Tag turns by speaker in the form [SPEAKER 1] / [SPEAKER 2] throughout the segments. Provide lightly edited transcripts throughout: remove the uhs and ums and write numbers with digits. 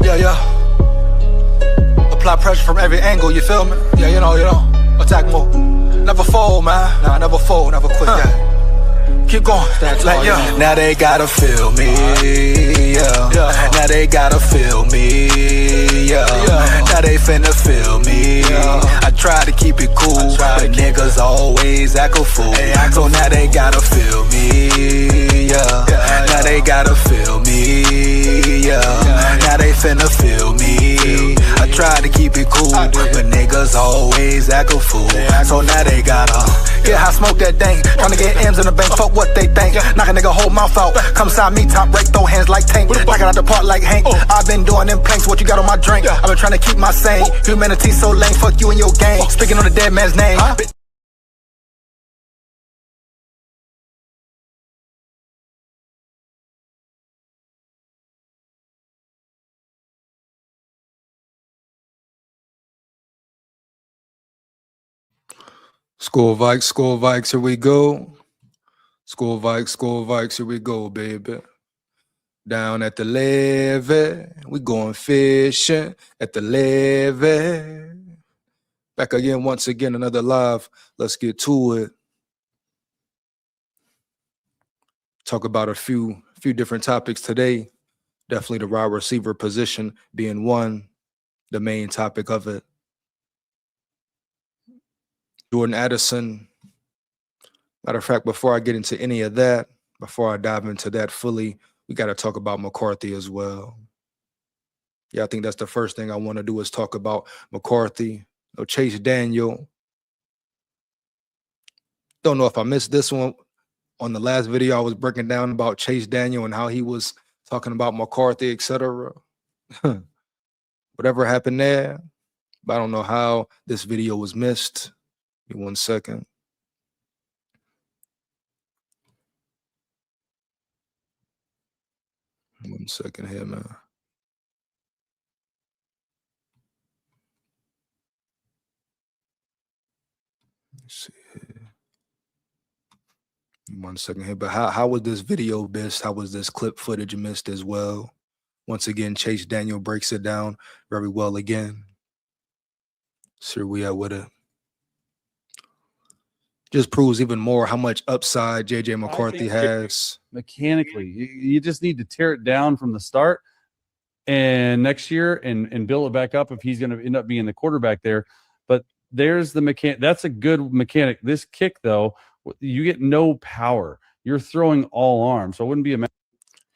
[SPEAKER 1] Yeah, yeah. Apply pressure from every angle, you feel me? Yeah, you know. Attack move. Never fold, man. Nah, never fold, never quit, yeah. Keep going. Like, yeah. Now they gotta feel me, yeah. Now they gotta feel me, yeah. Now they finna feel me. I try to keep it cool, but niggas always act a fool. So now they gotta feel me, yeah. Now they gotta feel me, yeah. Now they finna feel me. I try to keep it cool, but niggas always act a fool. So now they gotta, yeah, I smoke that dank. Tryna get M's in the bank, fuck what they think. Knock a nigga whole mouth out. Come sign me, top break, throw hands like Tank. Knock it out the park like Hank. I've been doing them planks, what you got on my drink? I've been trying to keep my sane. Humanity so lame, fuck you and your gang. Speaking on the dead man's name.
[SPEAKER 2] SKOL VIKES, here we go. SKOL VIKES, here we go, baby. Down at the levee, we going fishing at the levee. Back again, once again, another live. Let's get to it. Talk about a few different topics today. Definitely the wide receiver position being one, the main topic of it. Jordan Addison. Matter of fact, before I get into any of that, before I dive into that fully, we got to talk about McCarthy as well. Yeah, I think that's the first thing I want to do is talk about McCarthy. Chase Daniel. Don't know if I missed this one. On the last video, I was breaking down about Chase Daniel and how he was talking about McCarthy, etc. Whatever happened there, but I don't know how this video was missed. Give me 1 second. One second here, man. Let's see here. 1 second here. But how was this video missed? How was this clip footage missed as well? Once again, Chase Daniel breaks it down very well again. So here we are with it. Just proves even more how much upside JJ McCarthy has.
[SPEAKER 3] Mechanically, you just need to tear it down from the start and next year and build it back up if he's going to end up being the quarterback there. But there's the mechanic. That's a good mechanic. This kick, though, you get no power. You're throwing all arm. So it wouldn't be a matter.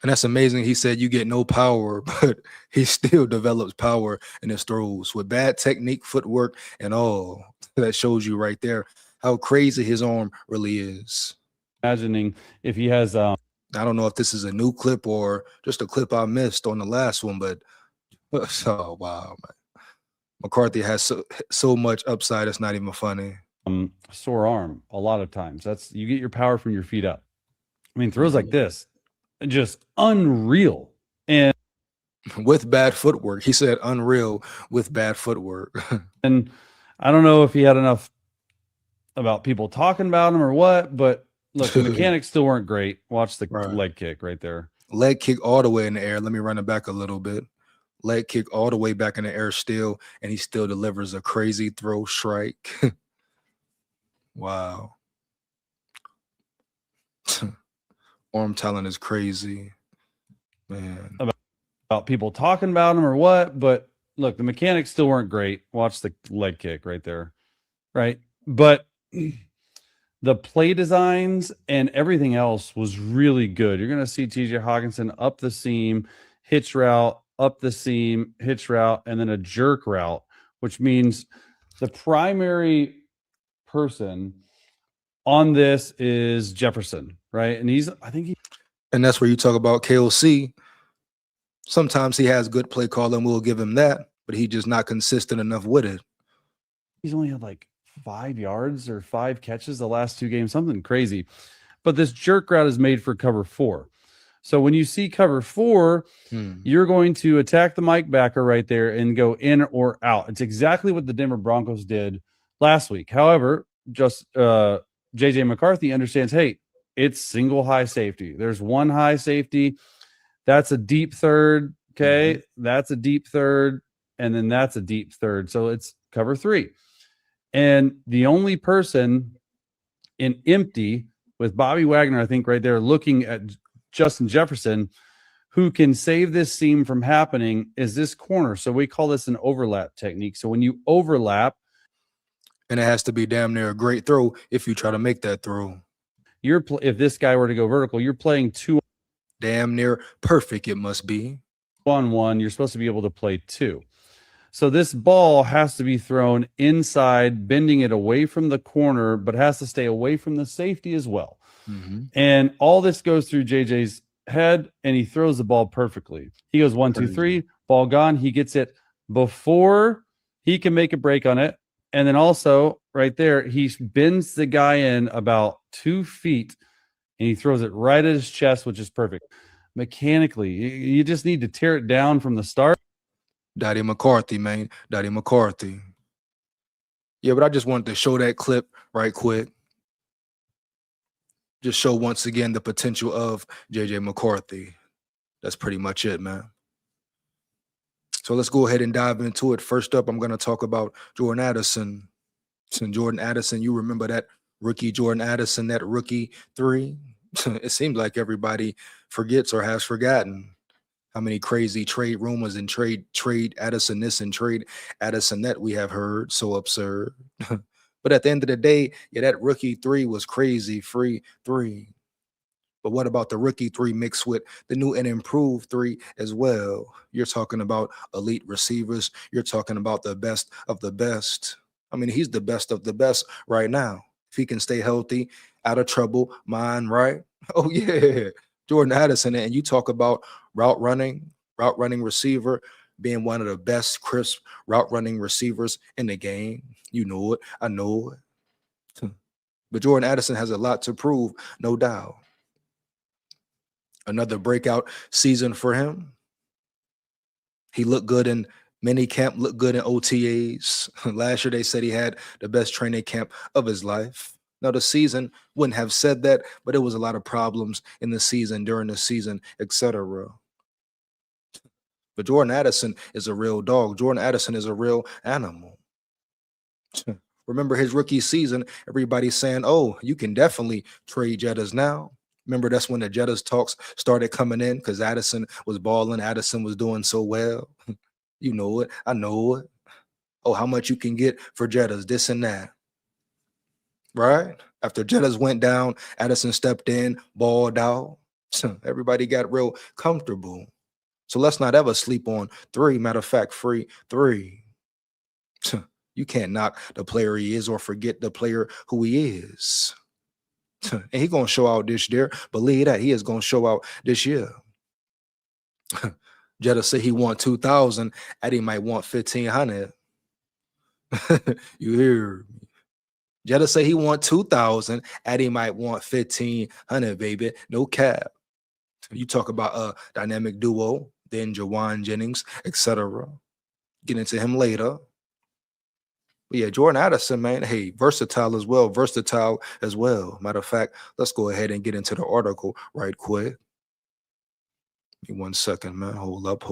[SPEAKER 2] And that's amazing. He said you get no power, but he still develops power in his throws with bad technique, footwork, and all. That shows you right there how crazy his arm really is.
[SPEAKER 3] Imagining if he has
[SPEAKER 2] I don't know if this is a new clip or just a clip I missed on the last one, but oh wow, man. McCarthy has so much upside, it's not even funny.
[SPEAKER 3] Sore arm a lot of times. That's you get your power from your feet up. I mean, throws like this, just unreal. And
[SPEAKER 2] with bad footwork. He said unreal with bad footwork.
[SPEAKER 3] And I don't know if he had enough about people talking about him or what, but look, the mechanics still weren't great. Watch the leg kick right there.
[SPEAKER 2] Leg kick all the way in the air. Let me run it back a little bit. Leg kick all the way back in the air still, and he still delivers a crazy throw strike. Wow. Arm talent is crazy, man.
[SPEAKER 3] About people talking about him or what, but look, the mechanics still weren't great. Watch the leg kick right there, right? But the play designs and everything else was really good. You're going to see TJ Hawkinson up the seam, hitch route, up the seam, hitch route, and then a jerk route, which means the primary person on this is Jefferson, right? And
[SPEAKER 2] and that's where you talk about KOC. Sometimes he has good play calling. We'll give him that, but he's just not consistent enough with it.
[SPEAKER 3] He's only had like 5 yards or 5 catches the last 2 games, something crazy. But this jerk route is made for cover 4. So when you see cover 4, you're going to attack the Mike backer right there and go in or out. It's exactly what the Denver Broncos did last week. However, just JJ McCarthy understands, hey, it's single high safety. There's one high safety. That's a deep third. Okay. That's a deep third. And then that's a deep third. So it's cover 3. And the only person in empty with Bobby Wagner, I think right there, looking at Justin Jefferson, who can save this seam from happening, is this corner. So we call this an overlap technique. So when you overlap,
[SPEAKER 2] and it has to be damn near a great throw if you try to make that throw.
[SPEAKER 3] if this guy were to go vertical, you're playing 2
[SPEAKER 2] damn near perfect. It must be
[SPEAKER 3] on 1. You're supposed to be able to play 2. So this ball has to be thrown inside, bending it away from the corner, but has to stay away from the safety as well. And all this goes through JJ's head, and he throws the ball perfectly. He goes 1, 2, 3, ball gone. He gets it before he can make a break on it. And then also right there, he bends the guy in about 2 feet, and he throws it right at his chest, which is perfect. Mechanically, you just need to tear it down from the start.
[SPEAKER 2] Daddy McCarthy, man. Daddy McCarthy. Yeah, but I just wanted to show that clip right quick. Just show once again the potential of JJ McCarthy. That's pretty much it, man. So let's go ahead and dive into it. First up, I'm going to talk about Jordan Addison. And Jordan Addison, you remember that rookie Jordan Addison, that rookie 3? It seems like everybody forgets or has forgotten how many crazy trade rumors and trade Addison this and trade Addison that we have heard. So absurd. But at the end of the day, yeah, that rookie 3 was crazy, free 3. But what about the rookie 3 mixed with the new and improved 3 as well? You're talking about elite receivers. You're talking about the best of the best. I mean, he's the best of the best right now. If he can stay healthy, out of trouble, mind right. Oh, yeah. Jordan Addison. And you talk about route running receiver, being one of the best crisp route running receivers in the game. You know it. I know it. But Jordan Addison has a lot to prove, no doubt. Another breakout season for him. He looked good in mini camp, looked good in OTAs. Last year, they said he had the best training camp of his life. Now, the season wouldn't have said that, but there was a lot of problems in the season, during the season, etc. But Jordan Addison is a real dog. Jordan Addison is a real animal. Remember his rookie season, everybody's saying, oh, you can definitely trade Jettas now. Remember, that's when the Jettas talks started coming in because Addison was balling. Addison was doing so well. You know it. I know it. Oh, how much you can get for Jettas, this and that. Right? After Jettas went down, Addison stepped in, balled out. Everybody got real comfortable. So let's not ever sleep on 3. Matter of fact, free 3. You can't knock the player he is or forget the player who he is. And he's going to show out this year. Believe that. He is going to show out this year. Jettas say he want 2,000. Eddie might want 1,500. You hear me? Jettas say he want 2,000. Eddie might want 1,500, baby. No cap. You talk about a dynamic duo, then Jennings, etc. Get into him later. But yeah, Jordan Addison, man, hey, versatile as well. Matter of fact, let's go ahead and get into the article right quick. Give me 1 second, man. Hold up.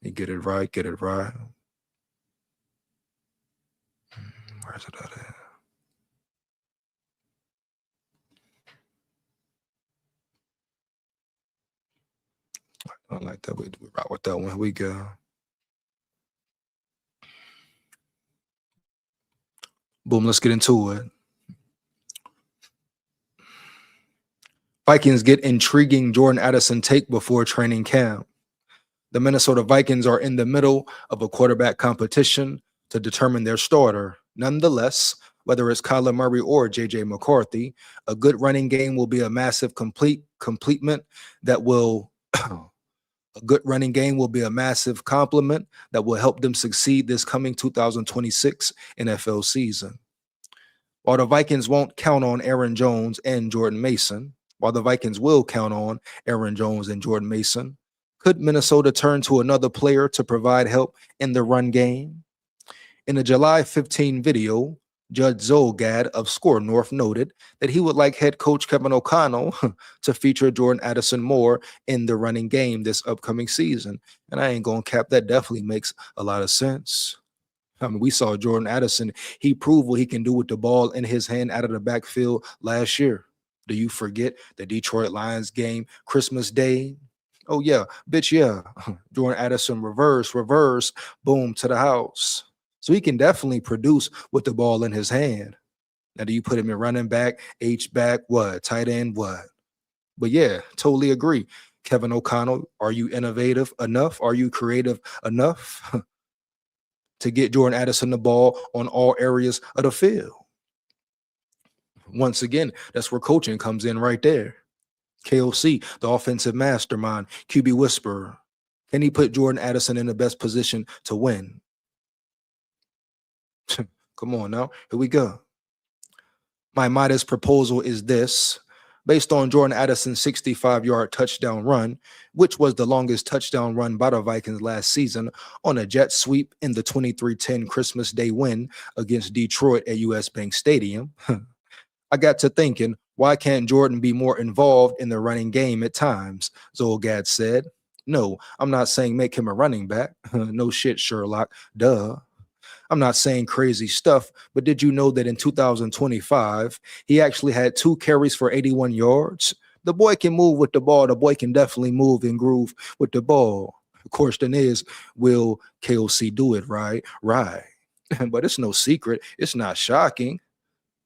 [SPEAKER 2] You get it right. Where's it at? I like that. We rock with that one. We go. Boom, let's get into it. Vikings get intriguing Jordan Addison take before training camp. The Minnesota Vikings are in the middle of a quarterback competition to determine their starter. Nonetheless, whether it's Kyler Murray or JJ McCarthy, a good running game will be a massive complement that will a good running game will be a massive compliment that will help them succeed this coming 2026 NFL season. While the Vikings won't count on Aaron Jones and Jordan Mason, while the Vikings will count on Aaron Jones and Jordan Mason, could Minnesota turn to another player to provide help in the run game? In a July 15 video, Judge Zolgad of SKOL North noted that he would like head coach Kevin O'Connell to feature Jordan Addison more in the running game this upcoming season. And I ain't gonna cap, that definitely makes a lot of sense. I mean, we saw Jordan Addison. He proved what he can do with the ball in his hand out of the backfield last year. Do you forget the Detroit Lions game Christmas Day? Oh, yeah, bitch, yeah. Jordan Addison reverse, boom, to the house. So he can definitely produce with the ball in his hand. Now, do you put him in running back, H-back, what? Tight end, what? But yeah, totally agree. Kevin O'Connell, are you innovative enough? Are you creative enough to get Jordan Addison the ball on all areas of the field? Once again, that's where coaching comes in right there. KOC, the offensive mastermind, QB whisperer. Can he put Jordan Addison in the best position to win? Come on now, here we go. My modest proposal is this. Based on Jordan Addison's 65-yard touchdown run, which was the longest touchdown run by the Vikings last season on a jet sweep in the 23-10 Christmas Day win against Detroit at US Bank Stadium, I got to thinking, why can't Jordan be more involved in the running game at times? Zolgad said. No, I'm not saying make him a running back. No shit, Sherlock. Duh. I'm not saying crazy stuff, but did you know that in 2025, he actually had 2 carries for 81 yards? The boy can move with the ball. The boy can definitely move and groove with the ball. The question is, will KOC do it right? Right. But it's no secret. It's not shocking.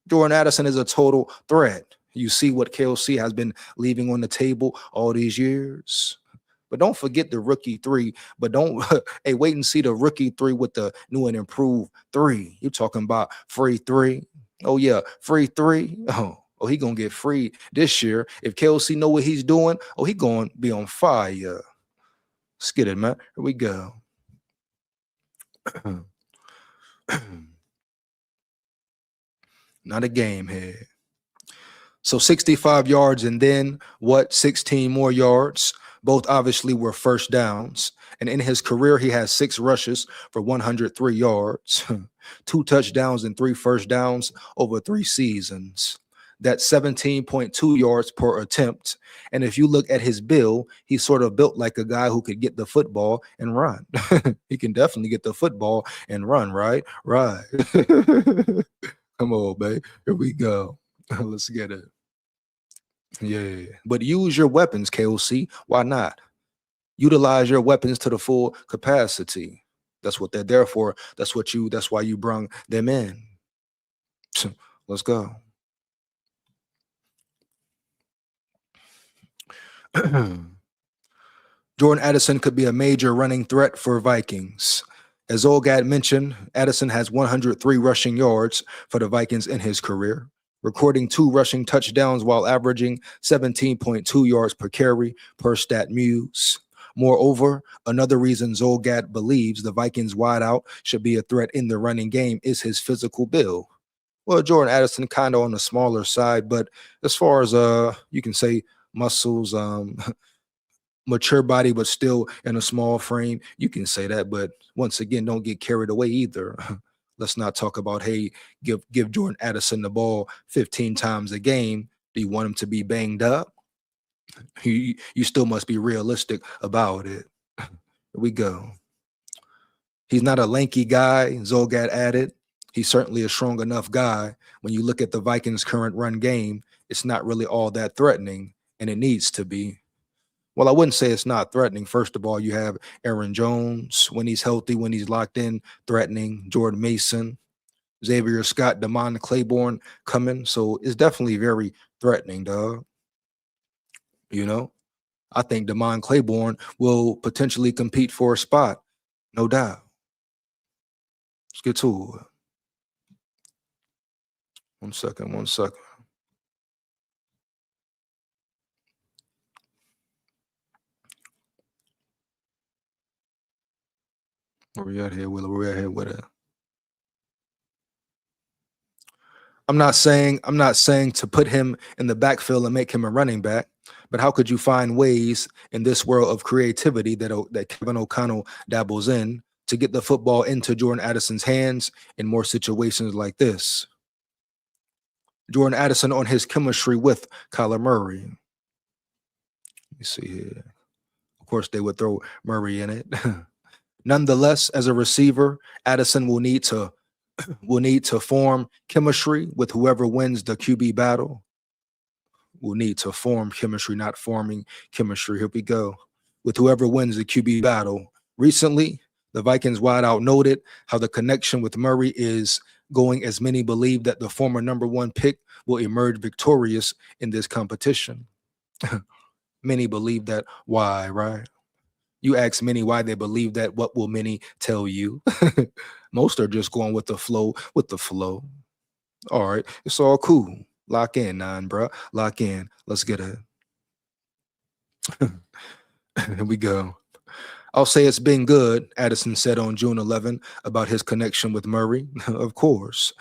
[SPEAKER 2] Jordan Addison is a total threat. You see what KOC has been leaving on the table all these years. But don't forget the rookie 3. But don't hey, wait and see the rookie 3 with the new and improved 3. You're talking about free 3. Oh yeah, free 3. Oh, he gonna get free this year. If KOC know what he's doing, oh, he gonna be on fire. Let's get it, man. Here we go. Not a game head. So 65 yards and then what? 16 more yards. Both obviously were first downs. And in his career, he has 6 rushes for 103 yards, 2 touchdowns and 3 first downs over 3 seasons. That's 17.2 yards per attempt. And if you look at his build, he's sort of built like a guy who could get the football and run. He can definitely get the football and run, right? Right. Come on, babe. Here we go. Let's get it. Yeah. But use your weapons, KOC. Why not? Utilize your weapons to the full capacity. That's what they're there for. That's why you brung them in. Let's go. Jordan Addison could be a major running threat for Vikings. As Zolgad mentioned, Addison has 103 rushing yards for the Vikings in his career, recording 2 rushing touchdowns while averaging 17.2 yards per carry per StatMuse. Moreover, another reason Zolgad believes the Vikings wideout should be a threat in the running game is his physical build. Well, Jordan Addison kind of on the smaller side, but as far as you can say muscles, mature body, but still in a small frame, you can say that. But once again, don't get carried away either. Let's not talk about, hey, give Jordan Addison the ball 15 times a game. Do you want him to be banged up? You still must be realistic about it. Here we go. He's not a lanky guy, Zolgad added. He's certainly a strong enough guy. When you look at the Vikings' current run game, it's not really all that threatening, and it needs to be. Well, I wouldn't say it's not threatening. First of all, you have Aaron Jones when he's healthy, when he's locked in, threatening. Jordan Mason, Xavier Scott, Damon Claiborne coming. So it's definitely very threatening, dog. You know, I think Damon Claiborne will potentially compete for a spot. No doubt. Let's get to it. One second. Where we at here, Willa? Where we at here with it? I'm not saying to put him in the backfield and make him a running back, but how could you find ways in this world of creativity that Kevin O'Connell dabbles in to get the football into Jordan Addison's hands in more situations like this? Jordan Addison on his chemistry with Kyler Murray. Let me see here. Of course, they would throw Murray in it. Nonetheless, as a receiver, Addison will need to form chemistry with whoever wins the QB battle. Will need to form chemistry, not forming chemistry. Here we go. With whoever wins the QB battle. Recently, the Vikings wideout noted how the connection with Murray is going, as many believe that the former #1 pick will emerge victorious in this competition. Many believe that. Why, right? You ask many why they believe that. What will many tell you? Most are just going with the flow, All right, it's all cool. Lock in, bro. Lock in. Let's get it. Here we go. I'll say it's been good, Addison said on June 11 about his connection with Murray. Of course.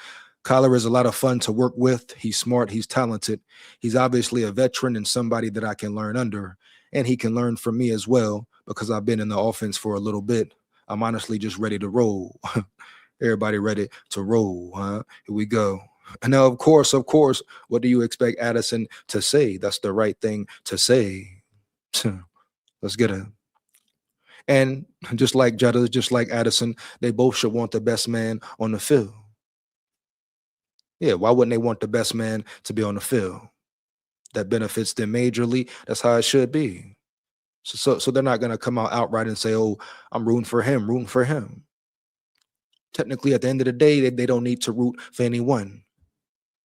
[SPEAKER 2] Kyler is a lot of fun to work with. He's smart. He's talented. He's obviously a veteran and somebody that I can learn under. And he can learn from me as well because I've been in the offense for a little bit. I'm honestly just ready to roll. Everybody ready to roll, huh? Here we go. Now, of course, what do you expect Addison to say? That's the right thing to say. Let's get it. And just like Jettas, just like Addison, they both should want the best man on the field. Yeah, why wouldn't they want the best man to be on the field? That benefits them majorly. That's how it should be. So they're not going to come out outright and say, oh, I'm rooting for him. Technically, at the end of the day, they don't need to root for anyone.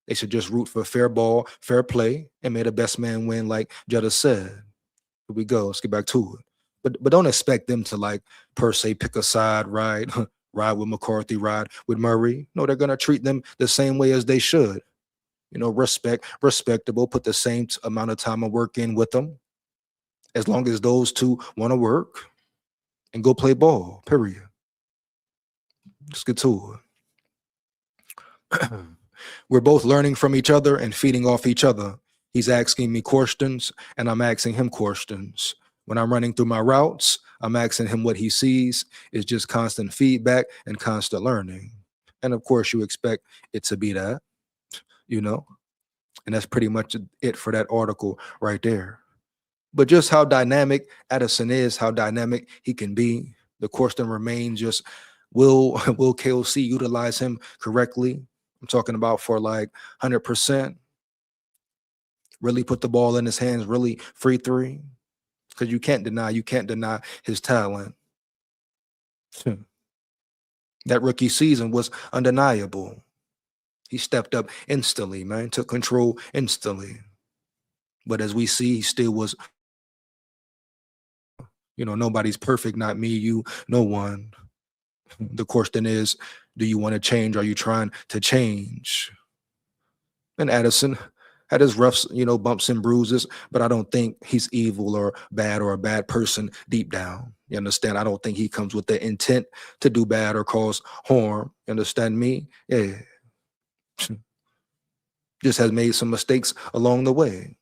[SPEAKER 2] They should just root for fair ball, fair play, and may the best man win, like Jettas said. Here we go. Let's get back to it. But don't expect them to, like, per se pick a side, ride with McCarthy, ride with Murray. No, they're going to treat them the same way as they should. Respectable, put the same amount of time and work in with them. As long as those two want to work and go play ball, period. Let's get to it. We're both learning from each other and feeding off each other. He's asking me questions and I'm asking him questions. When I'm running through my routes, I'm asking him what he sees. It's just constant feedback and constant learning. And of course, you expect it to be that, and that's pretty much it for that article right there. But just how dynamic Addison is, how dynamic he can be, the question remains just, will KOC utilize him correctly? I'm talking about for like 100%. Really put the ball in his hands, really free three. Because you can't deny his talent. That rookie season was undeniable. He stepped up instantly, man, took control instantly. But as we see, he still was, nobody's perfect, not me, you, no one. The question is, do you want to change? Are you trying to change? And Addison had his rough, bumps and bruises, but I don't think he's evil or a bad person deep down. You understand? I don't think he comes with the intent to do bad or cause harm. You understand me? Yeah. Just has made some mistakes along the way.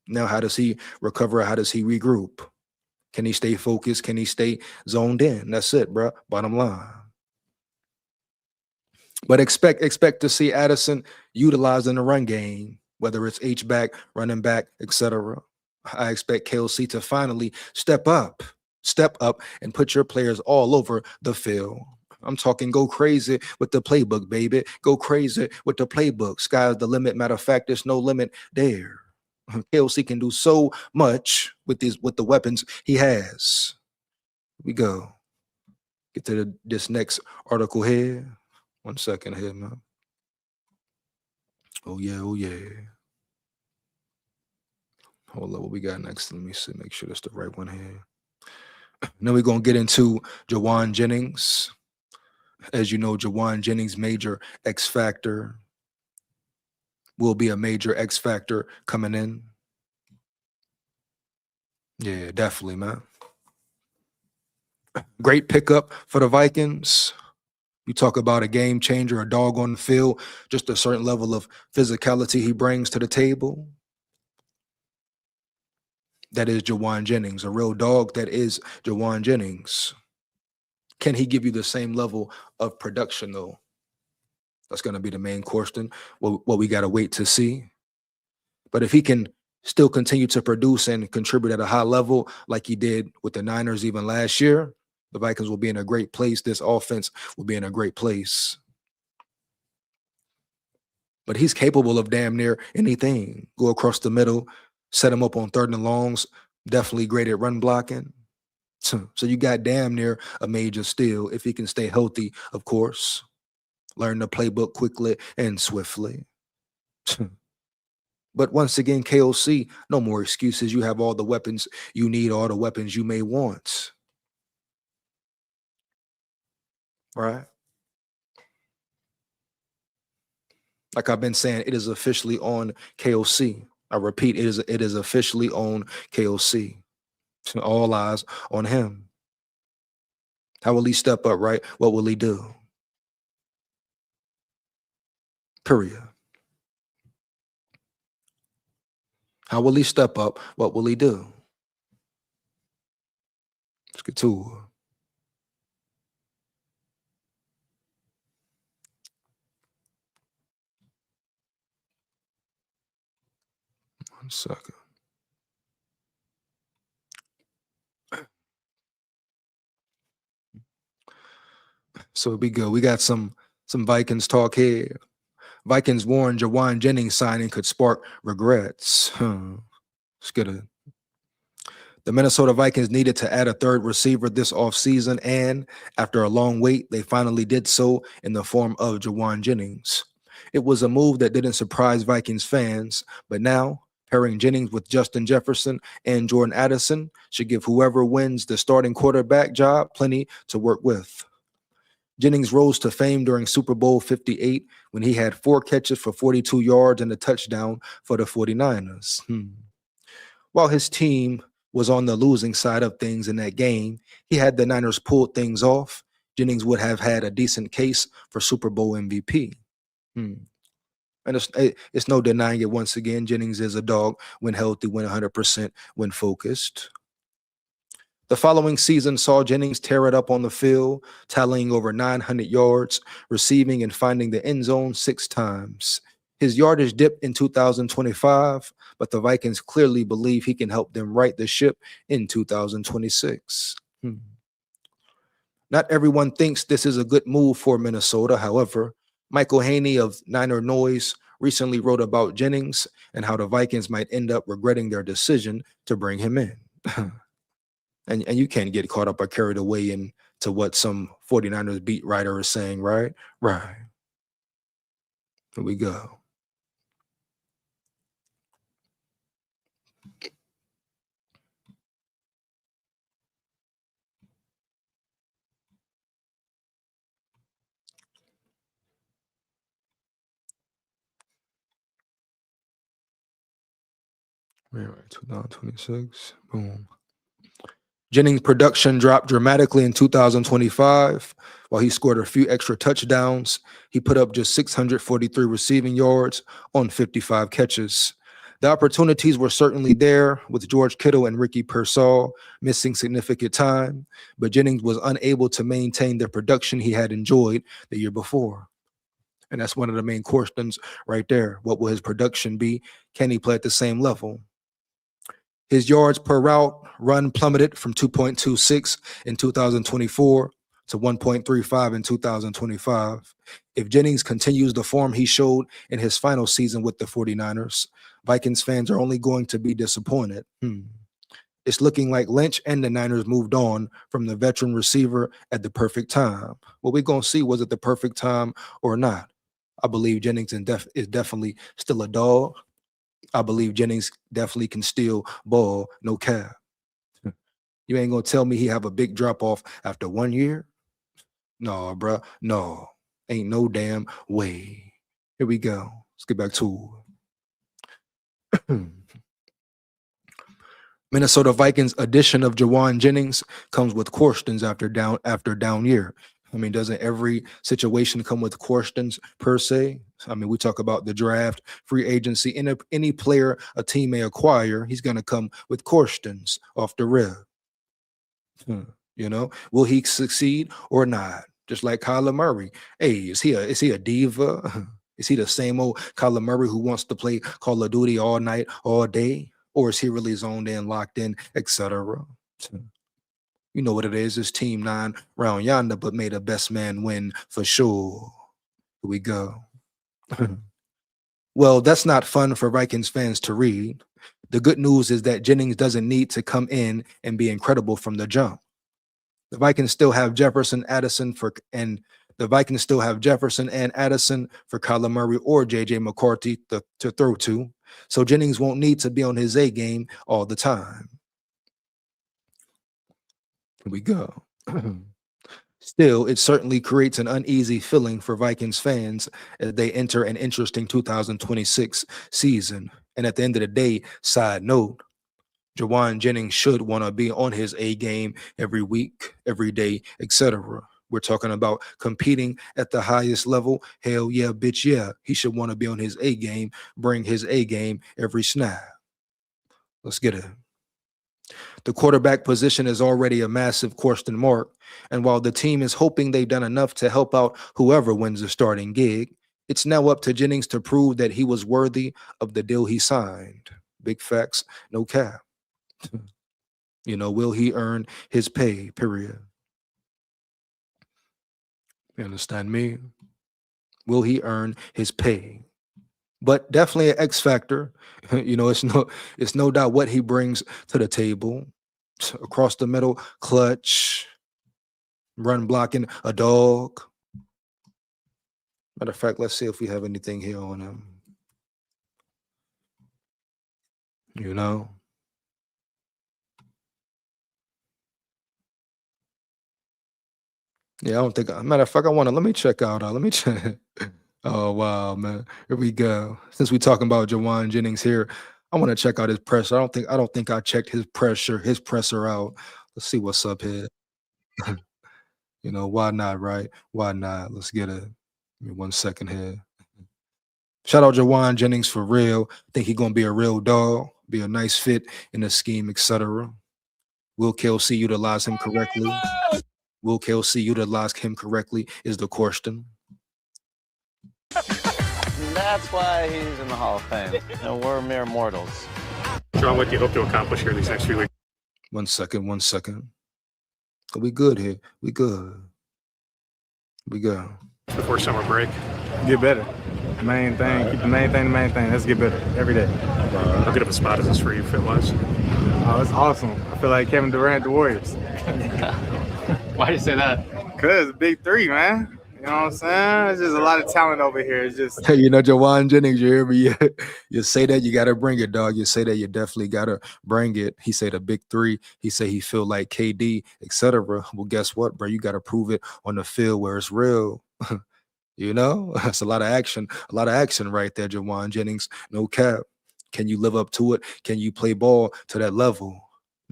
[SPEAKER 2] Now, how does he recover? How does he regroup? Can he stay focused? Can he stay zoned in? That's it, bro. Bottom line. But expect to see Addison utilized in the run game, whether it's H-back, running back, etc. I expect KOC to finally step up and put your players all over the field. I'm talking go crazy with the playbook, baby. Go crazy with the playbook. Sky's the limit. Matter of fact, there's no limit there. KOC can do so much with the weapons he has. Here we go. Get to this next article here. 1 second here, man. Oh yeah. Hold up, what we got next? Let me see, make sure that's the right one here. Then we're going to get into Jennings. As you know, Jennings, major X factor, will be a major X factor coming in. Yeah, definitely, man. Great pickup for the Vikings. You talk about a game changer, a dog on the field, just a certain level of physicality he brings to the table. That is Jennings, a real dog. That is Jennings. Can he give you the same level of production, though? That's going to be the main question. What we got to wait to see. But if he can still continue to produce and contribute at a high level like he did with the Niners even last year, the Vikings will be in a great place. This offense will be in a great place. But he's capable of damn near anything. Go across the middle, set him up on 3rd and longs, definitely great at run blocking. So you got damn near a major steal if he can stay healthy, of course. Learn the playbook quickly and swiftly. But once again, KOC, no more excuses. You have all the weapons you need, all the weapons you may want. Right? Like I've been saying, it is officially on KOC. I repeat, it is officially on KOC. All eyes on him. How will he step up, right? What will he do? Period. How will he step up? What will he do? Let's get to it. 1 second. So we go. We got some Vikings talk here. Vikings warned Jennings signing could spark regrets. Let's get it. The Minnesota Vikings needed to add a 3rd receiver this offseason, and after a long wait, they finally did so in the form of Jennings. It was a move that didn't surprise Vikings fans, but now pairing Jennings with Justin Jefferson and Jordan Addison should give whoever wins the starting quarterback job plenty to work with. Jennings rose to fame during Super Bowl 58 when he had 4 catches for 42 yards and a touchdown for the 49ers. While his team was on the losing side of things in that game, he had the Niners pulled things off. Jennings would have had a decent case for Super Bowl MVP. And it's no denying it once again. Jennings is a dog when healthy, when 100%, when focused. The following season saw Jennings tear it up on the field, tallying over 900 yards, receiving and finding the end zone 6 times. His yardage dipped in 2025, but the Vikings clearly believe he can help them right the ship in 2026. Not everyone thinks this is a good move for Minnesota. However, Michael Haney of Niner Noise recently wrote about Jennings and how the Vikings might end up regretting their decision to bring him in. And you can't get caught up or carried away into what some 49ers beat writer is saying, right? Right. Here we go. All right, 2026. Boom. Jennings' production dropped dramatically in 2025. While he scored a few extra touchdowns, he put up just 643 receiving yards on 55 catches. The opportunities were certainly there, with George Kittle and Ricky Pearsall missing significant time, but Jennings was unable to maintain the production he had enjoyed the year before. And that's one of the main questions right there. What will his production be? Can he play at the same level? His yards per route run plummeted from 2.26 in 2024 to 1.35 in 2025. If Jennings continues the form he showed in his final season with the 49ers, Vikings fans are only going to be disappointed. It's looking like Lynch and the Niners moved on from the veteran receiver at the perfect time. What we're going to see, was it the perfect time or not? I believe Jennings is definitely still a dog. I believe Jennings definitely can still ball, no cap. You ain't going to tell me he have a big drop-off after 1 year? No, bro. No. Ain't no damn way. Here we go. Let's get back to it. Minnesota Vikings addition of Jennings comes with questions after down year. I mean, doesn't every situation come with questions per se? I mean, we talk about the draft, free agency, any player a team may acquire, he's going to come with questions off the rip. You know, will he succeed or not? just like Kyler Murray. Hey, is he a diva? Is he the same old Kyler Murray who wants to play Call of Duty all night, all day? Or is he really zoned in, locked in, etc.? You know what it is. It's Team 9 round yonder, but may the best man win for sure. Here we go. Well, that's not fun for Vikings fans to read. The good news is that Jennings doesn't need to come in and be incredible from the jump. The Vikings still have Jefferson, Addison and Addison for Kyler Murray or JJ McCarthy to throw to. So Jennings won't need to be on his A game all the time. Here we go. Still, it certainly creates an uneasy feeling for Vikings fans as they enter an interesting 2026 season. And at the end of the day, side note, Jennings should want to be on his A game every week, every day, etc. We're talking about competing at the highest level. Hell yeah, bitch, yeah. He should want to be on his A game, bring his A game every snap. Let's get it. The quarterback position is already a massive question mark, and while the team is hoping they've done enough to help out whoever wins the starting gig, it's now up to Jennings to prove that he was worthy of the deal he signed. Big facts, no cap. Will he earn his pay, period? You understand me? Will he earn his pay? But definitely an X factor. It's no doubt what he brings to the table. Across the middle, clutch, run blocking, a dog. Matter of fact, let's see if we have anything here on him. Yeah, I don't think. Matter of fact, let me check out. Let me check. Oh wow, man! Here we go. Since we're talking about Jauan Jennings here, I want to check out his pressure. I don't think I checked his presser out. Let's see what's up here. Why not, right? Why not? Let's get it. Give me 1 second here. Shout out Jauan Jennings for real. Think he's gonna be a real dog, be a nice fit in the scheme, etc. Will Kelsey utilize him correctly? Will Kelsey utilize him correctly is the question.
[SPEAKER 4] That's why he's in the Hall of Fame. We're mere mortals.
[SPEAKER 5] John, what do you hope to accomplish here these next few weeks?
[SPEAKER 2] 1 second. We good here. We good. We go.
[SPEAKER 5] Before summer break.
[SPEAKER 6] Get better. Main thing. Keep the main thing the main thing. Let's get better every day.
[SPEAKER 5] How good of a spot is this for you fit-wise?
[SPEAKER 6] Oh, it's awesome. I feel like Kevin Durant, the Warriors.
[SPEAKER 5] Why do you say that?
[SPEAKER 6] Because big three, man. You know what I'm saying? There's just a lot of talent over here. It's just
[SPEAKER 2] Jauan Jennings, you hear me? You say that, you gotta bring it, dog. You say that, you definitely gotta bring it. He said a big three. He said he feel like KD, etc. Well, guess what, bro? You gotta prove it on the field where it's real. That's a lot of action right there, Jauan Jennings. No cap. Can you live up to it? Can you play ball to that level?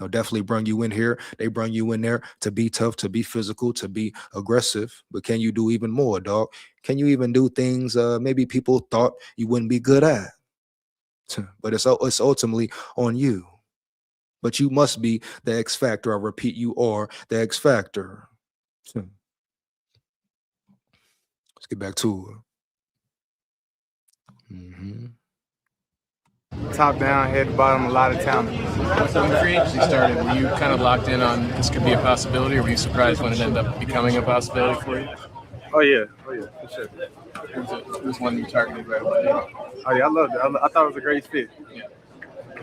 [SPEAKER 2] Definitely bring you in here. They bring you in there to be tough, to be physical, to be aggressive. But can you do even more, dog? Can you even do things maybe people thought you wouldn't be good at? But it's ultimately on you. But you must be the X factor. I repeat, you are the X factor. Let's get back to it.
[SPEAKER 6] top down, head to bottom, a lot of talent.
[SPEAKER 7] So when free agency started, were you kind of locked in on this could be a possibility, or were you surprised when it ended up becoming a possibility for you?
[SPEAKER 6] Oh yeah, for sure.
[SPEAKER 7] It was one you targeted right away.
[SPEAKER 6] Oh yeah, I loved it. I thought it was a great fit.
[SPEAKER 7] Yeah.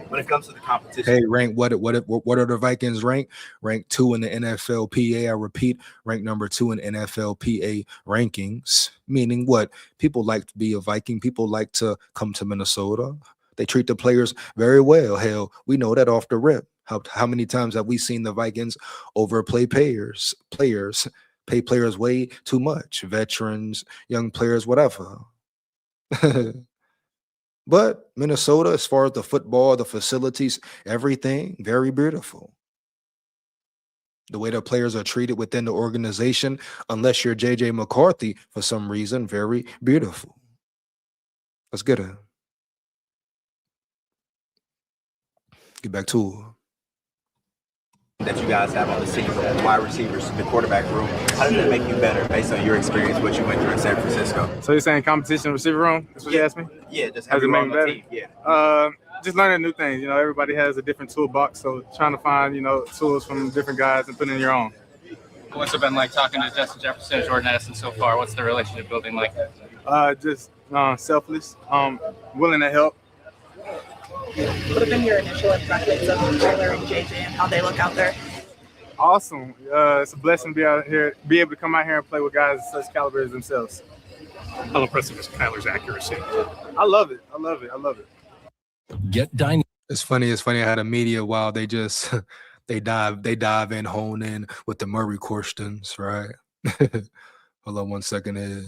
[SPEAKER 4] When it comes to the competition,
[SPEAKER 2] hey, rank what are the Vikings rank? Rank 2 in the NFLPA. I repeat, rank number 2 in NFLPA rankings. Meaning what? People like to be a Viking. People like to come to Minnesota. They treat the players very well. Hell, we know that off the rip. How many times have we seen the Vikings overplay players, pay players way too much, veterans, young players, whatever. But Minnesota, as far as the football, the facilities, everything, very beautiful. The way the players are treated within the organization, unless you're JJ McCarthy for some reason, very beautiful. Let's get it. Get back to it.
[SPEAKER 8] that you guys have on the team, the wide receivers, the quarterback room. How does that make you better based on your experience, what you went through in San Francisco?
[SPEAKER 6] So you're saying competition receiver room? That's what you asked me?
[SPEAKER 8] Yeah, just
[SPEAKER 6] How's it make me better?
[SPEAKER 8] team. Yeah.
[SPEAKER 6] Just learning new things. You know, everybody has a different toolbox, so trying to find, you know, tools from different guys and putting in your own.
[SPEAKER 5] What's it been like talking to Justin Jefferson and Jordan Addison so far? What's the relationship building like?
[SPEAKER 6] Just selfless, willing to help.
[SPEAKER 9] What have been your initial impressions of Tyler and JJ and how they look out there?
[SPEAKER 6] Awesome. It's a blessing to be out here, be able to come out here and play with guys of such caliber as themselves.
[SPEAKER 5] How impressive is Kyler's accuracy?
[SPEAKER 6] I love it. I love it. I love it.
[SPEAKER 10] Get dining.
[SPEAKER 2] It's funny. It's funny. I had a media while they just they dive in, hone in with the Murray questions, right? Hold on 1 second here.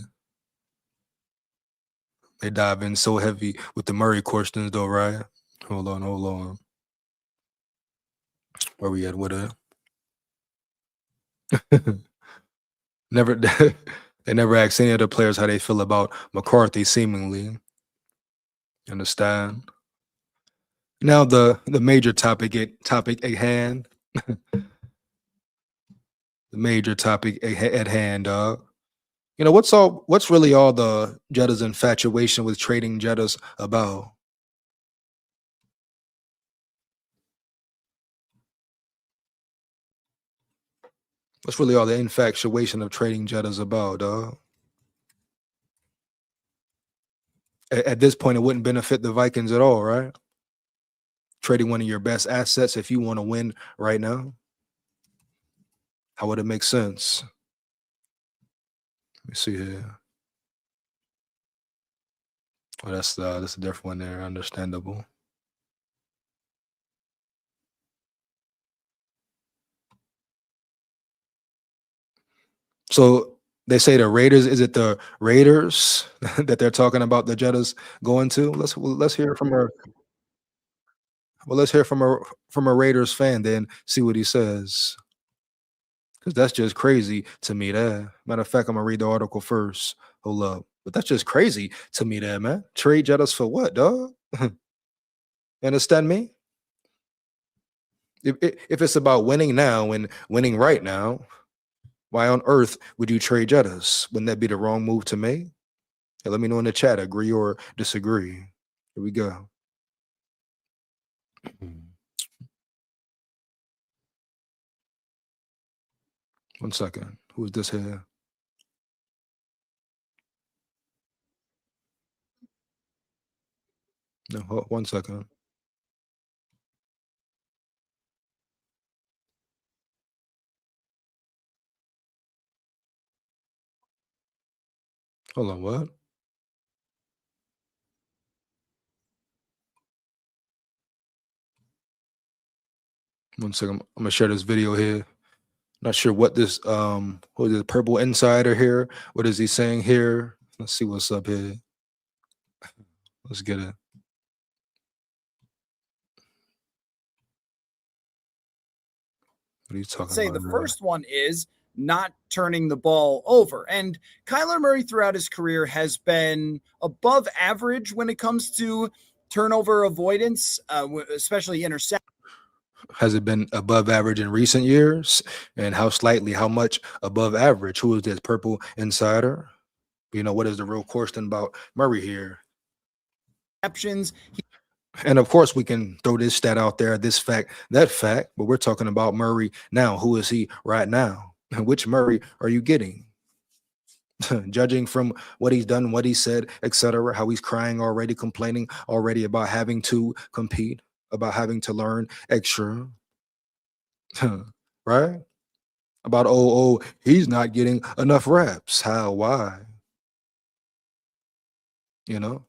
[SPEAKER 2] They dive in so heavy with the Murray questions, though, right? Hold on. Where we at with it? Never. They never asked any other players how they feel about McCarthy, seemingly. Understand? Now the major topic at hand. The major topic at hand, dog. You know, what's really all the Jettas infatuation with trading Jettas about? What's really all the infatuation of trading Jettas about, dog? At this point, it wouldn't benefit the Vikings at all, right? Trading one of your best assets if you want to win right now. How would it make sense? Let me see here. Oh, that's a different one there. Understandable. So they say the Raiders. Is it the Raiders that they're talking about the Jettas going to? Let's hear from her. Well, let's hear from a Raiders fan, then see what he says. Because that's just crazy to me. That matter of fact, I'm gonna read the article first. Hold up, but that's just crazy to me. That man, trade Jettas for what, dog? You understand me? If it's about winning now and winning right now, why on earth would you trade Jettas? Wouldn't that be the wrong move to make? Hey, let me know in the chat, agree or disagree. Here we go. 1 second. Who is this here? No, 1 second. Hold on, what? One second. I'm gonna share this video here. Not sure what this what is it, Purple Insider here? What is he saying here? Let's see what's up here. Let's get it. What are you talking
[SPEAKER 11] Say
[SPEAKER 2] about?
[SPEAKER 11] the first one is not turning the ball over. And Kyler Murray throughout his career has been above average when it comes to turnover avoidance, especially interception.
[SPEAKER 2] Has it been above average in recent years? And how much above average? Who is this Purple Insider? You know, what is the real question about Murray here? And of course, we can throw this stat out there, this fact, that fact, but we're talking about Murray now. Who is he right now? And which Murray are you getting? Judging from what he's done, what he said, etc., how he's crying already, complaining already about having to compete, about having to learn extra, right? About, he's not getting enough reps. How, why? You know?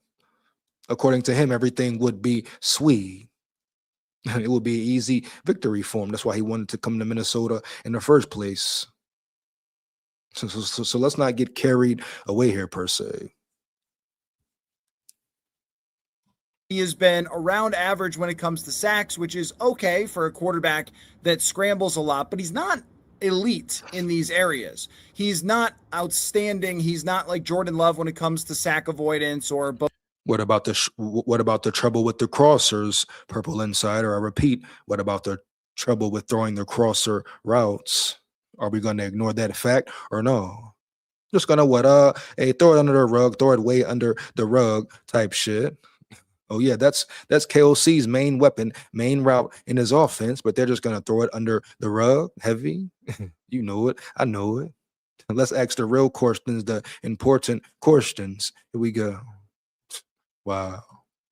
[SPEAKER 2] According to him, everything would be sweet. It would be an easy victory for him. That's why he wanted to come to Minnesota in the first place. So let's not get carried away here, per se.
[SPEAKER 11] He has been around average when it comes to sacks, which is okay for a quarterback that scrambles a lot, but he's not elite in these areas. He's not outstanding. He's not like Jordan Love when it comes to sack avoidance or...
[SPEAKER 2] What about the trouble with the crossers, Purple Insider? I repeat, what about the trouble with throwing the crosser routes. Are we going to ignore that fact or no? Just gonna hey, throw it under the rug, throw it way under the rug type shit. Oh yeah, that's KOC's main weapon, main route in his offense, but they're just gonna throw it under the rug, heavy. You know it, I know it. Let's ask the real questions, the important questions. Here we go. Wow.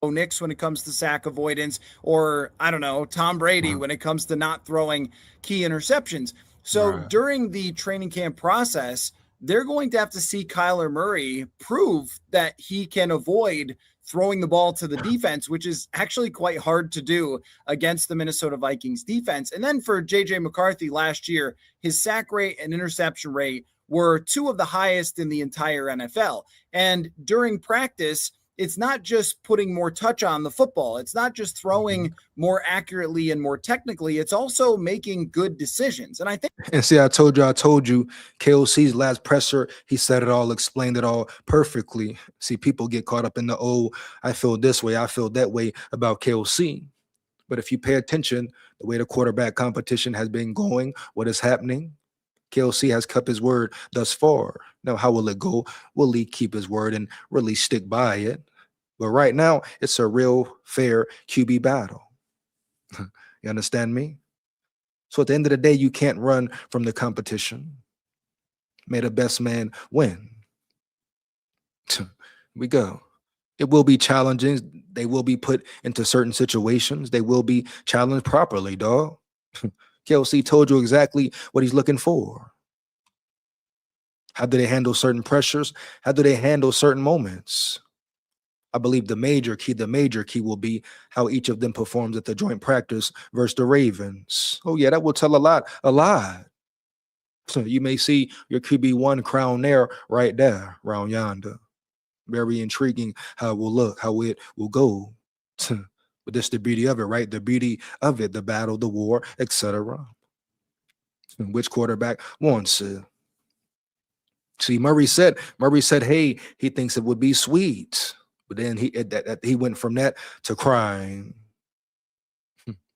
[SPEAKER 11] Knicks when it comes to sack avoidance, or I don't know, Tom Brady when it comes to not throwing key interceptions. So during the training camp process, they're going to have to see Kyler Murray prove that he can avoid throwing the ball to the defense, which is actually quite hard to do against the Minnesota Vikings defense. And then for JJ McCarthy last year, his sack rate and interception rate were two of the highest in the entire NFL. And during practice, it's not just putting more touch on the football. It's not just throwing more accurately and more technically. It's also making good decisions. And I think.
[SPEAKER 2] And see, I told you, KOC's last presser, he said it all, explained it all perfectly. See, people get caught up in the, oh, I feel this way, I feel that way about KOC. But if you pay attention, the way the quarterback competition has been going, what is happening, KOC has kept his word thus far. Now, how will it go? Will he keep his word and really stick by it? But right now, it's a real fair QB battle. You understand me? So at the end of the day, you can't run from the competition. May the best man win. Here we go. It will be challenging. They will be put into certain situations. They will be challenged properly, dog. KLC told you exactly what he's looking for. How do they handle certain pressures? How do they handle certain moments? I believe the major key will be how each of them performs at the joint practice versus the Ravens. Oh yeah, that will tell a lot. So you may see your QB1 crown there, right there, round yonder. Very intriguing how it will look, how it will go. But this the beauty of it, right? The beauty of it, the battle, the war, etc. Which quarterback wants it? See, Murray said, hey, he thinks it would be sweet. But then he went from that to crying.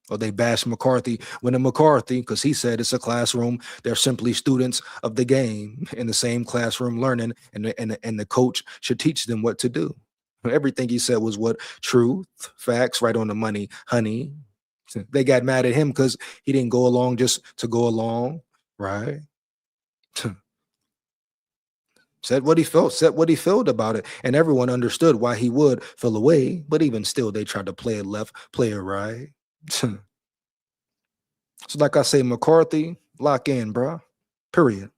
[SPEAKER 2] Or they bashed McCarthy winning McCarthy because he said it's a classroom. They're simply students of the game in the same classroom learning, and the coach should teach them what to do. Everything he said was what? Truth, facts, right on the money, honey. They got mad at him because he didn't go along just to go along, right? Said what he felt about it, and everyone understood why he would feel away, but even still, they tried to play it left, play it right. So like I say, McCarthy, lock in, bro. Period.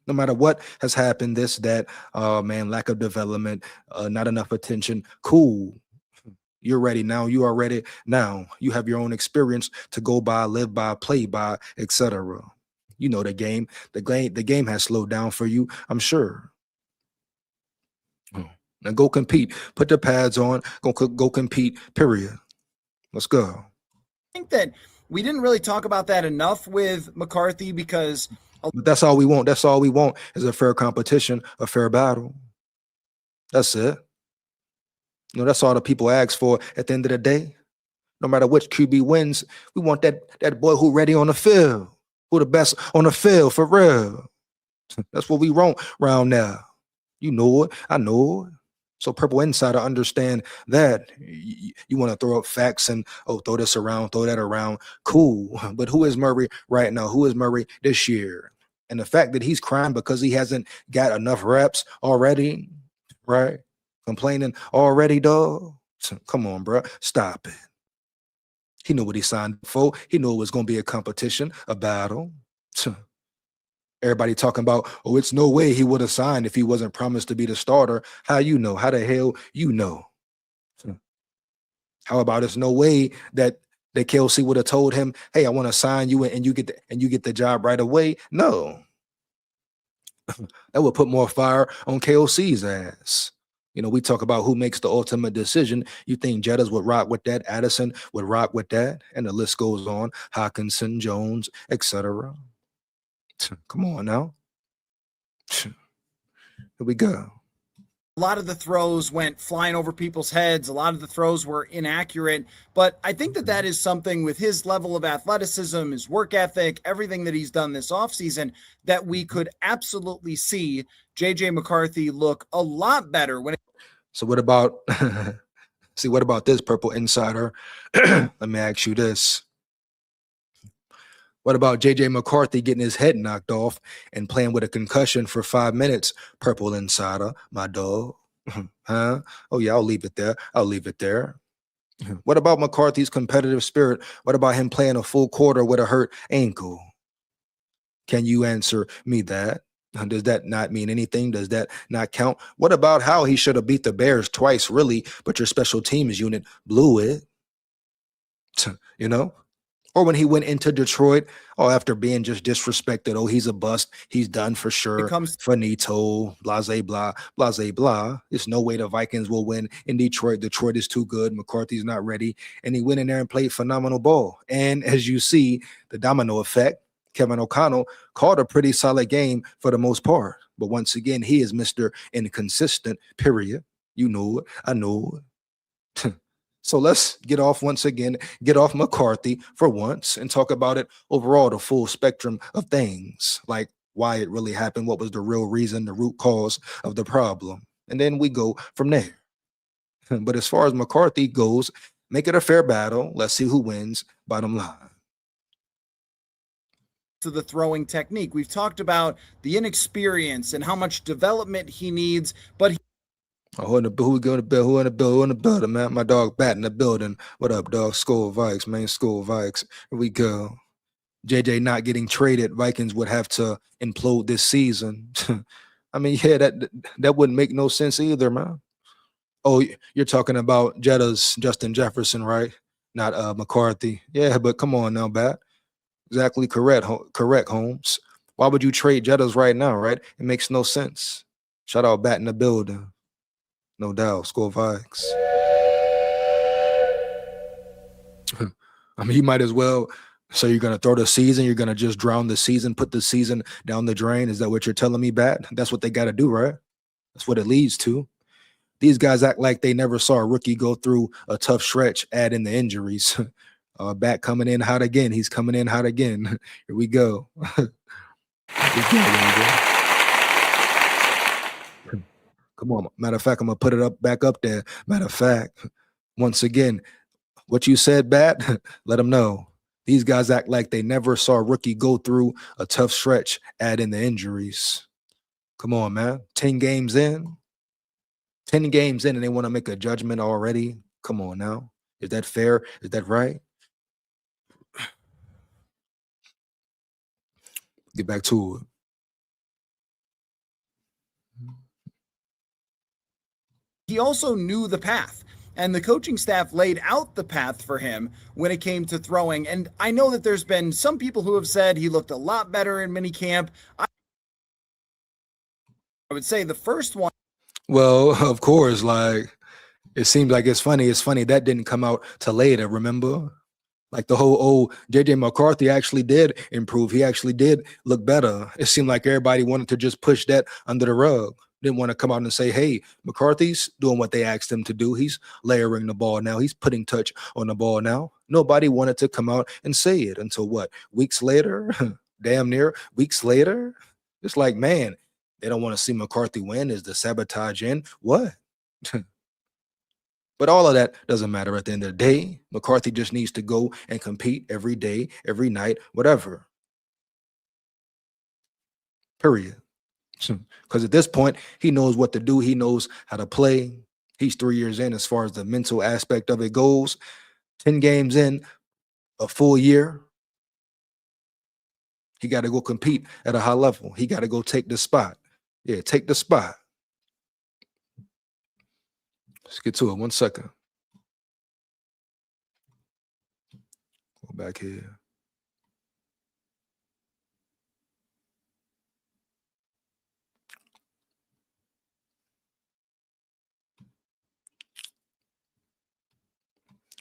[SPEAKER 2] No matter what has happened, this, that, lack of development, not enough attention, cool. You're ready now. You are ready now. You have your own experience to go by, live by, play by, etc. You know the game. The game has slowed down for you, I'm sure. Now go compete. Put the pads on. Go compete. Period. Let's go.
[SPEAKER 11] I think that we didn't really talk about that enough with McCarthy because
[SPEAKER 2] that's all we want. That's all we want is a fair competition, a fair battle. That's it. You know, that's all the people ask for at the end of the day. No matter which QB wins, we want that boy who ready on the field, who the best on the field for real. That's what we want around now. You know it. I know it. So Purple Insider understand that. You want to throw up facts and, throw this around, throw that around. Cool. But who is Murray right now? Who is Murray this year? And the fact that he's crying because he hasn't got enough reps already, right? Complaining already, dog. Come on, bro. Stop it. He knew what he signed for. He knew it was going to be a competition, a battle. Everybody talking about, it's no way he would have signed if he wasn't promised to be the starter. How you know? How the hell you know? How about it's no way that KLC would have told him, hey, I want to sign you and you get the job right away? No. That would put more fire on KLC's ass. You know, we talk about who makes the ultimate decision. You think Jettas would rock with that? Addison would rock with that? And the list goes on. Hawkinson, Jones, etc. Come on now. Here we go.
[SPEAKER 11] A lot of the throws went flying over people's heads. A lot of the throws were inaccurate. But I think that that is something with his level of athleticism, his work ethic, everything that he's done this offseason, that we could absolutely see JJ McCarthy look a lot better when it.
[SPEAKER 2] So what about see, what about this, Purple Insider? Let me ask you this. What about JJ McCarthy getting his head knocked off and playing with a concussion for 5 minutes? Purple Insider, my dog. Huh? Oh, yeah, I'll leave it there. I'll leave it there. What about McCarthy's competitive spirit? What about him playing a full quarter with a hurt ankle? Can you answer me that? Does that not mean anything? Does that not count? What about how he should have beat the Bears twice, really, but your special teams unit blew it? You know? Or when he went into Detroit, after being just disrespected, he's a bust, he's done for sure, finito, blase, blah, blase, blah. There's no way the Vikings will win in Detroit. Detroit is too good. McCarthy's not ready. And he went in there and played phenomenal ball. And as you see, the domino effect, Kevin O'Connell called a pretty solid game for the most part. But once again, he is Mr. Inconsistent, period. You know it. I know it. So let's get off McCarthy for once and talk about it overall, the full spectrum of things, like why it really happened, what was the real reason, the root cause of the problem. And then we go from there. But as far as McCarthy goes, make it a fair battle. Let's see who wins, bottom line.
[SPEAKER 11] To the throwing technique. We've talked about the inexperience and how much development he needs, but
[SPEAKER 2] who in the building, man? My dog Bat in the building. What up, dog? SKOL VIKES, man. SKOL VIKES. Here we go. JJ not getting traded. Vikings would have to implode this season. I mean, yeah, that wouldn't make no sense either, man. Oh, you're talking about Jettas, Justin Jefferson, right? Not McCarthy. Yeah, but come on now, Bat. Exactly correct, Holmes. Why would you trade Jettas right now, right? It makes no sense. Shout out Bat in the building. No doubt, SKOL VIKES. I mean, you might as well. So you're going to throw the season? You're going to just drown the season, put the season down the drain? Is that what you're telling me, Bat? That's what they got to do, right? That's what it leads to. These guys act like they never saw a rookie go through a tough stretch, add in the injuries. Bat coming in hot again. He's coming in hot again. Here we go. Come on. Matter of fact, I'm going to put it back up there. Matter of fact, once again, what you said, Bat, let them know. These guys act like they never saw a rookie go through a tough stretch, add in the injuries. Come on, man. 10 games in, and they want to make a judgment already. Come on now. Is that fair? Is that right? Get back to it.
[SPEAKER 11] He also knew the path, and the coaching staff laid out the path for him when it came to throwing. And I know that there's been some people who have said he looked a lot better in minicamp. I would say the first one.
[SPEAKER 2] Well, of course, like it seems like it's funny. It's funny that didn't come out till later, remember? Like the whole JJ McCarthy actually did improve. He actually did look better. It seemed like everybody wanted to just push that under the rug. Didn't want to come out and say, hey, McCarthy's doing what they asked him to do. He's layering the ball now. He's putting touch on the ball now. Nobody wanted to come out and say it until what? Weeks later? Damn near weeks later? It's like, man, they don't want to see McCarthy win. Is the sabotage in? What? But all of that doesn't matter at the end of the day. McCarthy just needs to go and compete every day, every night, whatever. Period. Because at this point, he knows what to do. He knows how to play. He's 3 years in as far as the mental aspect of it goes. 10 games in, a full year. He got to go compete at a high level. He got to go take the spot. Yeah, take the spot. Let's get to it. 1 second. Go back here.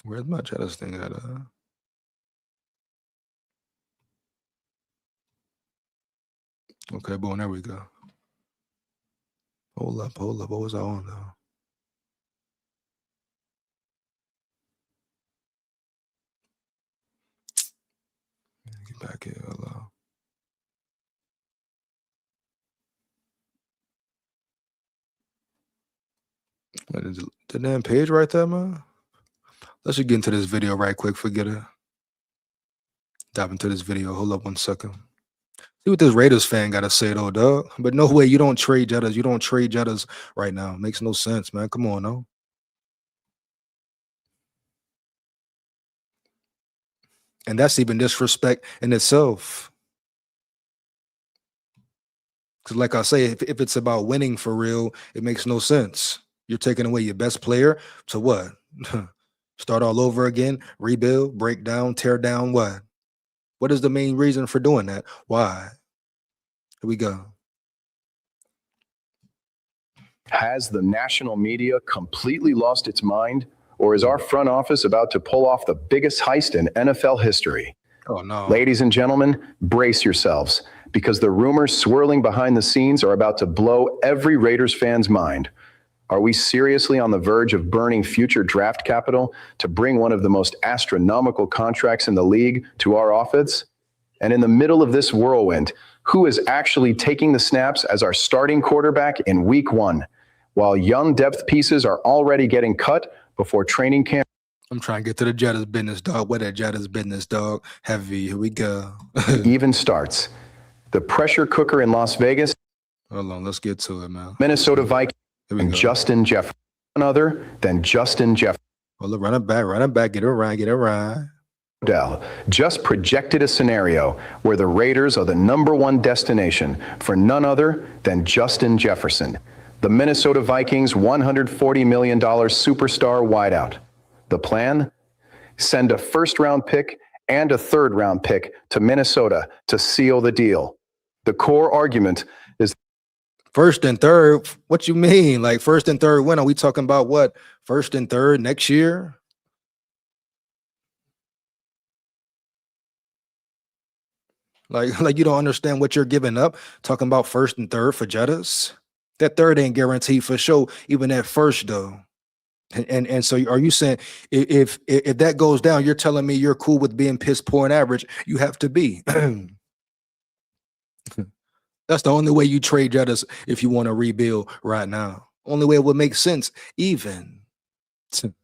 [SPEAKER 2] Where's my Jettas thing at? Okay, boom, there we go. Hold up. What was I on though? Get back here. Hello. The damn page right there, man. Let's just get into this video right quick. Forget it. Dive into this video. Hold up 1 second. See what this Raiders fan got to say, though, dog. But no way, you don't trade Jettas. You don't trade Jettas right now. Makes no sense, man. Come on, no. And that's even disrespect in itself. Because like I say, if it's about winning for real, it makes no sense. You're taking away your best player. So what? Start all over again, rebuild, break down, tear down, what? What is the main reason for doing that? Why? Here we go.
[SPEAKER 12] Has the national media completely lost its mind? Or is our front office about to pull off the biggest heist in NFL history?
[SPEAKER 2] Oh, no.
[SPEAKER 12] Ladies and gentlemen, brace yourselves, because the rumors swirling behind the scenes are about to blow every Raiders fan's mind. Are we seriously on the verge of burning future draft capital to bring one of the most astronomical contracts in the league to our offense? And in the middle of this whirlwind, who is actually taking the snaps as our starting quarterback in week 1, while young depth pieces are already getting cut before training camp?
[SPEAKER 2] I'm trying to get to the Jettas business, dog. What that Jettas business, dog? Heavy. Here we go.
[SPEAKER 12] Even starts. The pressure cooker in Las Vegas.
[SPEAKER 2] Hold on, let's get to it, man.
[SPEAKER 12] Minnesota Vikings and Justin Jefferson. None other than Justin Jefferson.
[SPEAKER 2] Well, run it back. Get it right.
[SPEAKER 12] Dell just projected a scenario where the Raiders are the #1 destination for none other than Justin Jefferson, the Minnesota Vikings' $140 million superstar wideout. The plan? Send a first-round pick and a third-round pick to Minnesota to seal the deal. The core argument is
[SPEAKER 2] first and third. What you mean? Like first and third when? Are we talking about what? First and third next year? Like you don't understand what you're giving up, talking about first and third for Jettas? That third ain't guaranteed for sure, even at first though. And so are you saying if that goes down, you're telling me you're cool with being piss poor and average? You have to be. That's the only way you trade Jettas if you want to rebuild right now. Only way it would make sense, even. But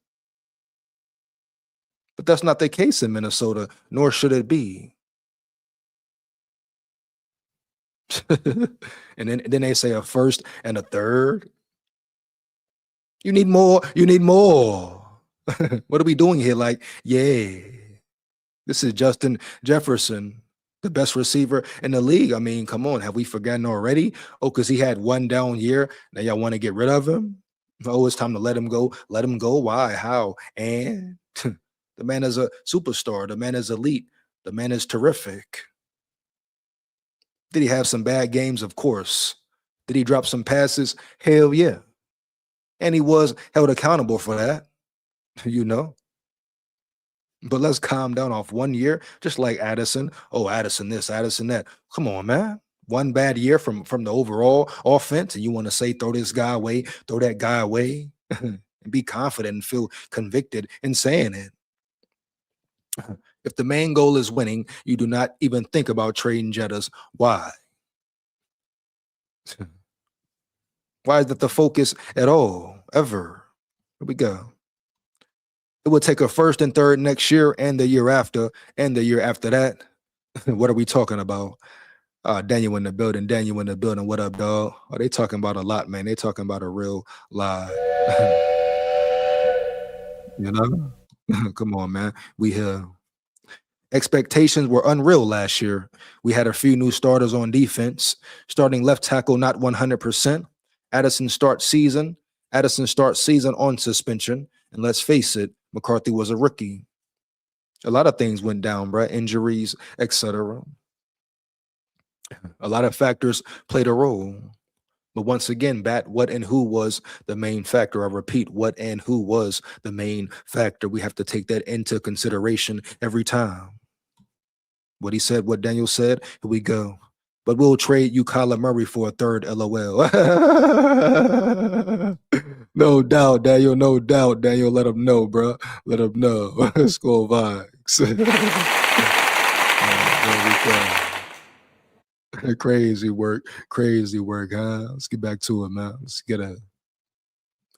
[SPEAKER 2] that's not the case in Minnesota, nor should it be. And then they say a first and a third. You need more. What are we doing here? Like, yeah, this is Justin Jefferson, the best receiver in the league. I mean, come on, have we forgotten already? Oh, because he had one down year. Now y'all want to get rid of him? Oh, it's time to let him go. Let him go. Why? How? And the man is a superstar. The man is elite. The man is terrific. Did he have some bad games? Of course. Did he drop some passes? Hell yeah. And he was held accountable for that, you know. But let's calm down off 1 year, just like Addison. Oh, Addison this, Addison that. Come on, man. One bad year from the overall offense, and you want to say throw this guy away, throw that guy away, and be confident and feel convicted in saying it. If the main goal is winning, you do not even think about trading Jettas. Why? Why is that the focus at all, ever? Here we go. It will take a first and third next year and the year after and the year after that. What are we talking about? Daniel in the building. What up, dog? Oh, they talking about a lot, man. They talking about a real lot. You know? Come on, man. We here. Expectations were unreal last year. We had a few new starters on defense. Starting left tackle, not 100%. Addison starts season on suspension. And let's face it, McCarthy was a rookie. A lot of things went down, bro. Injuries, etc. A lot of factors played a role. But once again, what and who was the main factor? I repeat, what and who was the main factor? We have to take that into consideration every time. What he said, what Daniel said, here we go. but we'll trade you Kyler Murray for a third. LOL. No doubt, Daniel. No doubt, Daniel. Let him know, bro. Let him know. SKOL Vikes. Crazy work, huh? Let's get back to it, man. Let's get a.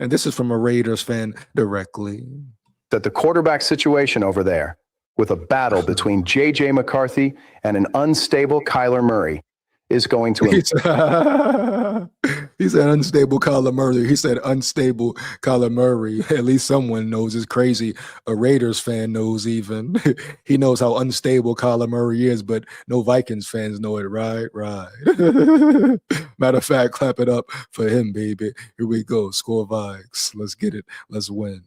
[SPEAKER 2] And this is from a Raiders fan directly.
[SPEAKER 12] That the quarterback situation over there, with a battle between J.J. McCarthy and an unstable Kyler Murray, is going to.
[SPEAKER 2] He said unstable Kyler Murray. He said unstable Kyler Murray. At least someone knows. It's crazy. A Raiders fan knows even. He knows how unstable Kyler Murray is, but no Vikings fans know it. Right. Matter of fact, clap it up for him, baby. Here we go. SKOL Vikes. Let's get it. Let's win.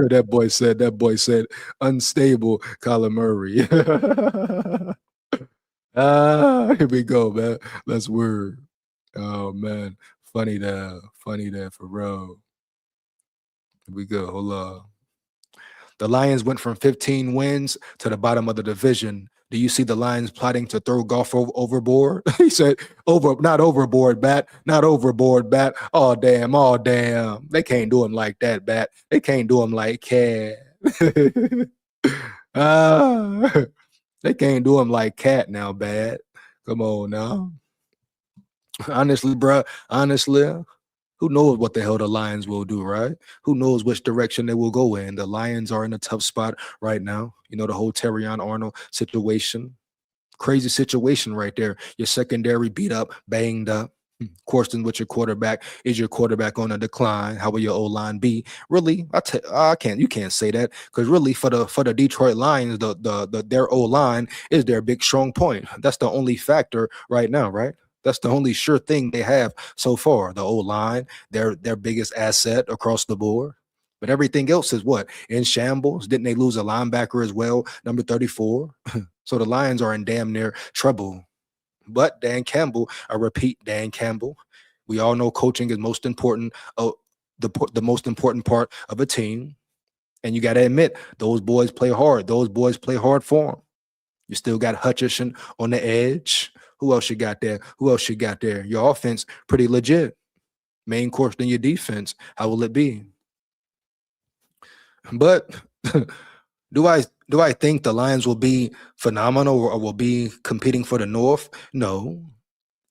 [SPEAKER 2] That boy said unstable Kyler Murray. Here we go, man. Let's word. Oh man. Funny there for real. Here we go. Hold on. The Lions went from 15 wins to the bottom of the division. Do you see the Lions plotting to throw golf overboard? He said, not overboard, Bat. Not overboard, Bat. Oh, damn. They can't do him like that, Bat. They can't do him like Cat. They can't do him like Cat now, Bat. Come on now. Honestly, bro. Who knows what the hell the Lions will do, right? Who knows which direction they will go in? The Lions are in a tough spot right now. You know, the whole Terrion Arnold situation. Crazy situation right there. Your secondary beat up, banged up. Question with your quarterback. Is your quarterback on a decline? How will your O-line be? Really? You can't say that, because really for the Detroit Lions, their O-line is their big strong point. That's the only factor right now, right? That's the only sure thing they have so far. The O-line, their biggest asset across the board. But everything else is what? In shambles. Didn't they lose a linebacker as well? Number 34. So the Lions are in damn near trouble. But Dan Campbell, I repeat, Dan Campbell, we all know coaching is most important, the most important part of a team. And you got to admit, those boys play hard. Those boys play hard for them. You still got Hutchinson on the edge. Who else you got there? Your offense, pretty legit. Main course in your defense. How will it be? But do I think the Lions will be phenomenal or will be competing for the North? No.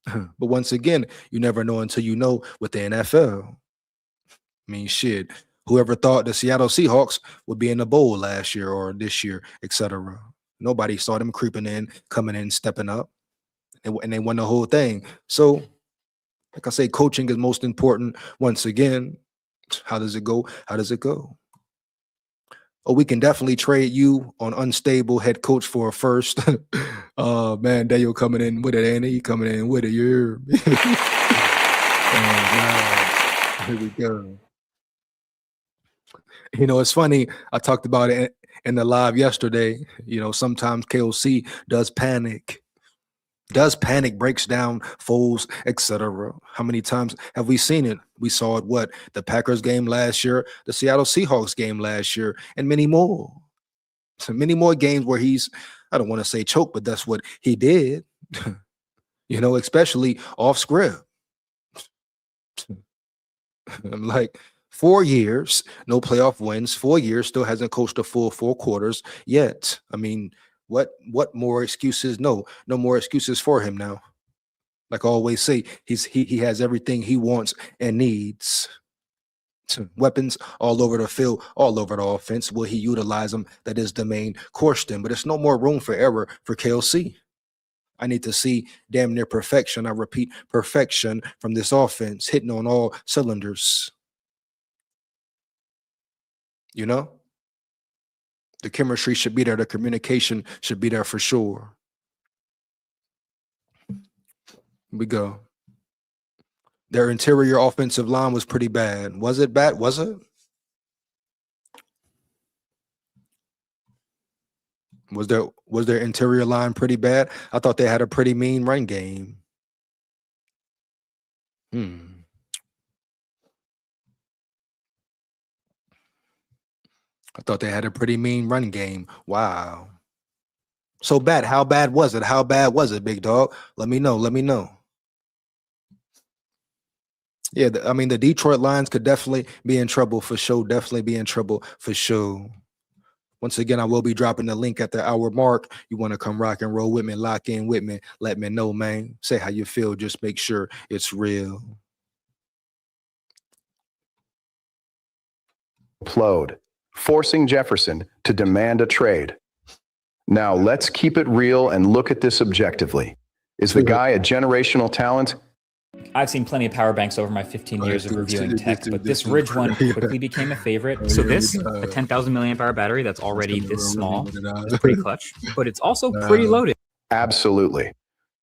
[SPEAKER 2] But once again, you never know until you know with the NFL. I mean, shit. Whoever thought the Seattle Seahawks would be in the bowl last year or this year, etc. Nobody saw them creeping in, coming in, stepping up, and they won the whole thing. So, like I say, coaching is most important. Once again, how does it go? Oh, we can definitely trade you on unstable head coach for a first. Oh, man, Daniel coming in with it, Andy. Coming in with it. Yeah. Oh, here we go. You know, it's funny. I talked about it in the live yesterday. You know, sometimes KOC does panic. Breaks down, folds, etc. How many times have we seen it? We saw it, the Packers game last year, the Seattle Seahawks game last year, and many more. So many more games where I don't want to say choke, but that's what he did. You know, especially off script. I'm like, 4 years, no playoff wins, 4 years, still hasn't coached a full 4 quarters yet. I mean, what more excuses? No more excuses for him now. Like I always say, he has everything he wants and needs. Weapons all over the field, all over the offense. Will he utilize them? That is the main question. But there's no more room for error for KLC. I need to see damn near perfection. I repeat, perfection from this offense, hitting on all cylinders. You know? The chemistry should be there. The communication should be there for sure. Here we go. Their interior offensive line was pretty bad. Was it bad? Was it? Was their interior line pretty bad? I thought they had a pretty mean run game. I thought they had a pretty mean run game. Wow. So bad. How bad was it? How bad was it, big dog? Let me know. Let me know. Yeah, I mean, the Detroit Lions could definitely be in trouble for sure. Definitely be in trouble for sure. Once again, I will be dropping the link at the hour mark. You want to come rock and roll with me, lock in with me, let me know, man. Say how you feel. Just make sure it's real.
[SPEAKER 12] Implode, forcing Jefferson to demand a trade. Now, let's keep it real and look at this objectively. Is the guy a generational talent?
[SPEAKER 13] I've seen plenty of power banks over my 15 years of reviewing tech, but this Ridge one quickly became a favorite. So this, a 10,000 milliamp hour battery that's already this small, is pretty clutch, but it's also pretty loaded.
[SPEAKER 12] Absolutely.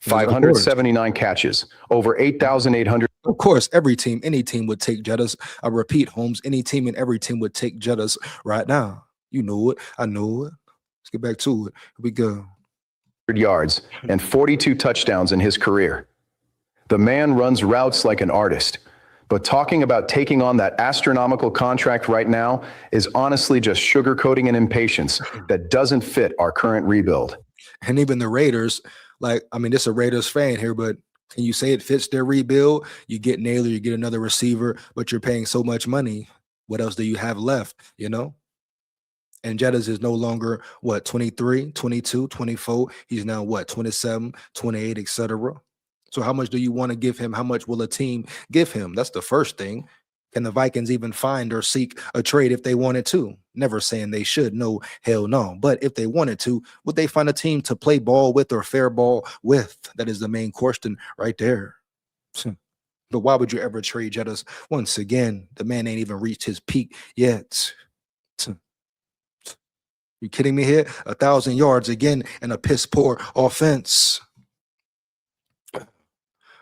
[SPEAKER 12] 579 catches, over 8,800.
[SPEAKER 2] Of course, every team, any team would take Jettas. I repeat, Holmes, any team and every team would take Jettas right now. You know it. I know it. Let's get back to it. Here we go.
[SPEAKER 12] Yards and 42 touchdowns in his career. The man runs routes like an artist, but talking about taking on that astronomical contract right now is honestly just sugarcoating an impatience that doesn't fit our current rebuild.
[SPEAKER 2] And even the Raiders, like, I mean, this is a Raiders fan here, but can you say it fits their rebuild? You get Naylor, you get another receiver, but you're paying so much money. What else do you have left, you know? And Jettas is no longer, what, 23, 22, 24. He's now, what, 27, 28, etc. So how much do you want to give him? How much will a team give him? That's the first thing. Can the Vikings even find or seek a trade if they wanted to? Never saying they should. No, hell no. But if they wanted to, would they find a team to play ball with or fair ball with? That is the main question right there. But why would you ever trade Jettas? Once again, the man ain't even reached his peak yet. You kidding me here? 1,000 yards again and a piss poor offense.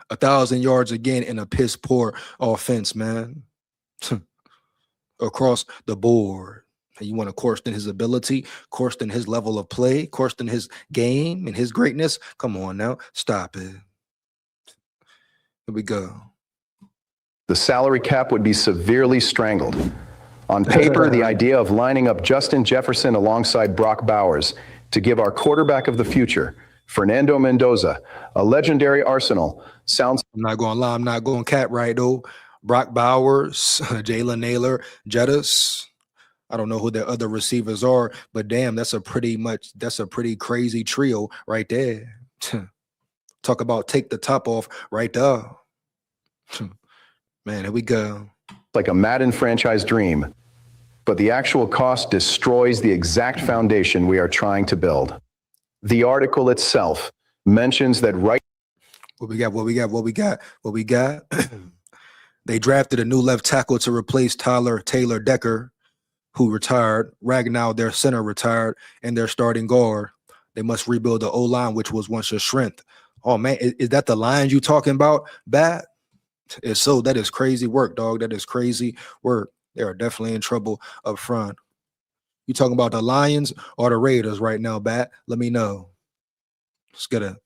[SPEAKER 2] 1,000 yards again in a piss poor offense, man. Across the board. And you want to question his ability, question his level of play, question his game and his greatness? Come on now. Stop it. Here we go.
[SPEAKER 12] The salary cap would be severely strangled. On paper, the idea of lining up Justin Jefferson alongside Brock Bowers to give our quarterback of the future, Fernando Mendoza, a legendary arsenal, sounds...
[SPEAKER 2] I'm not going to lie. I'm not going cat right, though. Brock Bowers, Jalen Naylor, Jettas. I don't know who their other receivers are, but damn, that's a pretty crazy trio right there. Talk about take the top off right there. Man, here we go.
[SPEAKER 12] Like a Madden franchise dream, but the actual cost destroys the exact foundation we are trying to build. The article itself mentions that
[SPEAKER 2] What we got? They drafted a new left tackle to replace Tyler Taylor Decker, who retired. Ragnow, their center, retired, and their starting guard. They must rebuild the O-line, which was once a strength. Oh, man, is that the Lions you talking about, Bat? If so, that is crazy work, dog. That is crazy work. They are definitely in trouble up front. You talking about the Lions or the Raiders right now, Bat? Let me know. Let's get a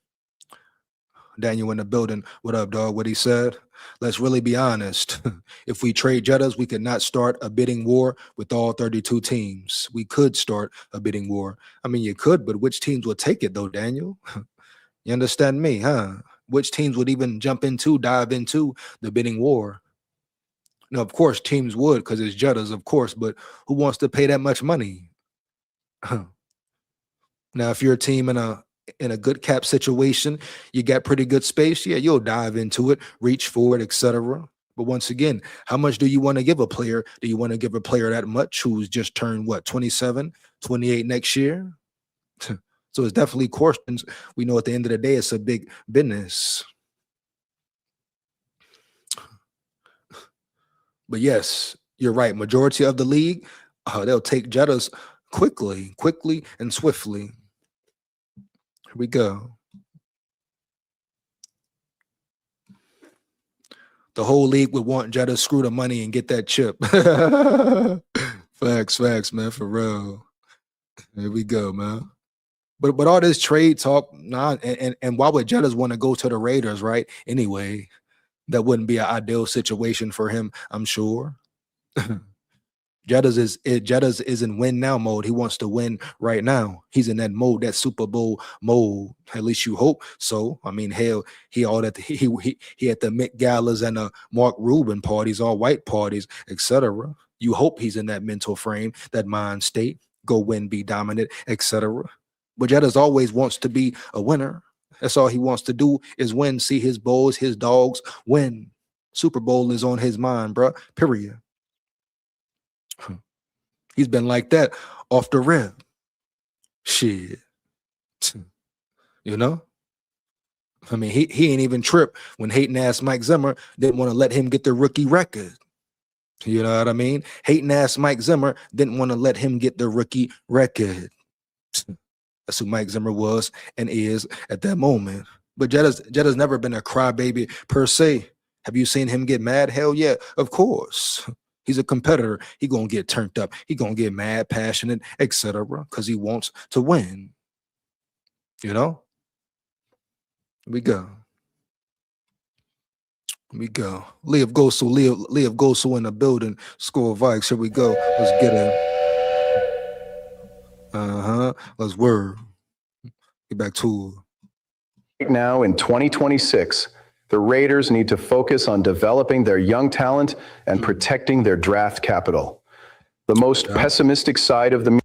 [SPEAKER 2] Daniel in the building. What up, dog? What he said? Let's really be honest. If we trade Jettas, we could not start a bidding war with all 32 teams. We could start a bidding war. I mean, you could, but which teams would take it, though, Daniel? You understand me, huh? Which teams would even dive into the bidding war? Now, of course, teams would because it's Jettas, of course, but who wants to pay that much money? Now, if you're a team in a good cap situation, you got pretty good space, yeah, you'll dive into it, reach for it, etc. But once again, how much do you want to give a player? Do you want to give a player that much who's just turned, what, 27, 28 next year? So it's definitely questions. We know at the end of the day, it's a big business. But yes, you're right. Majority of the league, they'll take Jettas quickly and swiftly. Here we go. The whole league would want Jettas screw the money and get that chip. Facts, man, for real. Here we go, man. But all this trade talk, and why would Jettas want to go to the Raiders, right? Anyway, that wouldn't be an ideal situation for him, I'm sure. Jettas is in win now mode. He wants to win right now. He's in that mode, that Super Bowl mode. At least you hope so. I mean, hell, he all at the he at the Met Galas and the Mark Rubin parties, all white parties, etc. You hope he's in that mental frame, that mind state. Go win, be dominant, etc. But Jettas always wants to be a winner. That's all he wants to do is win. See his boys, his dogs win. Super Bowl is on his mind, bro. Period. He's been like that off the rip. Shit. You know? I mean, he ain't even tripped when hating ass Mike Zimmer didn't want to let him get the rookie record. You know what I mean? Hating ass Mike Zimmer didn't want to let him get the rookie record. That's who Mike Zimmer was and is at that moment. But Jettas never been a crybaby per se. Have you seen him get mad? Hell yeah, of course. He's a competitor. He gonna get turned up. He gonna get mad, passionate, etc. because he wants to win. You know? We go. We go. Leah Gosu in the building. SKOL VIKES. Here we go. Let's get it. Let's word. Get back to it.
[SPEAKER 12] Right now in 2026, the Raiders need to focus on developing their young talent and protecting their draft capital. The most pessimistic side of the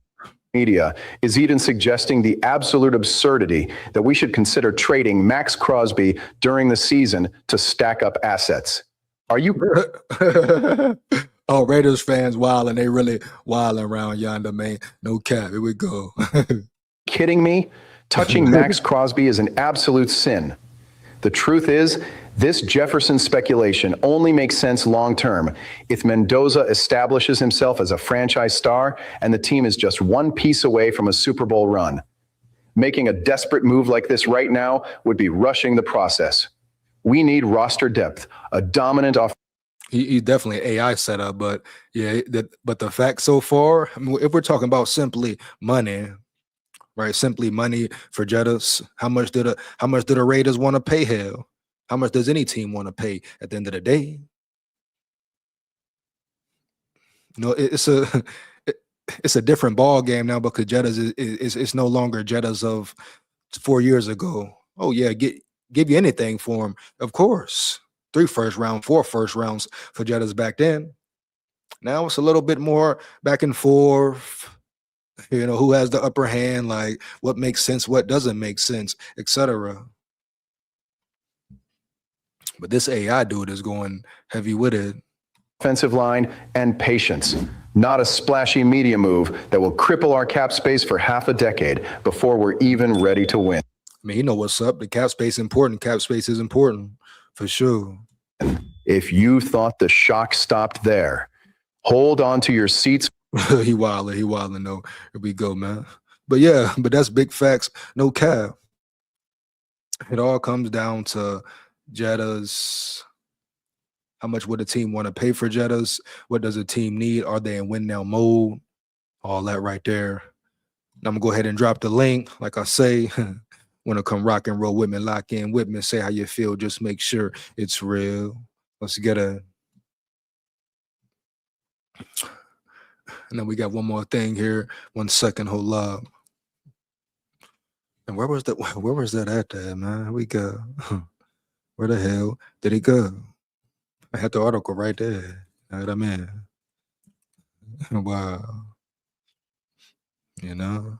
[SPEAKER 12] media is even suggesting the absolute absurdity that we should consider trading Max Crosby during the season to stack up assets. Are you?
[SPEAKER 2] Oh, Raiders fans wilding. They really wilding around yonder, man. No cap. Here we go.
[SPEAKER 12] Kidding me? Touching Max Crosby is an absolute sin. The truth is, this Jefferson speculation only makes sense long-term if Mendoza establishes himself as a franchise star and the team is just one piece away from a Super Bowl run. Making a desperate move like this right now would be rushing the process. We need roster depth, a dominant offense.
[SPEAKER 2] He definitely AI setup, but yeah, but the fact so far, I mean, if we're talking about simply money, right? Simply money for Jettas. How much do the Raiders want to pay? Hell, how much does any team want to pay at the end of the day? You know, it's a different ball game now because Jettas is no longer Jettas of 4 years ago. Oh yeah, give you anything for him, of course. 3 first round, 4 first rounds for Jettas back then. Now it's a little bit more back and forth. You know, who has the upper hand, like what makes sense, what doesn't make sense, etc. But this AI dude is going heavy with it.
[SPEAKER 12] Offensive line and patience, not a splashy media move that will cripple our cap space for half a decade before we're even ready to win.
[SPEAKER 2] I mean, you know what's up. The cap space is important. Cap space is important for sure.
[SPEAKER 12] If you thought the shock stopped there, hold on to your seats.
[SPEAKER 2] he wilding though. Here we go, man. But yeah, but that's big facts. No cap. It all comes down to Jettas. How much would a team want to pay for Jettas? What does a team need? Are they in win now mode? All that right there. Now I'm gonna go ahead and drop the link. Like I say, want to come rock and roll with me, lock in with me, say how you feel. Just make sure it's real. Let's get it. And then we got one more thing here. 1 second, hold up. And where was that at there, man? Here we go. Where the hell did it go? I had the article right there. You know what I mean? Wow. You know?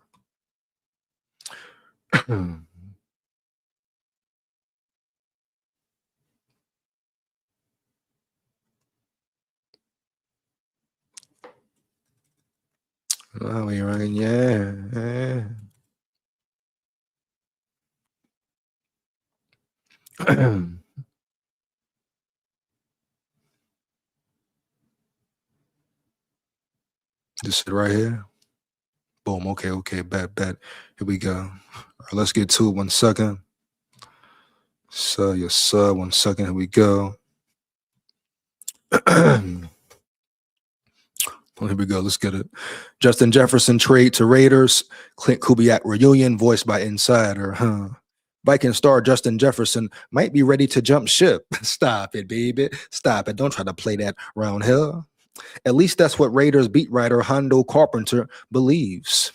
[SPEAKER 2] Oh, we right, yeah. This shit right here. Boom. Okay. Bet. Here we go. All right, let's get to it. 1 second. So, yes, sir. 1 second. Here we go. Here we go. Let's get it. Justin Jefferson trade to Raiders. Clint Kubiak reunion voiced by Insider. Viking star Justin Jefferson might be ready to jump ship. Stop it, baby. Stop it. Don't try to play that round here. At least that's what Raiders beat writer Hondo Carpenter believes.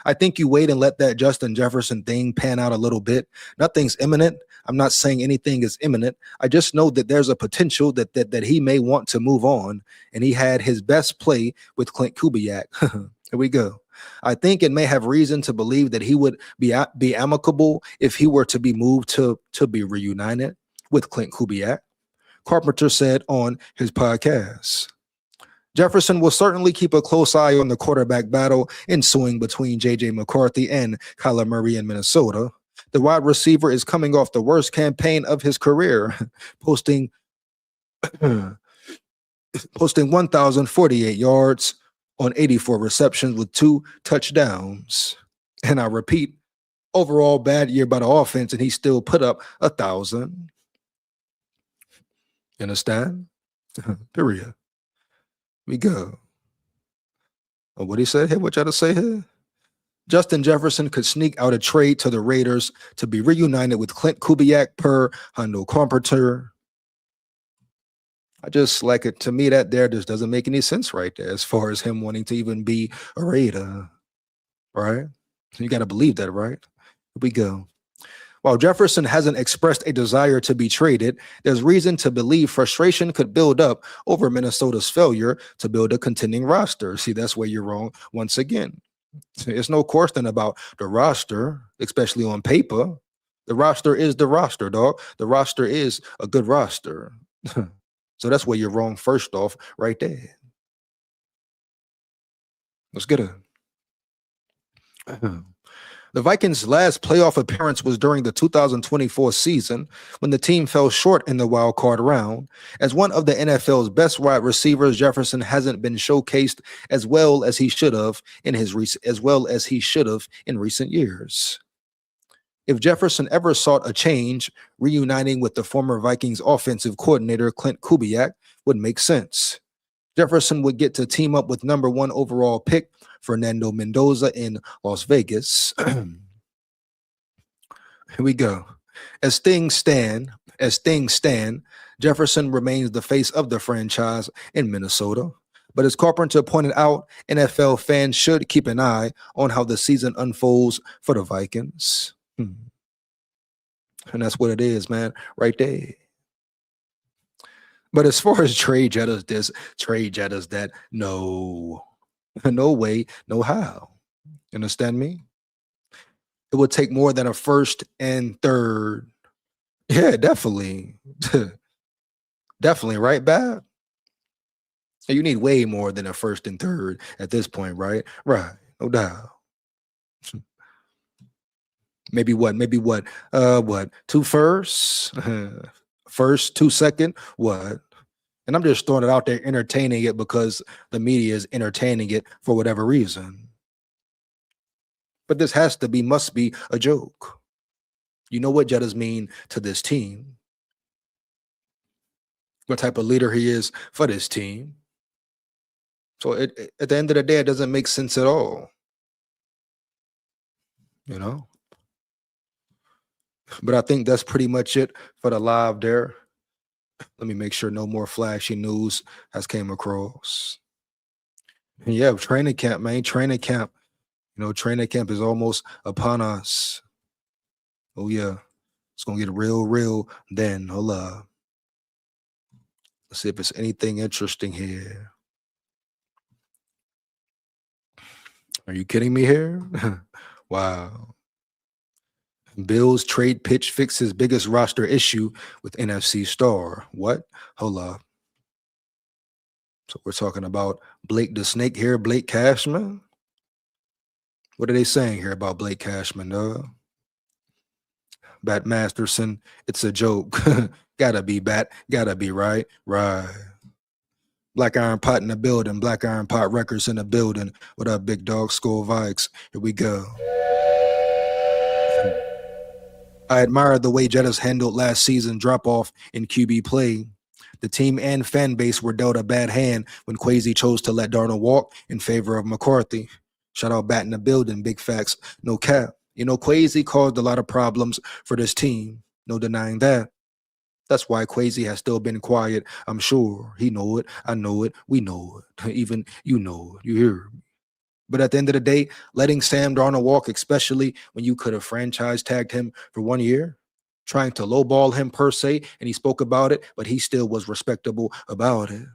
[SPEAKER 2] I think you wait and let that Justin Jefferson thing pan out a little bit. Nothing's imminent. I'm not saying anything is imminent. I just know that there's a potential that he may want to move on, and he had his best play with Clint Kubiak. Here we go. I think it may have reason to believe that he would be amicable if he were to be moved to be reunited with Clint Kubiak, Carpenter said on his podcast. Jefferson will certainly keep a close eye on the quarterback battle ensuing between J.J. McCarthy and Kyler Murray in Minnesota. The wide receiver is coming off the worst campaign of his career, posting 1,048 yards on 84 receptions with 2 touchdowns. And I repeat, overall bad year by the offense, and he still put up 1,000. You understand? Period. We go. Oh, what he said here? What y'all to say here? Justin Jefferson could sneak out a trade to the Raiders to be reunited with Clint Kubiak per Hondo Carpenter. I just like it. To me, that there just doesn't make any sense right there as far as him wanting to even be a Raider, right? You got to believe that, right? Here we go. While Jefferson hasn't expressed a desire to be traded, there's reason to believe frustration could build up over Minnesota's failure to build a contending roster. See, that's where you're wrong once again. It's no question about the roster, especially on paper. The roster is the roster, dog. The roster is a good roster. So that's where you're wrong first off, right there. Let's get it. The Vikings' last playoff appearance was during the 2024 season when the team fell short in the wild card round. As one of the NFL's best wide receivers, Jefferson hasn't been showcased as well as he should have in recent years. If Jefferson ever sought a change, reuniting with the former Vikings offensive coordinator Clint Kubiak would make sense. Jefferson would get to team up with number 1 overall pick Fernando Mendoza in Las Vegas. Here we go. As things stand, Jefferson remains the face of the franchise in Minnesota. But as Carpenter pointed out, NFL fans should keep an eye on how the season unfolds for the Vikings. And that's what it is, man, right there. But as far as trade Jettas this, trade Jettas that, no way, no how. You understand me? It would take more than a first and third. Yeah, definitely. Definitely, right, Bab? You need way more than a first and third at this point, right? Right, no doubt. Maybe what? 2 firsts? First, 2 second, what? And I'm just throwing it out there, entertaining it because the media is entertaining it for whatever reason. But this must be a joke. You know what Jettas mean to this team. What type of leader he is for this team. So at the end of the day, it doesn't make sense at all. You know? But I think that's pretty much it for the live there. Let me make sure no more flashy news has came across. And yeah, training camp, man. Training camp. You know, training camp is almost upon us. Oh, yeah. It's going to get real then. Hold up. Let's see if it's anything interesting here. Are you kidding me here? Wow. Bills trade pitch fixes biggest roster issue with NFC star. What? Hold up. So we're talking about Blake the Snake here, Blake Cashman. What are they saying here about Blake Cashman, dog? Bat Masterson, it's a joke. Gotta be Bat, gotta be right. Black Iron Pot in the building, Black Iron Pot Records in the building. What up, big dog? SKOL VIKES. Here we go. I admire the way Jettas handled last season drop-off in QB play. The team and fan base were dealt a bad hand when Kwesi chose to let Darnold walk in favor of McCarthy. Shout out Bat in the building, big facts, no cap. You know, Kwesi caused a lot of problems for this team. No denying that. That's why Quasi has still been quiet. I'm sure he know it. I know it. We know it. Even you know it. You hear me. But at the end of the day, letting Sam Darnold walk, especially when you could have franchise tagged him for 1 year, trying to lowball him per se, and he spoke about it, but he still was respectable about it.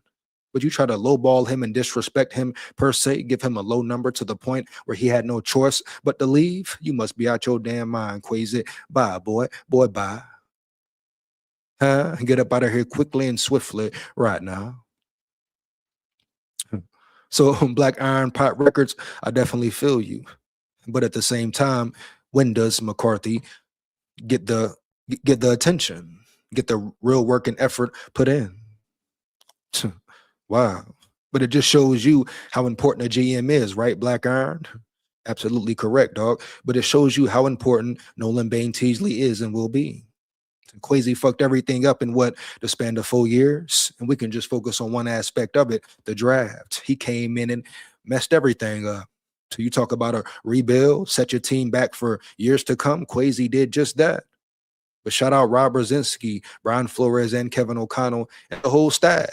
[SPEAKER 2] But you try to lowball him and disrespect him per se, give him a low number to the point where he had no choice but to leave. You must be out your damn mind, Quasi. Bye, boy. Boy, bye. Huh? Get up out of here quickly and swiftly right now. So Black Iron Pot Records, I definitely feel you. But at the same time, when does McCarthy get the attention, get the real work and effort put in? Wow. But it just shows you how important a GM is, right, Black Iron? Absolutely correct, dog. But it shows you how important Nolan Bain Teasley is and will be. Quasi fucked everything up in the span of 4 years, and we can just focus on one aspect of it, the draft. He came in and messed everything up. So you talk about a rebuild, set your team back for years to come. Quasi did just that. But shout out Rob Brzezinski, Brian Flores, and Kevin O'Connell, and the whole staff.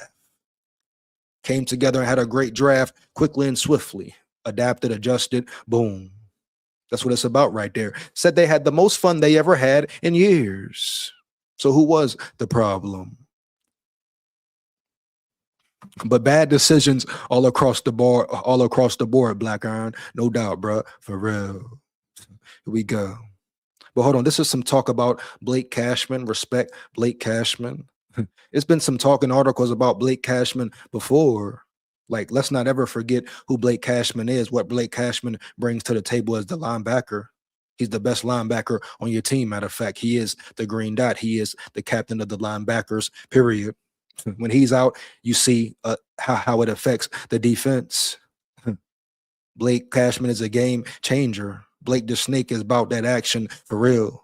[SPEAKER 2] Came together and had a great draft quickly and swiftly. Adapted, adjusted, boom. That's what it's about right there. Said they had the most fun they ever had in years. So who was the problem? But bad decisions all across the board, Black Iron. No doubt, bro. For real. Here we go. But hold on, this is some talk about Blake Cashman. Respect Blake Cashman. It's been some talk in articles about Blake Cashman before. Like, let's not ever forget who Blake Cashman is, what Blake Cashman brings to the table as the linebacker. He's the best linebacker on your team. Matter of fact, he is the green dot. He is the captain of the linebackers, period. When he's out, you see how it affects the defense. Blake Cashman is a game changer. Blake the Snake is about that action for real.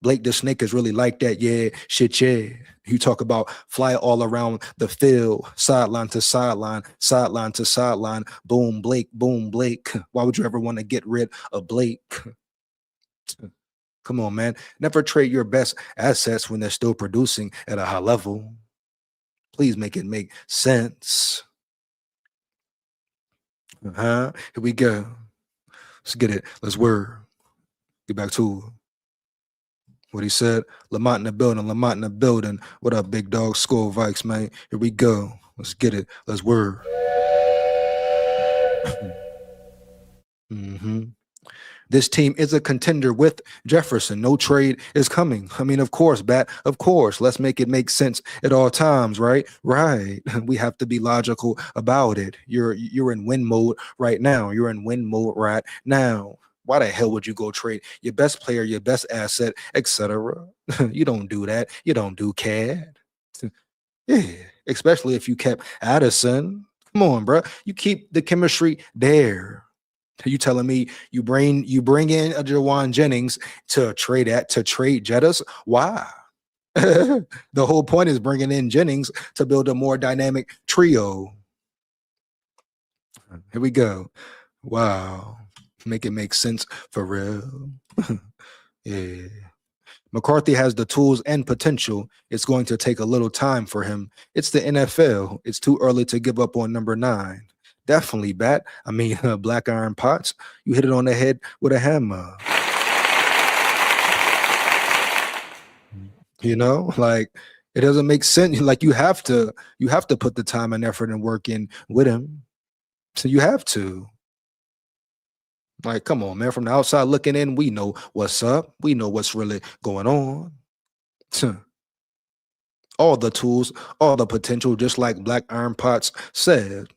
[SPEAKER 2] Blake the Snake is really like that. Yeah, shit, yeah. You talk about fly all around the field, sideline to sideline, sideline to sideline. Boom, Blake, boom, Blake. Why would you ever want to get rid of Blake? Come on, man. Never trade your best assets when they're still producing at a high level. Please make it make sense. Here we go. Let's get it. Let's word. Get back to what he said. Lamont in the building. Lamont in the building. What up, big dog? SKOL Vikes, man. Here we go. Let's get it. Let's word. This team is a contender with Jefferson. No trade is coming. I mean, of course, Bat. Of course. Let's make it make sense at all times, right? Right. We have to be logical about it. You're in win mode right now. You're in win mode right now. Why the hell would you go trade your best player, your best asset, etc.? You don't do that. You don't do CAD. Yeah, especially if you kept Addison. Come on, bro. You keep the chemistry there. You telling me you bring in a Jawan Jennings to trade Jettas? Why? The whole point is bringing in Jennings to build a more dynamic trio. Here we go. Wow. Make it make sense for real. Yeah. McCarthy has the tools and potential. It's going to take a little time for him. It's the NFL. It's too early to give up on number 9. Definitely, Bat. I mean, Black Iron Pots, you hit it on the head with a hammer. You know, like, it doesn't make sense. Like, you have to put the time and effort and work in with him. So you have to. Like, come on, man. From the outside looking in, we know what's up. We know what's really going on. All the tools, all the potential, just like Black Iron Pots said.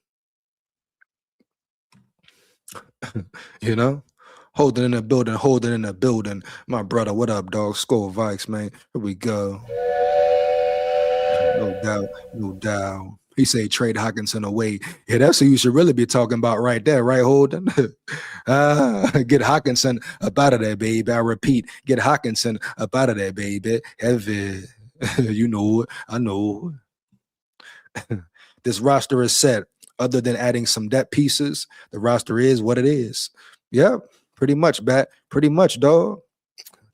[SPEAKER 2] You know, holding in the building, my brother. What up, dog? SKOL Vikes, man. Here we go. No doubt. He say trade Hockenson away. Yeah, that's who you should really be talking about right there, right, Holden? Get Hockenson up out of there, baby. I repeat, get Hockenson up out of there, baby. Heavy. You know it. I know. This roster is set. Other than adding some depth pieces, the roster is what it is. Yep, pretty much, Bat. Pretty much, dog.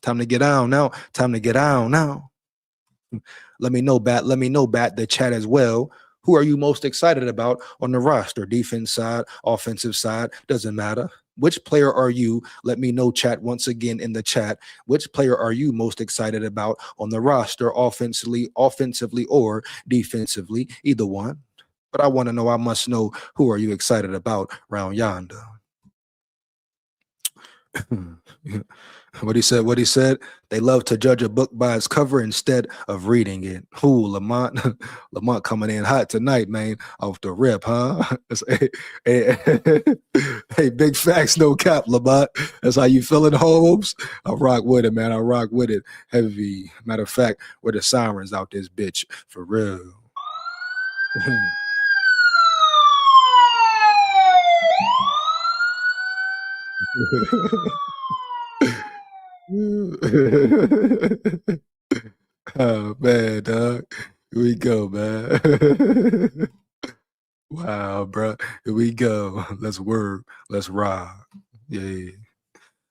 [SPEAKER 2] Time to get out now. Let me know, Bat. Let me know, Bat, the chat as well. Who are you most excited about on the roster? Defense side, offensive side, doesn't matter. Which player are you? Let me know, chat, once again in the chat. Which player are you most excited about on the roster, offensively or defensively? Either one. But I want to know, I must know, who are you excited about round yonder? What he said, they love to judge a book by its cover instead of reading it. Ooh, Lamont, Lamont coming in hot tonight, man, off the rip, huh? Hey, big facts, no cap, Lamont. That's how you feeling, Holmes? I rock with it, man. I rock with it. Heavy. Matter of fact, where the sirens out this bitch, for real. Oh man, dog. Here we go, man. Wow, bro. Here we go. Let's work. Let's rock. Yeah.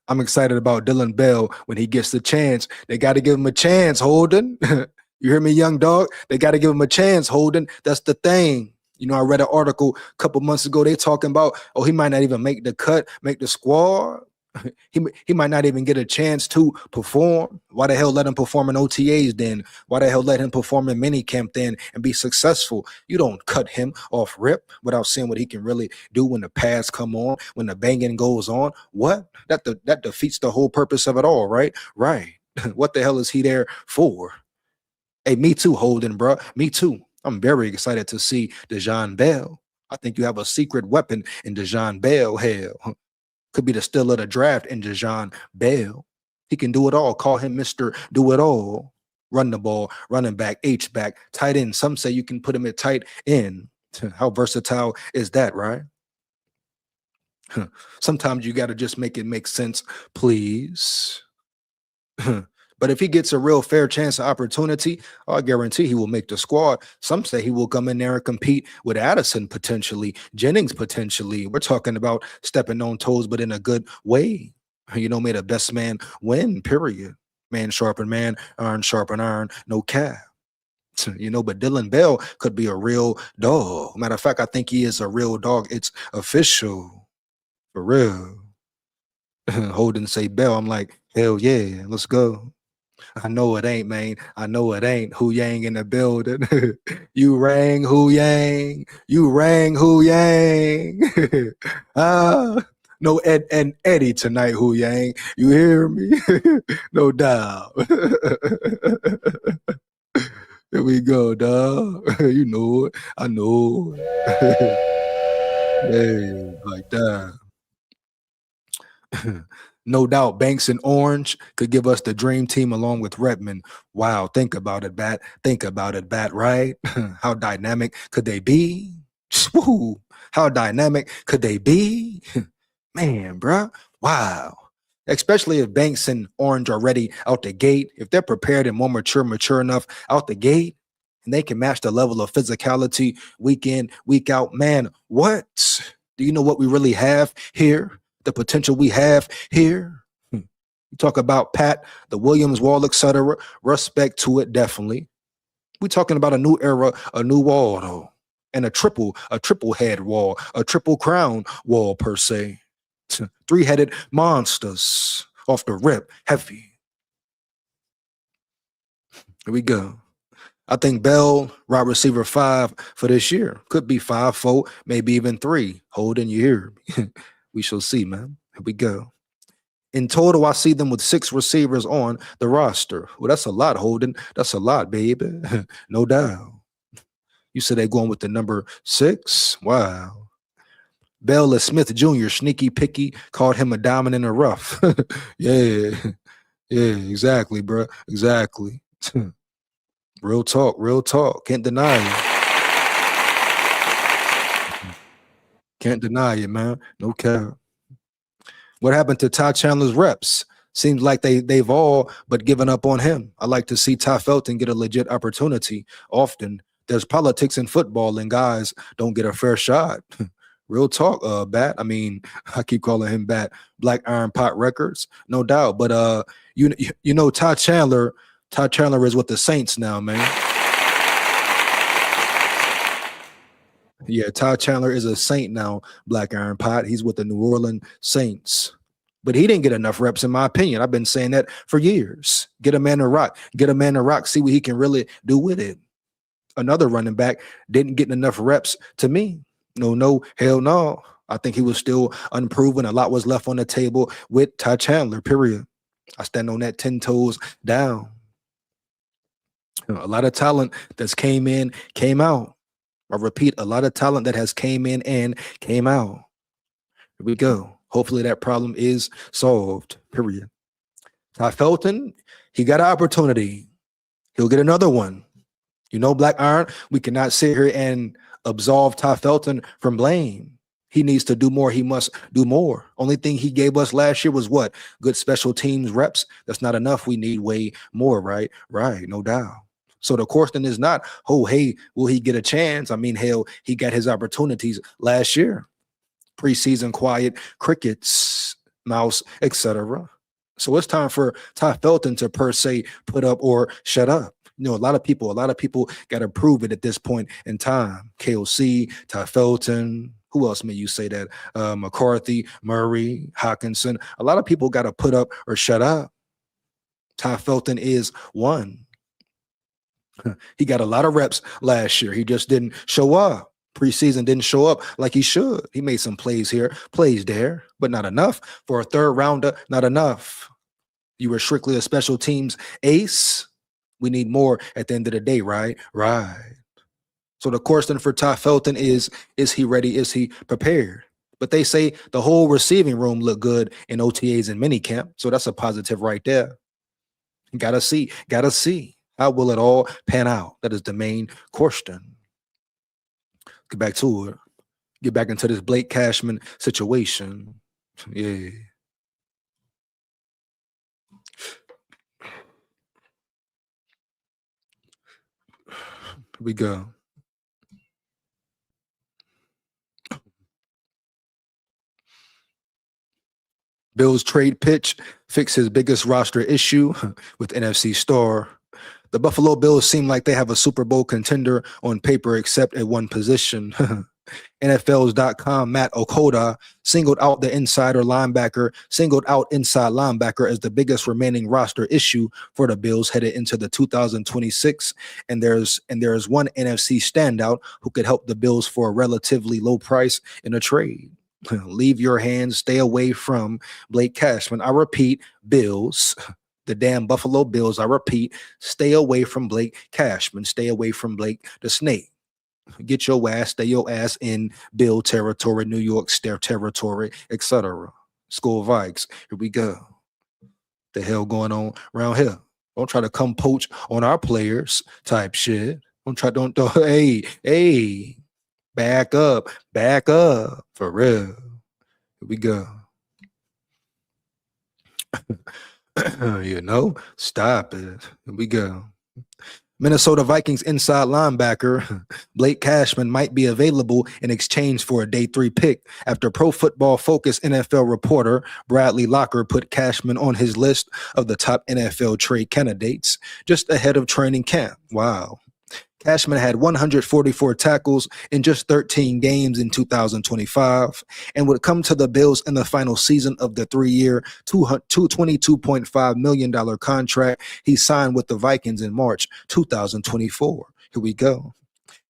[SPEAKER 2] I'm excited about Dylan Bell when he gets the chance. They got to give him a chance, Holden. You hear me, young dog? They got to give him a chance, Holden. That's the thing. You know, I read an article a couple months ago. They talking about, oh, he might not even make the cut, make the squad. He might not even get a chance to perform. Why the hell let him perform in OTAs then? Why the hell let him perform in minicamp then and be successful? You don't cut him off rip without seeing what he can really do when the pads come on, when the banging goes on. What? That defeats the whole purpose of it all, right? Right. What the hell is he there for? Hey, me too, Holden, bro. Me too. I'm very excited to see Dejon Bell. I think you have a secret weapon in Dejon Bell. Hell, could be the steal of the draft in Dejon Bell. He can do it all. Call him Mr. Do It All. Run the ball, running back, H-back, tight end. Some say you can put him at tight end. How versatile is that, right? Sometimes you got to just make it make sense, please. But if he gets a real fair chance of opportunity, I guarantee he will make the squad. Some say he will come in there and compete with Addison potentially, Jennings potentially. We're talking about stepping on toes, but in a good way. You know, may the best man win, period. Man sharpen man, iron sharpen iron, no cap. You know, but Dylan Bell could be a real dog. Matter of fact, I think he is a real dog. It's official. For real. Holden say Bell. I'm like, hell yeah, let's go. I know it ain't, man. I know it ain't. Hu Yang in the building. You rang Hu Yang. You rang Hu Yang. No Ed and Eddie tonight, Hu Yang. You hear me? No doubt. Here we go, dog. You know it. I know it. Hey, like that. No doubt Banks and Orange could give us the dream team along with Redmond. Wow, think about it, Bat. Think about it, Bat, right? How dynamic could they be? Woo, how dynamic could they be? Man, bruh, wow. Especially if Banks and Orange are ready out the gate, if they're prepared and more mature enough out the gate, and they can match the level of physicality week in, week out. Man, what? Do you know what we really have here? The potential we have here. You talk about Pat, the Williams wall, etc. Respect to it, definitely. We're talking about a new era, a new wall, though, and a triple head wall, a triple crown wall per se. Three-headed monsters off the rip, heavy. Here we go. I think Bell, wide receiver 5 for this year. Could be 5, 4, maybe even 3. Holding you here. We shall see, man. Here we go. In total, I see them with 6 receivers on the roster. Well, that's a lot, Holden. That's a lot, baby. No doubt. You said they're going with the number 6? Wow. Bell is Smith Jr., sneaky picky, called him a diamond in the rough. Yeah. Yeah, exactly, bro. Exactly. Real talk, real talk. Can't deny it. Can't deny it, man. No cap. What happened to Ty Chandler's reps? Seems like they've all but given up on him. I like to see Ty Felton get a legit opportunity. Often there's politics in football and guys don't get a fair shot. Real talk, Bat. I mean, I keep calling him Bat. Black Iron Pot Records, no doubt. But you know, Ty Chandler Ty Chandler is with the Saints now, man. Yeah, Ty Chandler is a Saint now, Black Iron Pot. He's with the New Orleans Saints. But he didn't get enough reps, in my opinion. I've been saying that for years. Get a man to rock. Get a man to rock. See what he can really do with it. Another running back didn't get enough reps to me. No, hell no. I think he was still unproven. A lot was left on the table with Ty Chandler, period. I stand on that 10 toes down. A lot of talent that's came in, came out. I repeat, a lot of talent that has came in and came out. Here we go. Hopefully that problem is solved, period. Ty Felton, he got an opportunity. He'll get another one. You know, Black Iron, we cannot sit here and absolve Ty Felton from blame. He needs to do more. He must do more. Only thing he gave us last year was what? Good special teams reps. That's not enough. We need way more, right? Right, no doubt. So the question is not, oh, hey, will he get a chance? I mean, hell, he got his opportunities last year. Preseason quiet, crickets, mouse, etc. So it's time for Ty Felton to per se put up or shut up. You know, a lot of people got to prove it at this point in time. KOC, Ty Felton, who else may you say that? McCarthy, Murray, Hawkinson. A lot of people got to put up or shut up. Ty Felton is one. He got a lot of reps last year. He just didn't show up. Preseason didn't show up like he should. He made some plays here, plays there, but not enough. For a third rounder, not enough. You were strictly a special teams ace. We need more at the end of the day, right? Right. So the question for Ty Felton is he ready? Is he prepared? But they say the whole receiving room looked good in OTAs and minicamp. So that's a positive right there. Gotta see. How will it all pan out? That is the main question. Get back to it. Get back into this Blake Cashman situation. Yeah. Here we go. Bills trade pitch fix his biggest roster issue with NFC star. The Buffalo Bills seem like they have a Super Bowl contender on paper, except at one position. NFLs.com Matt Okoda singled out inside linebacker as the biggest remaining roster issue for the Bills headed into the 2026. And there's one NFC standout who could help the Bills for a relatively low price in a trade. Leave your hands, stay away from Blake Cashman. I repeat, Bills. The damn Buffalo Bills, I repeat, stay away from Blake Cashman. Stay away from Blake the Snake. Get your ass, stay your ass in Bill territory, New York State territory, etc. SKOL VIKES. Here we go. The hell going on around here? Don't try to come poach on our players type shit. Don't hey, back up, for real. Here we go. You know, stop it. Here we go. Minnesota Vikings inside linebacker Blake Cashman might be available in exchange for a day 3 pick after Pro Football Focus NFL reporter Bradley Locker put Cashman on his list of the top NFL trade candidates just ahead of training camp. Wow. Cashman had 144 tackles in just 13 games in 2025 and would come to the Bills in the final season of the 3-year, $22.5 million contract he signed with the Vikings in March 2024. Here we go.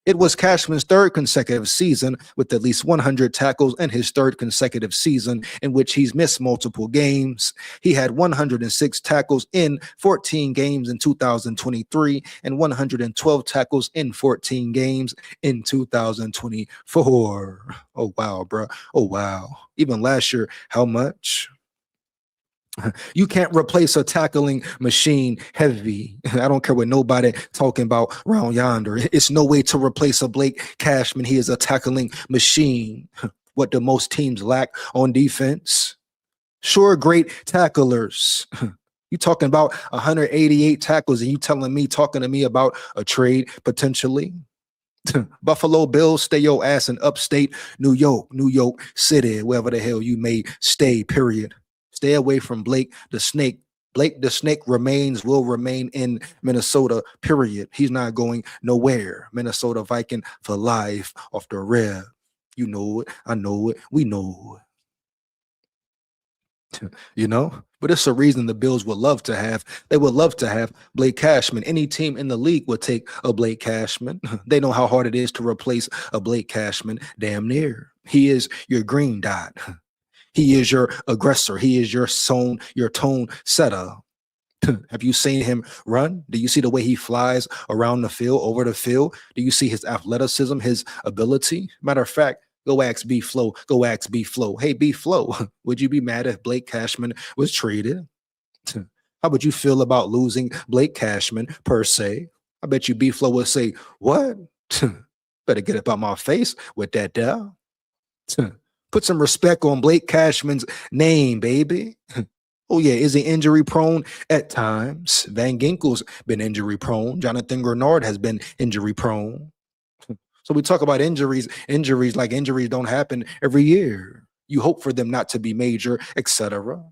[SPEAKER 2] It was Cashman's third consecutive season with at least 100 tackles and his third consecutive season in which he's missed multiple games. He had 106 tackles in 14 games in 2023 and 112 tackles in 14 games in 2024. Oh, wow, bro. Oh, wow. Even last year, how much? You can't replace a tackling machine heavy. I don't care what nobody talking about around yonder. It's no way to replace a Blake Cashman. He is a tackling machine. What do most teams lack on defense? Sure, great tacklers. You talking about 188 tackles and you talking to me about a trade potentially? Buffalo Bills, stay your ass in upstate New York City, wherever the hell you may stay, period. Stay away from Blake the Snake Blake the Snake will remain in Minnesota, period. He's not going nowhere. Minnesota Viking for life off the rip. You know it. I know it. We know it. You know? But it's a reason the Bills would love to have. They would love to have Blake Cashman. Any team in the league would take a Blake Cashman. They know how hard it is to replace a Blake Cashman. Damn near. He is your green dot. He is your aggressor. He is your tone setter. Have you seen him run? Do you see the way he flies around the field, over the field? Do you see his athleticism, his ability? Matter of fact, go ask B Flow. Go ask B Flow. Hey, B Flow, would you be mad if Blake Cashman was traded? How would you feel about losing Blake Cashman per se? I bet you B Flow would say, what? Better get up out my face with that down. Put some respect on Blake Cashman's name, baby. Oh, yeah. Is he injury prone? At times. Van Ginkel's been injury prone. Jonathan Grenard has been injury prone. So we talk about injuries like injuries don't happen every year. You hope for them not to be major, etc.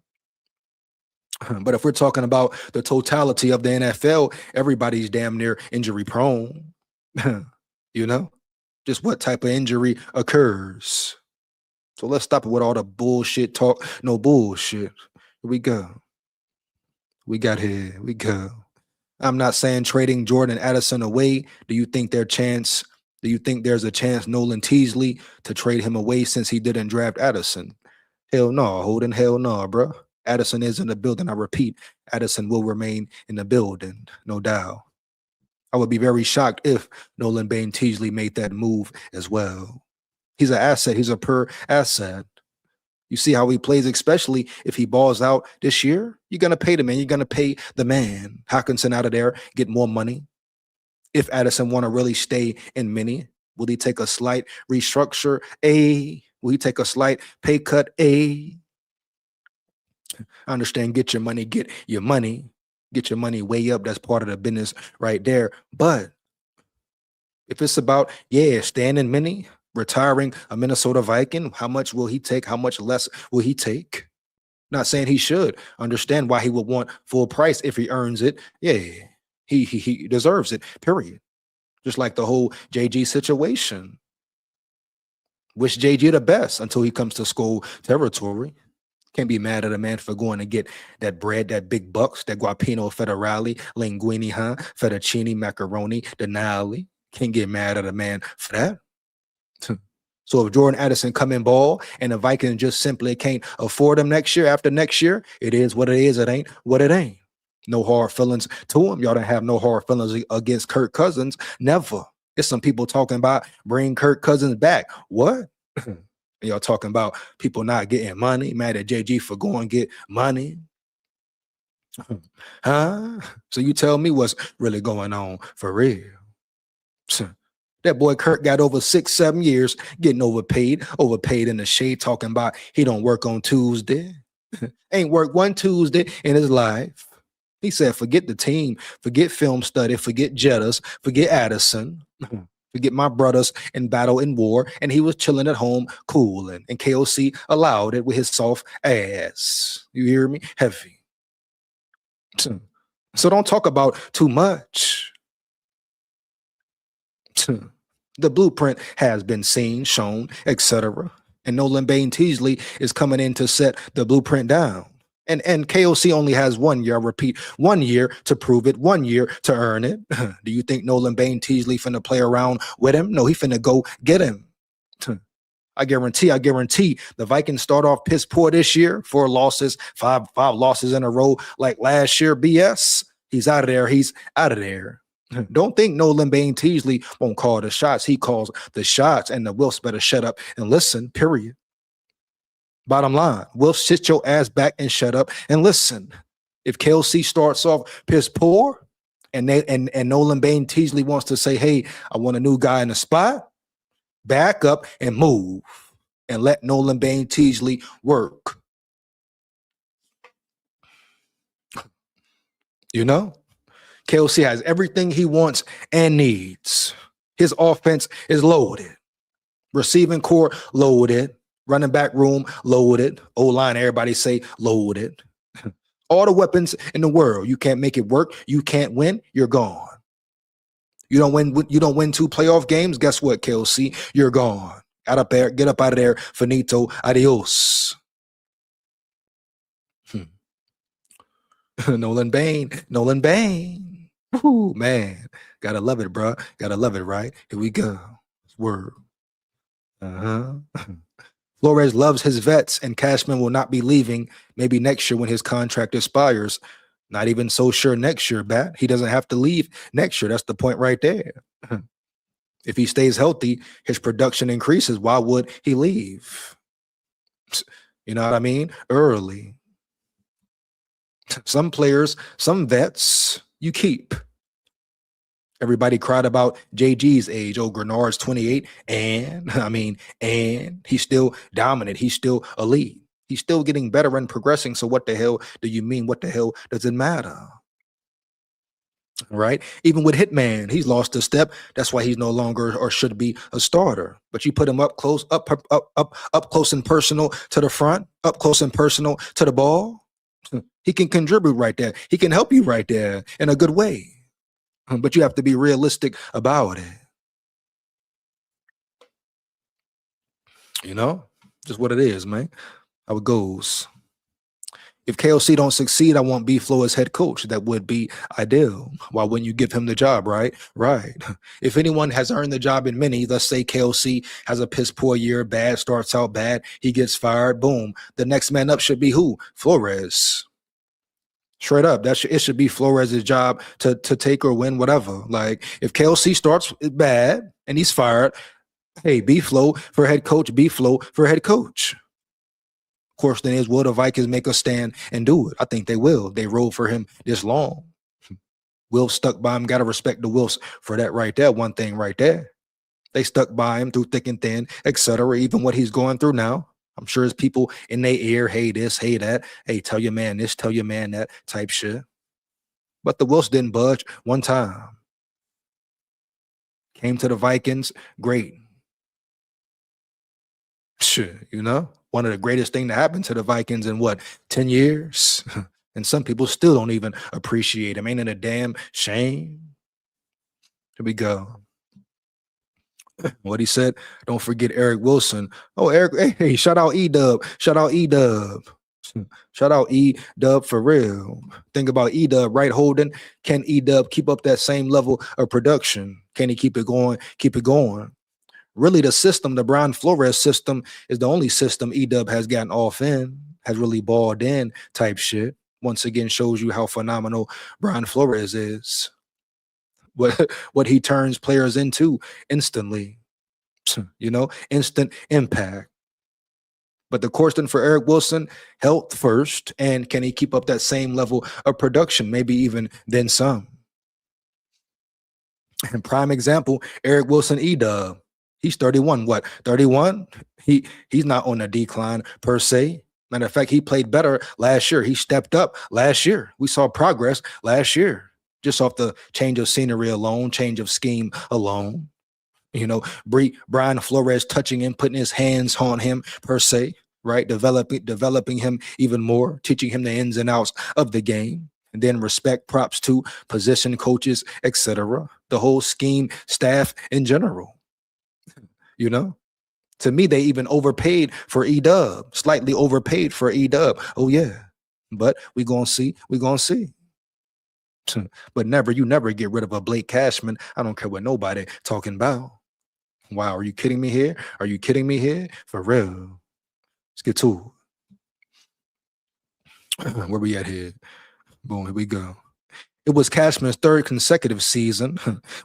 [SPEAKER 2] But if we're talking about the totality of the NFL, everybody's damn near injury prone. You know, just what type of injury occurs. So let's stop it with all the bullshit talk. No bullshit. Here we go. We got here. We go. I'm not saying trading Jordan Addison away. Do you think there's a chance Nolan Teasley to trade him away since he didn't draft Addison? Hell no, Holden. Hell no, bro. Addison is in the building. I repeat, Addison will remain in the building, no doubt. I would be very shocked if Nolan Bain Teasley made that move as well. He's an asset. He's a pure asset. You see how he plays, especially if he balls out this year. You're going to pay the man. You're going to pay the man. Hockenson out of there, get more money. If Addison want to really stay in mini, will he take a slight restructure? Will he take a slight pay cut? I understand, get your money. Get your money way up. That's part of the business right there. But if it's about, staying in mini, retiring a Minnesota Viking, how much will he take? How much less will he take? Not saying he should. Understand why he would want full price if he earns it. Yeah, he deserves it, period. Just like the whole JG situation. Wish JG the best until he comes to SKOL territory. Can't be mad at a man for going to get that bread, that big bucks, that guapino federale, linguine, fettuccine, macaroni, denali. Can't get mad at a man for that. So if Jordan Addison come in ball and the Vikings just simply can't afford him next year, after next year, it is what it is. It ain't what it ain't. No hard feelings to him. Y'all don't have no hard feelings against Kirk Cousins. Never. It's some people talking about bring Kirk Cousins back. What? Y'all talking about people not getting money, mad at JG for going get money. Huh? So you tell me what's really going on for real. That boy Kirk got over 6-7 years getting overpaid in the shade, talking about he don't work on Tuesday. Ain't worked one Tuesday in his life. He said, forget the team, forget film study, forget Jettas, forget Addison, forget my brothers in battle and war. And he was chilling at home, cooling. And KOC allowed it with his soft ass. You hear me? Heavy. So don't talk about too much. The blueprint has been seen, shown, etc. And Nolan Bain Teasley is coming in to set the blueprint down. And KOC only has 1 year, I repeat, 1 year to prove it, 1 year to earn it. Do you think Nolan Bain Teasley finna play around with him? No, he finna go get him. I guarantee the Vikings start off piss poor this year, 4 losses, five losses in a row like last year. BS. He's out of there. He's out of there. Don't think Nolan Bain Teasley won't call the shots. He calls the shots, and the Wilfs better shut up and listen, period. Bottom line, Wilfs, sit your ass back and shut up and listen. If KLC starts off piss poor and Nolan Bain Teasley wants to say, hey, I want a new guy in the spot, back up and move and let Nolan Bain Teasley work. You know? KLC has everything he wants and needs. His offense is loaded. Receiving core loaded. Running back room loaded. O-line, everybody say loaded. All the weapons in the world. You can't make it work. You can't win. You're gone. You don't win 2 playoff games. Guess what, KLC? You're gone. Get up out of there. Finito. Adios. Nolan Bain. Ooh, man. Gotta love it, bro. Gotta love it, right? Here we go. Word. Flores loves his vets, and Cashman will not be leaving maybe next year when his contract expires. Not even so sure next year, Bat. He doesn't have to leave next year. That's the point right there. If he stays healthy, his production increases. Why would he leave? You know what I mean? Early. Some players, some vets, you keep. Everybody cried about JG's age. Oh, Grenard's 28, and he's still dominant. He's still elite. He's still getting better and progressing. So what the hell do you mean? What the hell does it matter? Right? Even with Hitman, he's lost a step. That's why he's no longer or should be a starter. But you put him up close and personal to the front, up close and personal to the ball. He can contribute right there. He can help you right there in a good way. But you have to be realistic about it. You know, just what it is, man. How it goes. If KOC don't succeed, I want B-Flow as head coach. That would be ideal. Why wouldn't you give him the job, right? Right. If anyone has earned the job in many, let's say KOC has a piss poor year, bad, starts out bad, he gets fired, boom. The next man up should be who? Flores. Straight up, it should be Flores' job to take or win, whatever. Like, if KLC starts bad and he's fired, hey, B-Flow for head coach, B-Flow for head coach. Question is, will the Vikings make a stand and do it? I think they will. They rolled for him this long. Will stuck by him. Got to respect the Wills for that right there. One thing right there. They stuck by him through thick and thin, etc. Even what he's going through now. I'm sure there's people in their ear, hey this, hey that, hey, tell your man this, tell your man that type shit. But the Wills didn't budge one time. Came to the Vikings, great. Shit, you know? One of the greatest things to happen to the Vikings in 10 years? And some people still don't even appreciate him. Ain't it a damn shame? Here we go. What he said, don't forget Eric Wilson. Oh, Eric, hey, shout out E-Dub. Shout out E-Dub. Shout out E-Dub for real. Think about E-Dub, right, Holden? Can E-Dub keep up that same level of production? Can he keep it going? Keep it going. Really, the system, the Brian Flores system, is the only system E-Dub has gotten off in, has really balled in type shit. Once again, shows you how phenomenal Brian Flores is. What he turns players into instantly, you know, instant impact. But the question for Eric Wilson, health first, and can he keep up that same level of production, maybe even then some? And prime example, Eric Wilson E-Dub. He's 31. 31? He's not on a decline per se. Matter of fact, he played better last year. He stepped up last year. We saw progress last year. Just off the change of scenery alone, change of scheme alone. You know, Brian Flores touching him, putting his hands on him per se, right? Developing him even more, teaching him the ins and outs of the game. And then respect, props to position coaches, etc. The whole scheme, staff in general. You know? To me, they even overpaid for E-Dub, slightly overpaid for E-Dub. Oh, yeah. But we gonna see. But you never get rid of a Blake Cashman. I don't care what nobody talking about. Wow, are you kidding me here? Are you kidding me here? For real. Let's get to it. Where we at here? Boom, here we go. It was Cashman's third consecutive season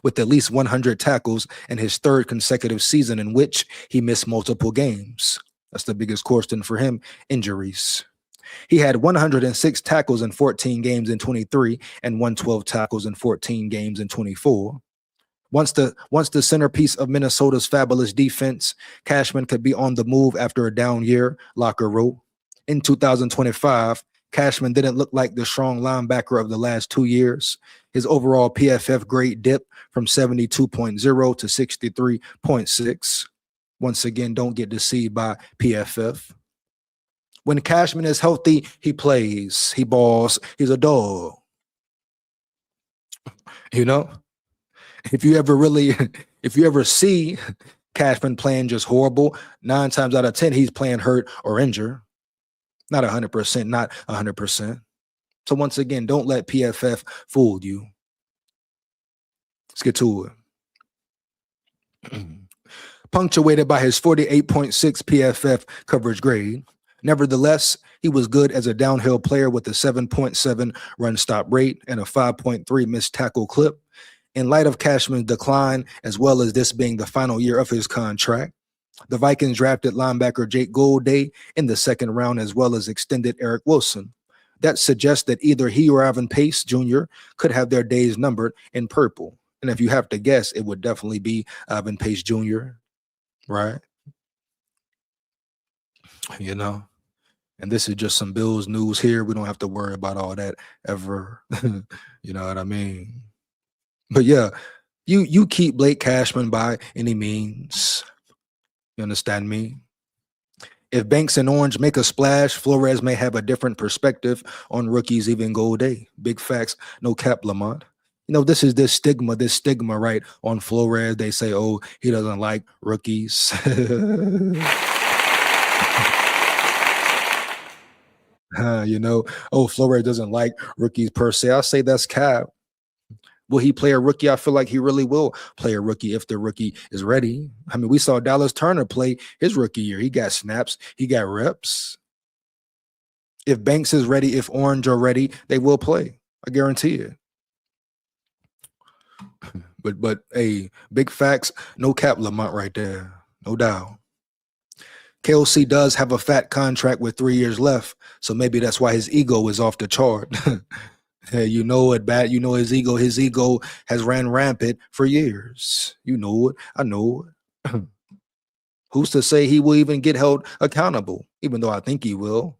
[SPEAKER 2] with at least 100 tackles and his third consecutive season in which he missed multiple games. That's the biggest question for him, injuries. He had 106 tackles in 14 games in 23 and 112 tackles in 14 games in 24. Once the centerpiece of Minnesota's fabulous defense, Cashman could be on the move after a down year, Locker wrote. In 2025, Cashman didn't look like the strong linebacker of the last 2 years. His overall PFF grade dipped from 72.0 to 63.6. Once again, don't get deceived by PFF. When Cashman is healthy, he plays, he balls, he's a dog. You know, if you ever see Cashman playing just horrible, 9 times out of 10, he's playing hurt or injured. Not 100%, not 100%. So once again, don't let PFF fool you. Let's get to it. Punctuated by his 48.6 PFF coverage grade. Nevertheless, he was good as a downhill player with a 7.7 run stop rate and a 5.3 missed tackle clip. In light of Cashman's decline, as well as this being the final year of his contract, the Vikings drafted linebacker Jake Goldday in the 2nd round, as well as extended Eric Wilson. That suggests that either he or Ivan Pace Jr. could have their days numbered in purple. And if you have to guess, it would definitely be Ivan Pace Jr., right? You know, and this is just some Bills news here. We don't have to worry about all that ever. You know what I mean? But yeah, you keep Blake Cashman by any means. You understand me? If Banks and Orange make a splash, Flores may have a different perspective on rookies, even Goldday. Big facts, no cap, Lamont. You know, this is this stigma, right, on Flores. They say, oh, he doesn't like rookies. You know, oh, Flores doesn't like rookies per se. I say that's cap. Will he play a rookie? I feel like he really will play a rookie if the rookie is ready. I mean, we saw Dallas Turner play his rookie year. He got snaps. He got reps. If Banks is ready, if Orange are ready, they will play. I guarantee it. But hey, big facts, no cap, Lamont right there. No doubt. KOC does have a fat contract with 3 years left, so maybe that's why his ego is off the chart. Hey, you know it, Bat. You know his ego has ran rampant for years. You know it. I know it. Who's to say he will even get held accountable, even though I think he will.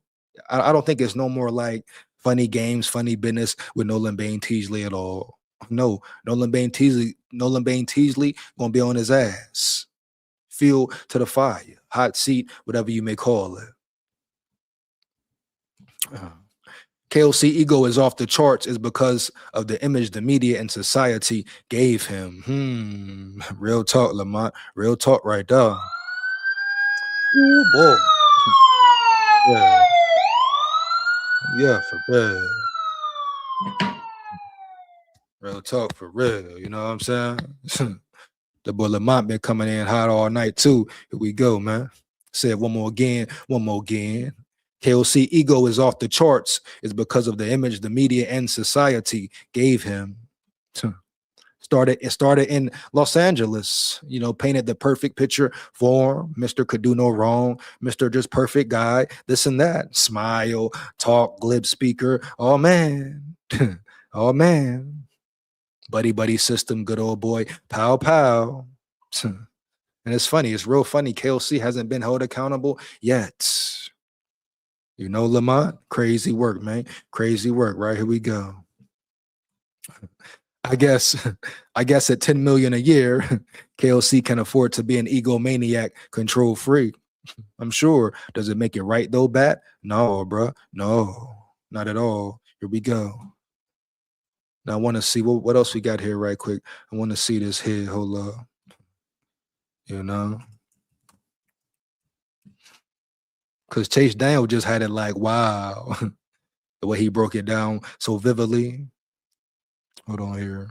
[SPEAKER 2] I don't think it's no more like funny games, funny business with Nolan Bain Teasley at all. No, Nolan Bain Teasley gonna be on his ass. Fuel to the fire, hot seat, whatever you may call it. KOC ego is off the charts is because of the image the media and society gave him. Real talk, Lamont. Real talk right there. Ooh, boy. Yeah, for real. Real talk for real. You know what I'm saying? The boy Lamont been coming in hot all night too. Here we go, man. Said one more again. KOC ego is off the charts is because of the image the media and society gave him. It started in Los Angeles, you know, painted the perfect picture for him. Mr. Could do no wrong, Mr. Just perfect guy, this and that. Smile, talk, glib speaker. Oh man. Oh man. Buddy system, good old boy. Pow pow. And it's funny, it's real funny. KOC hasn't been held accountable yet. You know, Lamont, crazy work, man. Crazy work. Right, here we go. I guess at 10 million a year, KOC can afford to be an egomaniac, control freak. I'm sure. Does it make it right though, Bat? No, bro. No, not at all. Here we go. Now I want to see what else we got here right quick. I want to see this here. Hold up. You know? Because Chase Daniel just had it like, wow. The way he broke it down so vividly. Hold on here.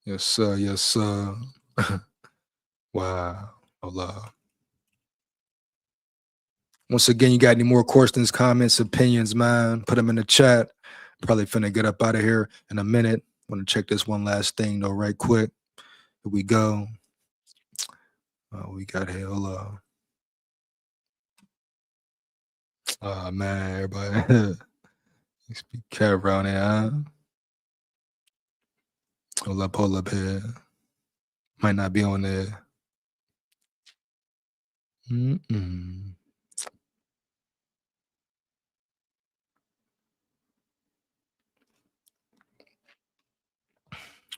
[SPEAKER 2] Yes, sir. Yes, sir. Wow. Hold up. Once again, you got any more questions, comments, opinions, man? Put them in the chat. Probably finna get up out of here in a minute. Want to check this one last thing, though, right quick. Here we go. We got here. Hold up. Oh, man, everybody. Let's be careful around here, huh? Hold up here. Might not be on there.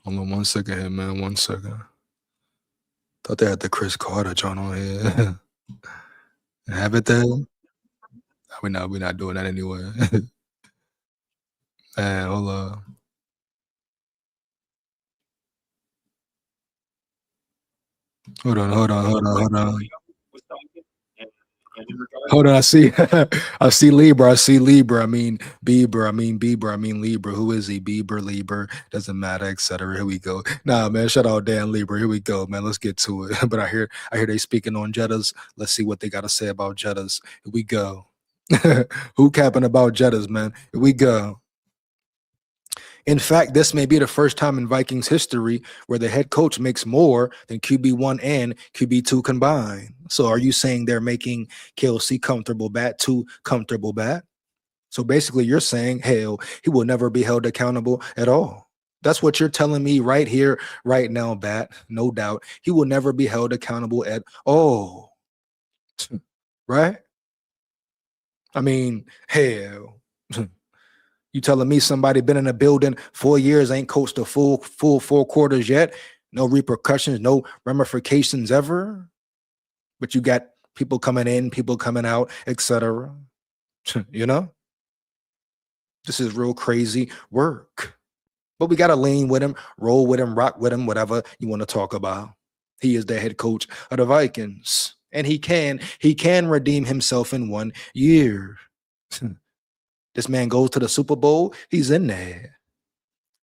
[SPEAKER 2] Hold on 1 second here, man. 1 second. Thought they had the Chris Carter joint on here. Have it there. We're not doing that anyway. Hold on. Hold on. Hold on, I see I see Libra. I mean Libra. Who is he? Libra. Doesn't matter, etc. Here we go. Nah, man, shut out Dan Libra. Here we go, man. Let's get to it. But I hear they speaking on Jettas. Let's see what they got to say about Jettas. Here we go. Who capping about Jettas, man? Here we go. In fact, this may be the first time in Vikings history where the head coach makes more than QB1 and QB2 combined. So are you saying they're making KLC comfortable bat too comfortable bat? So basically you're saying, hell, he will never be held accountable at all. That's what you're telling me right here, right now, Bat. No doubt. He will never be held accountable at all. Right? I mean, hell. You telling me somebody been in a building 4 years, ain't coached a full 4 quarters yet? No repercussions, no ramifications ever? But you got people coming in, people coming out, etc. You know? This is real crazy work. But we got to lean with him, roll with him, rock with him, whatever you want to talk about. He is the head coach of the Vikings. And he can redeem himself in 1 year. This man goes to the Super Bowl, he's in there.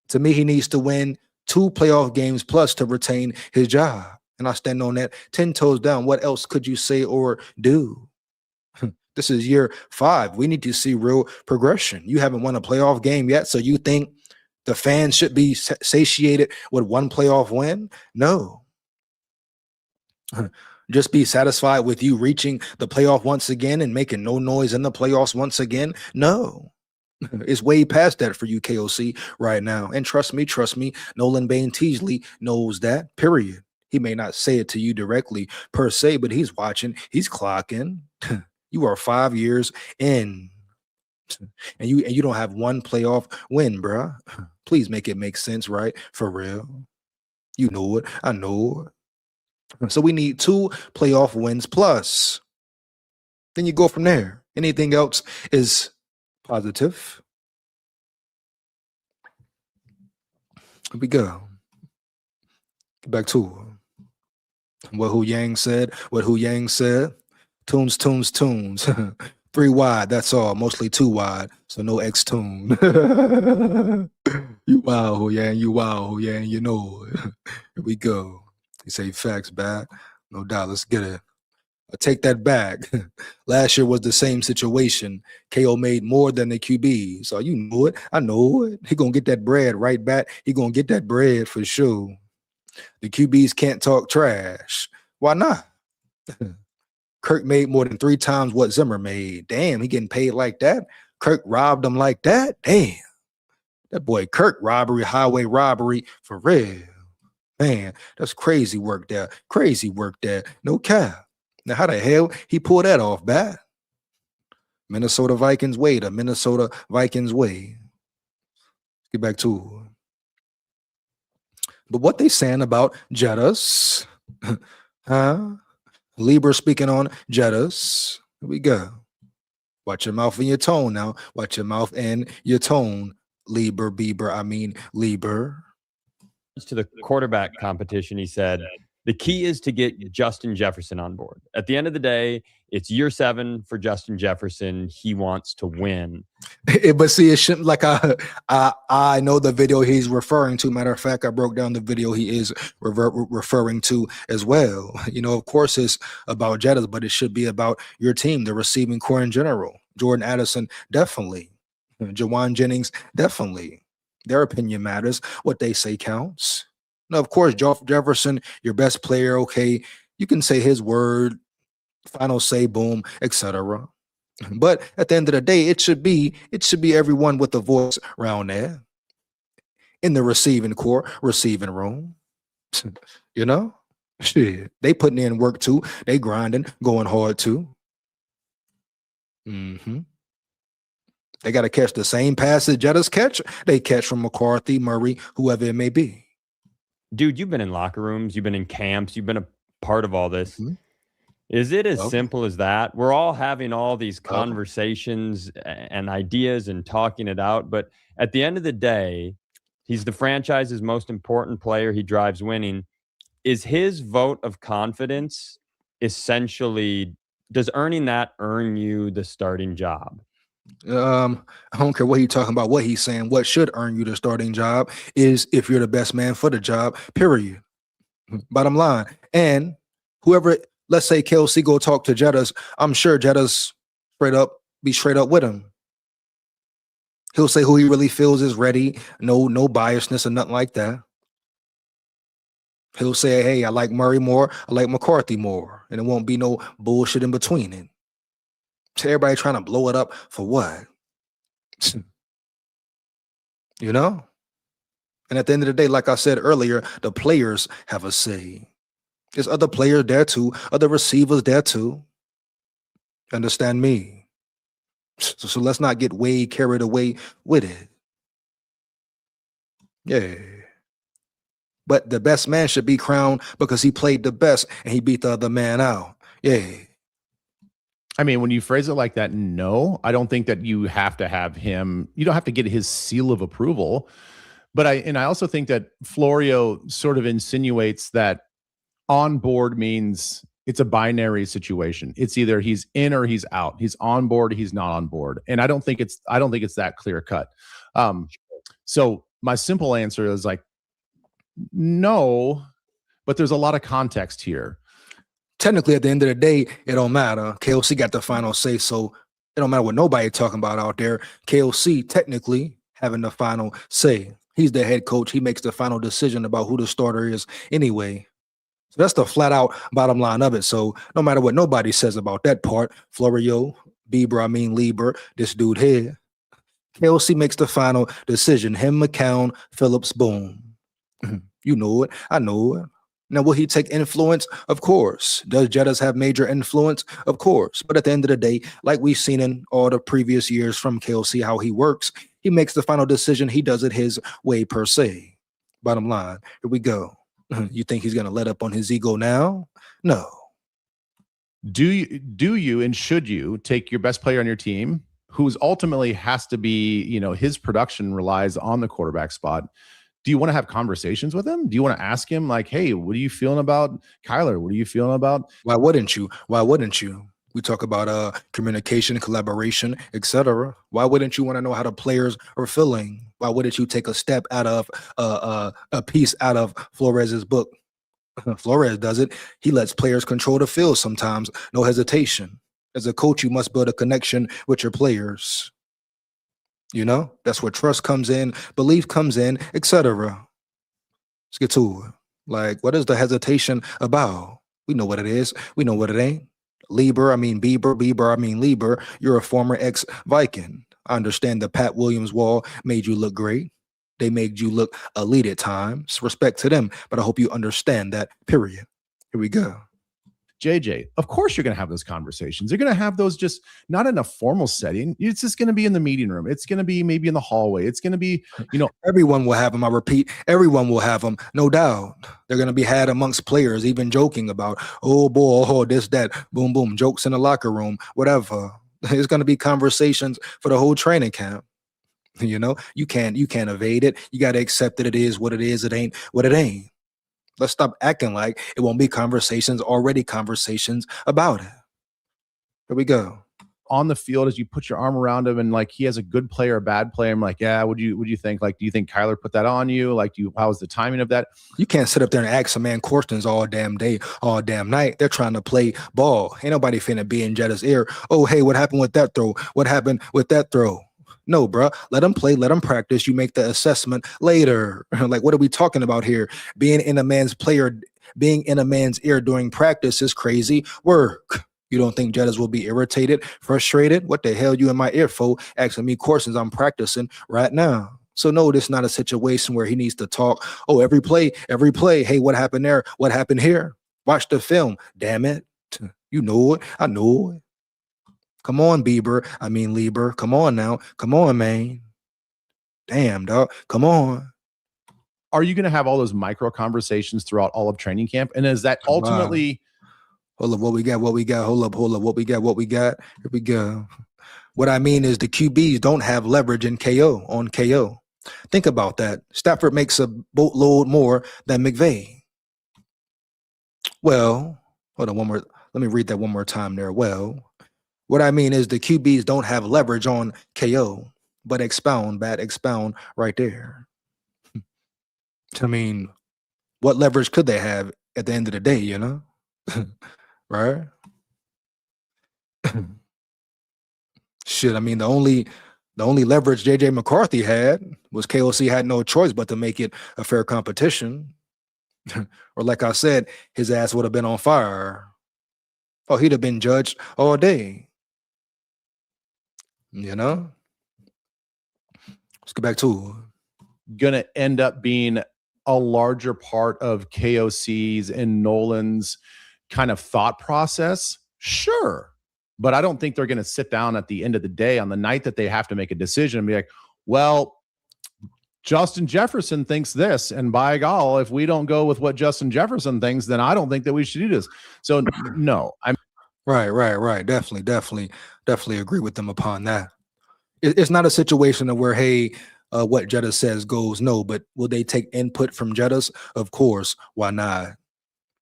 [SPEAKER 2] To me, he needs to win 2 playoff games plus to retain his job. And I stand on that 10 toes down. What else could you say or do? This is year 5. We need to see real progression. You haven't won a playoff game yet, so you think the fans should be satiated with 1 playoff win? No. Just be satisfied with you reaching the playoff once again and making no noise in the playoffs once again? No. It's way past that for you, KOC, right now. And trust me, Nolan Bain Teasley knows that, period. He may not say it to you directly per se, but he's watching, he's clocking. You are 5 years in. And you don't have 1 playoff win, bruh. Please make it make sense, right? For real. You know it. I know it. So we need 2 playoff wins plus. Then you go from there. Anything else is positive. Here we go. Get back to what Hu Yang said. Tunes. 3 wide, that's all. Mostly 2 wide, so no X-tune. You wow, Hu Yang. You know it. Here we go. You say facts, Bat. No doubt. Let's get it. I take that back. Last year was the same situation. KO made more than the QB. So you know it. I know it. He going to get that bread right back. He going to get that bread for sure. The QBs can't talk trash. Why not? Kirk made more than 3 times what Zimmer made. Damn, he getting paid like that? Kirk robbed him like that? Damn. That boy Kirk highway robbery for real. Man, that's crazy work there. No cap. Now, how the hell he pulled that off, Bat? Minnesota Vikings way. Get back to it. But what they saying about Jettas? Huh? Libra speaking on Jettas. Here we go. Watch your mouth and your tone now. Watch your mouth and your tone. Lieber.
[SPEAKER 14] To the quarterback competition, he said, the key is to get Justin Jefferson on board. At the end of the day, it's year 7 for Justin Jefferson. He wants to win.
[SPEAKER 2] But see, it shouldn't, like I know the video he's referring to. Matter of fact, I broke down the video he is referring to as well. You know, of course, it's about Jettas, but it should be about your team, the receiving core in general. Jordan Addison, definitely. Jawan Jennings, definitely. Their opinion matters. What they say counts. Now, of course, Jefferson, your best player, okay, you can say his word, final say, boom, etc. But at the end of the day, it should be everyone with a voice around there in the receiving core, receiving room. You know, shit, they putting in work too. They grinding, going hard too. They got to catch the same passes Jettas catch. They catch from McCarthy, Murray, whoever it may be.
[SPEAKER 14] Dude, you've been in locker rooms, you've been in camps, you've been a part of all this. Is it as simple as that? We're all having all these conversations and ideas and talking it out, but at the end of the day, he's the franchise's most important player. He drives winning. Is his vote of confidence essentially, does earning that earn you the starting job?
[SPEAKER 2] I don't care what he's talking about, what he's saying. What should earn you the starting job is if you're the best man for the job, period. Bottom line. And whoever, let's say KLC go talk to Jettas, I'm sure Jettas be straight up with him. He'll say who he really feels is ready. No biasness or nothing like that. He'll say, hey, I like Murray more. I like McCarthy more. And it won't be no bullshit in between it. So everybody trying to blow it up for what? You know? And at the end of the day, like I said earlier, the players have a say. There's other players there too, other receivers there too. Understand me? So let's not get way carried away with it. Yeah. But the best man should be crowned because he played the best and he beat the other man out. Yeah.
[SPEAKER 15] I mean, when you phrase it like that, no, I don't think that you have to have him. You don't have to get his seal of approval. But I also think that Florio sort of insinuates that on board means it's a binary situation. It's either he's in or he's out. He's on board, he's not on board. And I don't think it's that clear cut. So my simple answer is like, no, but there's a lot of context here.
[SPEAKER 2] Technically, at the end of the day, it don't matter. KLC got the final say, so it don't matter what nobody talking about out there. KLC technically having the final say. He's the head coach. He makes the final decision about who the starter is anyway. So that's the flat out bottom line of it. So no matter what nobody says about that part, Florio, Lieber, this dude here, KLC makes the final decision. Him, McCown, Phillips, boom. You know it. I know it. Now, will he take influence? Of course. Does Jettas have major influence? Of course. But at the end of the day, like we've seen in all the previous years from KLC, how he works, he makes the final decision. He does it his way per se. Bottom line, here we go. You think he's going to let up on his ego now? No.
[SPEAKER 15] Do you and should you take your best player on your team, who's ultimately has to be, his production relies on the quarterback spot? Do you want to have conversations with him? Do you want to ask him like, hey, what are you feeling about Kyler? What are you feeling about?
[SPEAKER 2] Why wouldn't you? We talk about communication, collaboration, etc. Why wouldn't you want to know how the players are feeling? Why wouldn't you take a step out of a piece out of Flores's book? Flores does it. He lets players control the field sometimes. No hesitation. As a coach, you must build a connection with your players. That's where trust comes in, belief comes in, etc. Let's get to it. Like, what is the hesitation about? We know what it is. We know what it ain't. Bieber, I mean Lieber. You're a former ex-Viking. I understand the Pat Williams wall made you look great. They made you look elite at times. Respect to them, but I hope you understand that, period. Here we go.
[SPEAKER 15] JJ, of course you're going to have those conversations. You're going to have those just not in a formal setting. It's just going to be in the meeting room. It's going to be maybe in the hallway. It's going to be,
[SPEAKER 2] everyone will have them. I repeat, everyone will have them. No doubt. They're going to be had amongst players, even joking about, oh boy, oh, this, that, boom, boom, jokes in the locker room, whatever. There's going to be conversations for the whole training camp. You can't evade it. You got to accept that it is what it is. It ain't what it ain't. Let's stop acting like it won't be conversations, already conversations about it. Here we go.
[SPEAKER 15] On the field, as you put your arm around him and like he has a good player, a bad player, I'm like, yeah, what do you think? Like, do you think Kyler put that on you? Like, how was the timing of that?
[SPEAKER 2] You can't sit up there and ask a man questions all damn day, all damn night. They're trying to play ball. Ain't nobody finna be in Jettas' ear. Oh, hey, what happened with that throw? What happened with that throw? No, bro. Let them play. Let them practice. You make the assessment later. Like, what are we talking about here? Being in a man's ear during practice is crazy work. You don't think Jettas will be irritated, frustrated? What the hell you in my ear for asking me questions I'm practicing right now? So no, this is not a situation where he needs to talk. Oh, every play. Hey, what happened there? What happened here? Watch the film. Damn it. You know it. I know it. Come on, Lieber. Come on now. Come on, man. Damn, dog. Come on.
[SPEAKER 15] Are you going to have all those micro conversations throughout all of training camp? And is that ultimately
[SPEAKER 2] Hold up, what we got? Hold up, what we got? Here we go. What I mean is the QBs don't have leverage in on KO. Think about that. Stafford makes a boatload more than McVay. Well, hold on, let me read that one more time there. Well, what I mean is the QBs don't have leverage on KO, but expound right there. I mean, what leverage could they have at the end of the day, you know? Right? Shit, I mean, the only leverage JJ McCarthy had was KOC had no choice but to make it a fair competition. Or like I said, his ass would have been on fire. Oh, he'd have been judged all day. You know? Let's get back to it.
[SPEAKER 15] Gonna end up being a larger part of KOC's and Nolan's kind of thought process? Sure. But I don't think they're going to sit down at the end of the day on the night that they have to make a decision and be like, well, Justin Jefferson thinks this, and by gall, if we don't go with what Justin Jefferson thinks, then I don't think that we should do this. So no, I'm
[SPEAKER 2] right. Definitely agree with them upon that. It's not a situation of where, hey, what Jettas says goes. No, but will they take input from Jettas? Of course. Why not?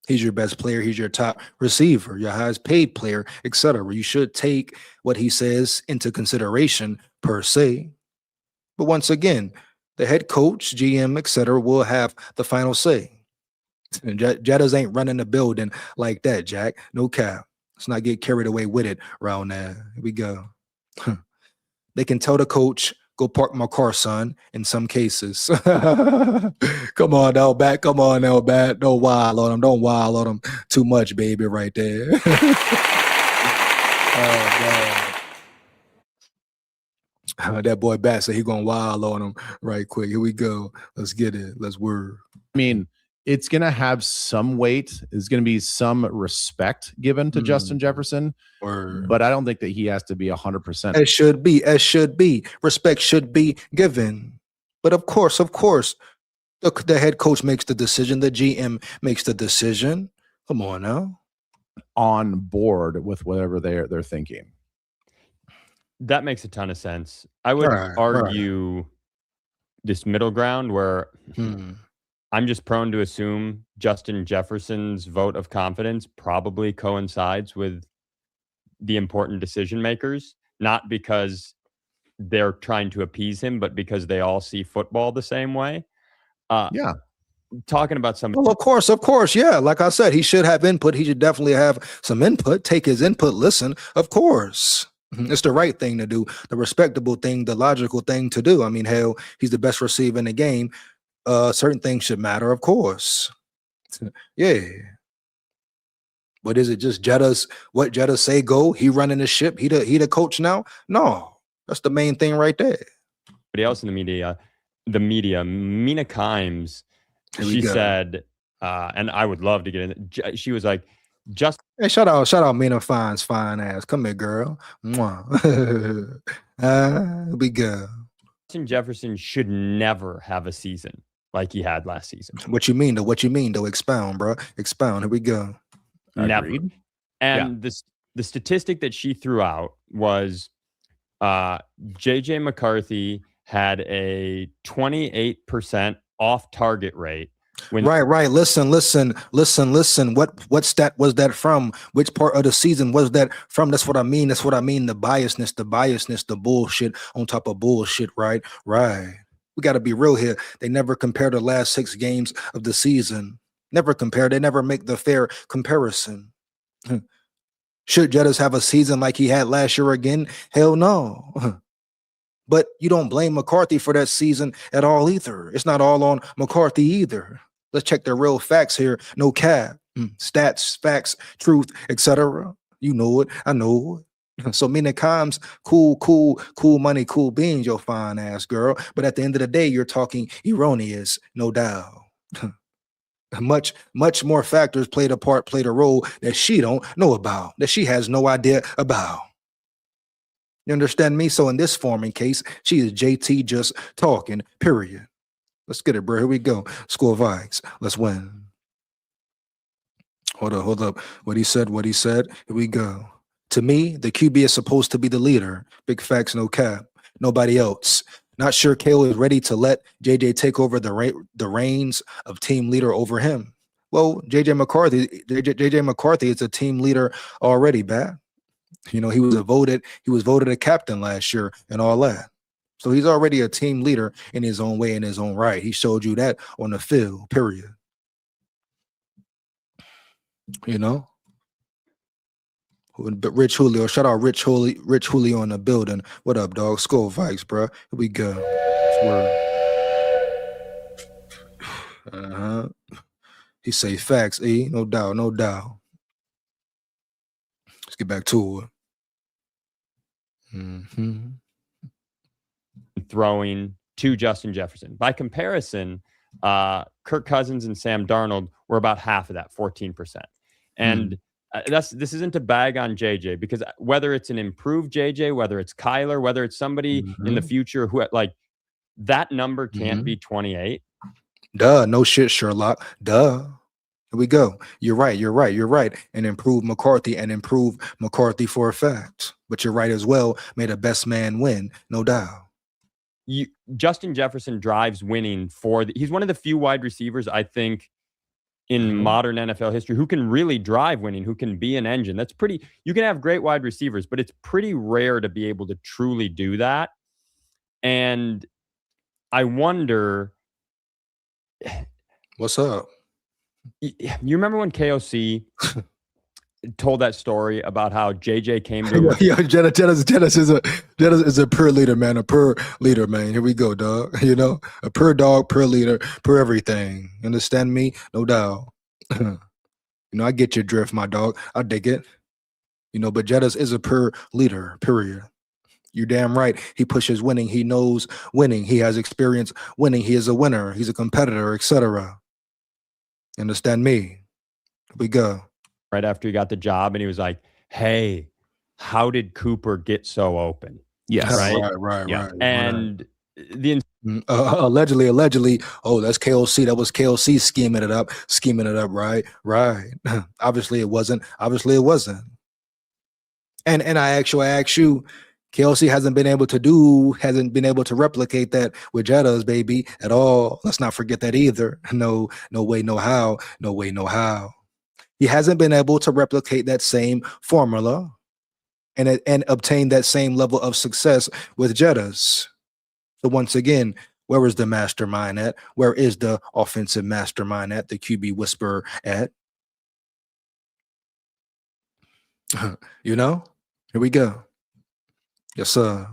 [SPEAKER 2] He's your best player. He's your top receiver, your highest paid player, etc. You should take what he says into consideration per se. But once again, the head coach, GM, etc., will have the final say. And Jettas ain't running the building like that, Jack. No cap. Let's not get carried away with it around there. Here we go. They can tell the coach, go park my car, son, in some cases. Come on, L-Bat. Don't wild on him. Don't wild on him too much, baby, right there. That boy Bat said he gonna wild on him right quick. Here we go. Let's get it. Let's word.
[SPEAKER 15] I mean, it's gonna have some weight. There's gonna be some respect given to Justin Jefferson, but I don't think that he has to be 100%.
[SPEAKER 2] As should be. Respect should be given. But of course, the head coach makes the decision. The GM makes the decision. Come on now.
[SPEAKER 15] On board with whatever they're thinking.
[SPEAKER 14] That makes a ton of sense. I would argue this middle ground where I'm just prone to assume Justin Jefferson's vote of confidence probably coincides with the important decision makers, not because they're trying to appease him, but because they all see football the same way.
[SPEAKER 15] Yeah.
[SPEAKER 14] Talking about some.
[SPEAKER 2] Well, of course. Yeah. Like I said, he should have input. He should definitely have some input, take his input, listen. Of course. It's the right thing to do, the respectable thing, the logical thing to do. I mean, hell, he's the best receiver in the game. Certain things should matter, of course. Yeah. But is it just Jettas? What Jettas say go? He running the ship. He the coach now? No, that's the main thing right there.
[SPEAKER 14] Somebody else in the media, Mina Kimes, she said, and I would love to get in. She was like,
[SPEAKER 2] hey, shout out Mina Fine's fine ass. Come here, girl. Mwah. We go.
[SPEAKER 14] Justin Jefferson should never have a season like he had last season.
[SPEAKER 2] What you mean though? Expound, bro. Expound. Here we go.
[SPEAKER 14] Never. And the statistic that she threw out was JJ McCarthy had a 28% off target rate.
[SPEAKER 2] Right. Listen. What stat was that from? Which part of the season was that from? That's what I mean. The biasness, the bullshit on top of bullshit. Right. We got to be real here. They never compare the last 6 games of the season. Never compare. They never make the fair comparison. Should Jettas have a season like he had last year again? Hell no. But you don't blame McCarthy for that season at all either. It's not all on McCarthy either. Let's check the real facts here. No cap. Stats, facts, truth, etc. You know it. I know it. So Mina Kimes, cool money, cool beans, your fine ass girl. But at the end of the day, you're talking erroneous, no doubt. Much more factors played a role that she don't know about, that she has no idea about. You understand me? So in this forming case, she is JT just talking, period. Let's get it, bro. Here we go. SKOL VIKES. Let's win. Hold up. What he said. Here we go. To me, the QB is supposed to be the leader. Big facts, no cap. Nobody else. Not sure KO is ready to let JJ take over the reins of team leader over him. Well, JJ McCarthy is a team leader already, Bat. You know, he was voted a captain last year and all that. So he's already a team leader in his own way, in his own right. He showed you that on the field, period. You know? But Rich Julio, shout out Rich Julio in the building. What up, dog? SKOL Vikes, bro. Here we go. He say facts, E. No doubt. Let's get back to it.
[SPEAKER 14] Throwing to Justin Jefferson. By comparison, Kirk Cousins and Sam Darnold were about half of that, 14%. And this isn't to bag on JJ, because whether it's an improved JJ, whether it's Kyler, whether it's somebody in the future who, like, that number can't be 28.
[SPEAKER 2] Duh, no shit, Sherlock. Duh. Here we go. You're right. And improve McCarthy for a fact. But you're right as well. May the best man win, no doubt.
[SPEAKER 14] Justin Jefferson drives winning he's one of the few wide receivers, I think, in modern NFL history who can really drive winning, who can be an engine. That's pretty, you can have great wide receivers, but it's pretty rare to be able to truly do that. And I wonder,
[SPEAKER 2] what's up?
[SPEAKER 14] You remember when KOC told that story about how JJ came to him?
[SPEAKER 2] Yo, Jettas is a per leader, man. Here we go, dog. You know, a per dog, per leader, per everything. Understand me? No doubt. You know, I get your drift, my dog. I dig it. You know, but Jettas is a per leader, period. You're damn right. He pushes winning. He knows winning. He has experience winning. He is a winner. He's a competitor, etc. Understand me? Here we go.
[SPEAKER 14] Right after he got the job, and he was like, "Hey, how did Cooper get so open?"
[SPEAKER 15] Yes,
[SPEAKER 2] right.
[SPEAKER 14] And the
[SPEAKER 2] allegedly, oh, that's KOC. That was KOC scheming it up, right. Obviously it wasn't. And I ask you, KOC hasn't been able to replicate that with Jettas, baby, at all. Let's not forget that either. No way, no how. He hasn't been able to replicate that same formula and obtain that same level of success with Jettas. So once again, where is the mastermind at? Where is the offensive mastermind at? The QB whisperer at? You know? Here we go. Yes, sir.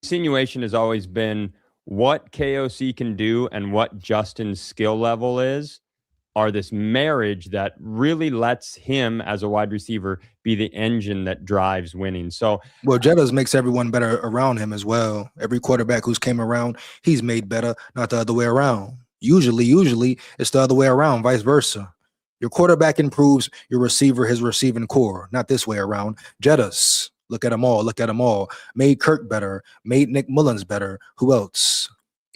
[SPEAKER 14] Insinuation has always been what KOC can do and what Justin's skill level is are this marriage that really lets him as a wide receiver be the engine that drives winning. So,
[SPEAKER 2] well, Jettas makes everyone better around him as well. Every quarterback who's came around, he's made better, not the other way around. Usually it's the other way around, vice versa. Your quarterback improves your receiver, his receiving core, not this way around. Jettas, look at them all. Made Kirk better, made Nick Mullins better. Who else?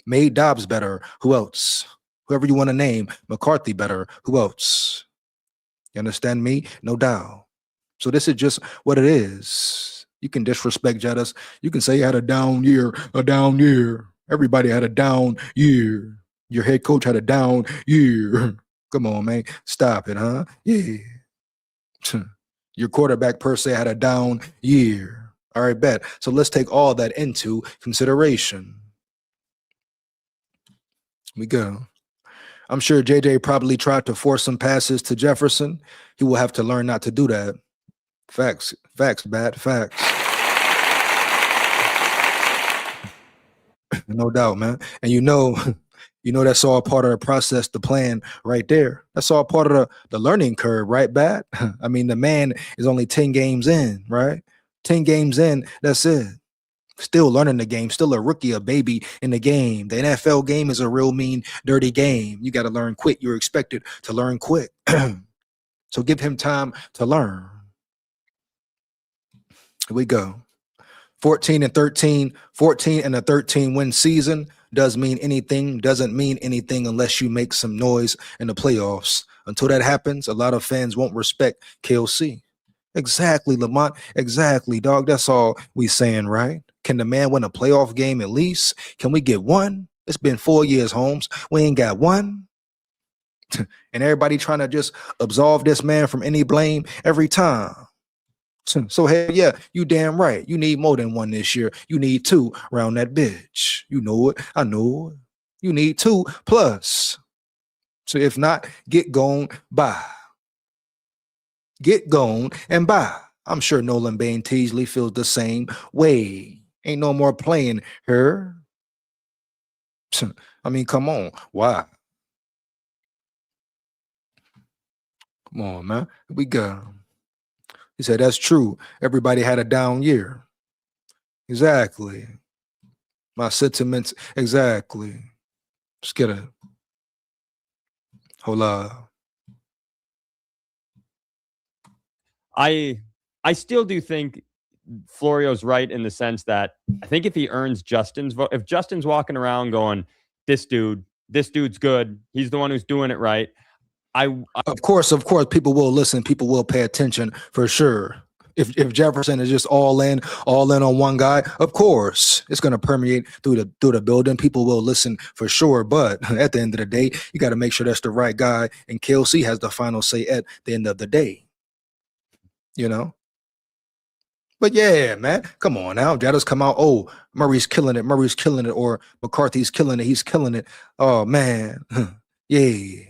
[SPEAKER 2] Made Dobbs better. Who else? Whoever you want to name. McCarthy better. Who else? You understand me? No doubt. So this is just what it is. You can disrespect Jettas. You can say you had a down year. Everybody had a down year. Your head coach had a down year. Come on, man. Stop it, huh? Yeah. Your quarterback per se had a down year. All right, bet. So let's take all that into consideration. We go. I'm sure JJ probably tried to force some passes to Jefferson. He will have to learn not to do that. Facts, bad facts. No doubt, man. And you know that's all part of the process, the plan right there. That's all part of the learning curve, right, Bat? I mean, the man is only 10 games in, right? 10 games in, that's it. Still learning the game, still a rookie, a baby in the game. The NFL game is a real mean, dirty game. You got to learn quick. You're expected to learn quick. So give him time to learn. Here we go. 14 and a 13 win season doesn't mean anything unless you make some noise in the playoffs. Until that happens, a lot of fans won't respect KOC. Exactly, Lamont. Exactly, dog. That's all we saying, right? Can the man win a playoff game at least? Can we get one? It's been 4 years, Holmes. We ain't got one. And everybody trying to just absolve this man from any blame every time. So hell yeah, you damn right. You need more than one this year. You need 2 around that bitch. You know it. I know it. You need 2 plus. So if not, get gone, bye. Get gone and bye. I'm sure Nolan Bain Teasley feels the same way. Ain't no more playing her. I mean, come on. Why? Come on, man. We go. He said, that's true. Everybody had a down year. Exactly. My sentiments, exactly. Just get a hold on.
[SPEAKER 14] I still do think Florio's right in the sense that I think if he earns Justin's vote, if Justin's walking around going, this dude's good, he's the one who's doing it right.
[SPEAKER 2] Of course, people will listen. People will pay attention for sure. If Jefferson is just all in on one guy, of course, it's going to permeate through the building. People will listen for sure. But at the end of the day, you got to make sure that's the right guy. And KOC has the final say at the end of the day. You know? But yeah, man, come on now. Jettas come out. Oh, Murray's killing it. Or McCarthy's killing it. He's killing it. Oh, man. Yeah.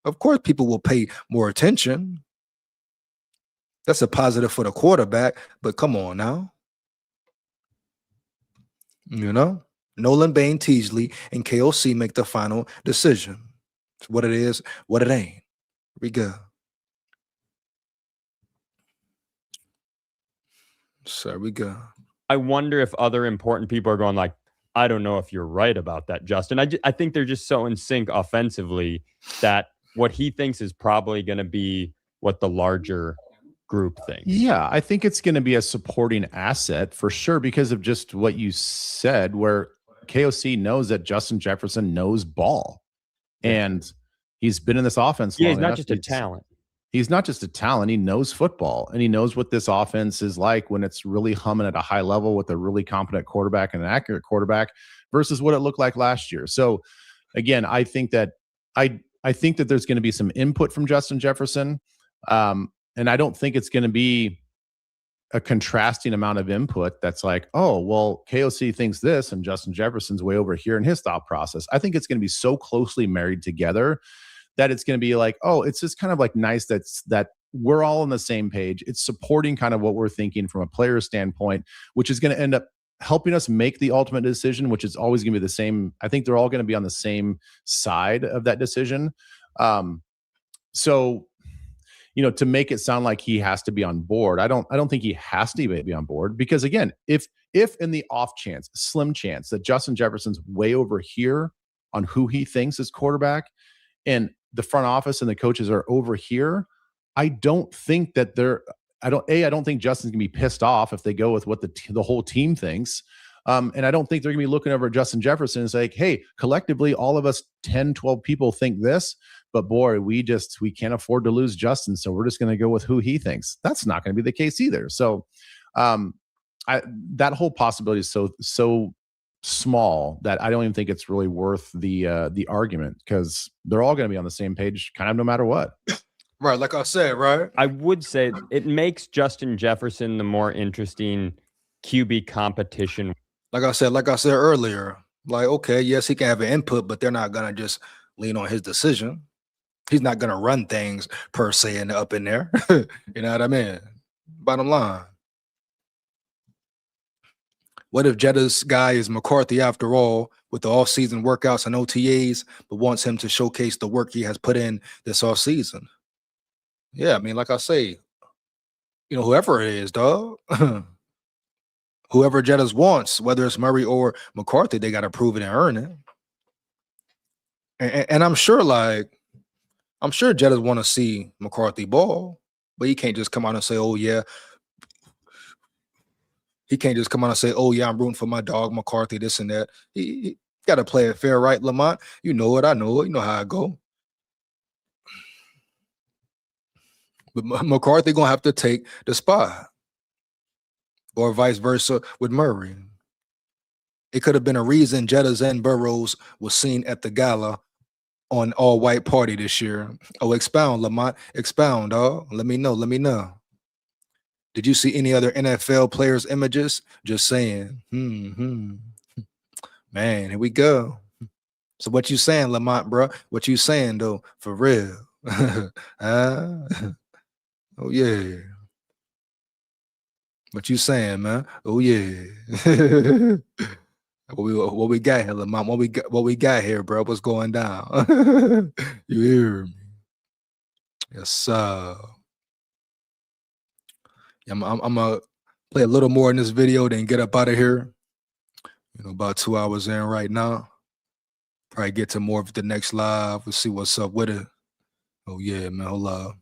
[SPEAKER 2] Of course, people will pay more attention. That's a positive for the quarterback, but come on now. You know, Nolan Bain Teasley and KOC make the final decision. It's what it is, what it ain't. Here we go. So we go.
[SPEAKER 14] I wonder if other important people are going like, I don't know if you're right about that, Justin. I think they're just so in sync offensively that what he thinks is probably going to be what the larger group thinks.
[SPEAKER 15] Yeah, I think it's going to be a supporting asset for sure because of just what you said, where KOC knows that Justin Jefferson knows ball. And he's been in this offense long
[SPEAKER 14] he's not
[SPEAKER 15] enough.
[SPEAKER 14] just a talent.
[SPEAKER 15] He's not just a talent. He knows football, and he knows what this offense is like when it's really humming at a high level with a really competent quarterback and an accurate quarterback versus what it looked like last year. So again, I think that there's going to be some input from Justin Jefferson. And I don't think it's going to be a contrasting amount of input that's like, oh, well, KOC thinks this and Justin Jefferson's way over here in his thought process. I think it's going to be so closely married together that it's going to be like, oh, it's just kind of like nice that we're all on the same page. It's supporting kind of what we're thinking from a player standpoint, which is going to end up helping us make the ultimate decision, which is always going to be the same. I think they're all going to be on the same side of that decision. So, you know, to make it sound like he has to be on board, I don't think he has to be on board because again, if in the off chance, slim chance that Justin Jefferson's way over here on who he thinks is quarterback and the front office and the coaches are over here, I don't think that I don't think Justin's gonna be pissed off if they go with what the whole team thinks. And I don't think they're gonna be looking over at Justin Jefferson and say, hey, collectively, all of us 10, 12 people think this, but boy, we can't afford to lose Justin. So we're just going to go with who he thinks. That's not going to be the case either. So that whole possibility is so small that I don't even think it's really worth the argument because they're all going to be on the same page kind of no matter what.
[SPEAKER 2] Right. Like I said, right.
[SPEAKER 14] I would say it makes Justin Jefferson the more interesting QB competition.
[SPEAKER 2] Like I said earlier, like, okay, yes, he can have an input, but they're not going to just lean on his decision. He's not going to run things per se up in there. You know what I mean? Bottom line. What if Jettas' guy is McCarthy after all, with the offseason workouts and OTAs, but wants him to showcase the work he has put in this offseason? Yeah, I mean, like I say, you know, whoever it is, dog. Whoever Jettas wants, whether it's Murray or McCarthy, they got to prove it and earn it. And I'm sure Jettas want to see McCarthy ball, but he can't just come out and say, oh, yeah. He can't just come out and say, oh, yeah, I'm rooting for my dog, McCarthy, this and that. He got to play it fair, right, Lamont? You know it. I know it. You know how I go. But McCarthy gonna have to take the spot, or vice versa with Murray. It could have been a reason Jettas and Burrows was seen at the gala on all white party this year. Oh, expound, Lamont. Expound, dog. Let me know. Let me know. Did you see any other NFL players' images? Just saying. Man, here we go. So what you saying, Lamont, bro? What you saying though? For real? Oh yeah. What you saying, man? Oh yeah. What we got here, Lamont? What we got here, bro? What's going down? You hear me? Yes, sir. I'm gonna play a little more in this video, then get up out of here. You know, about 2 hours in right now. Probably get to more of the next live. We'll see what's up with it. Oh yeah, man. Hold up.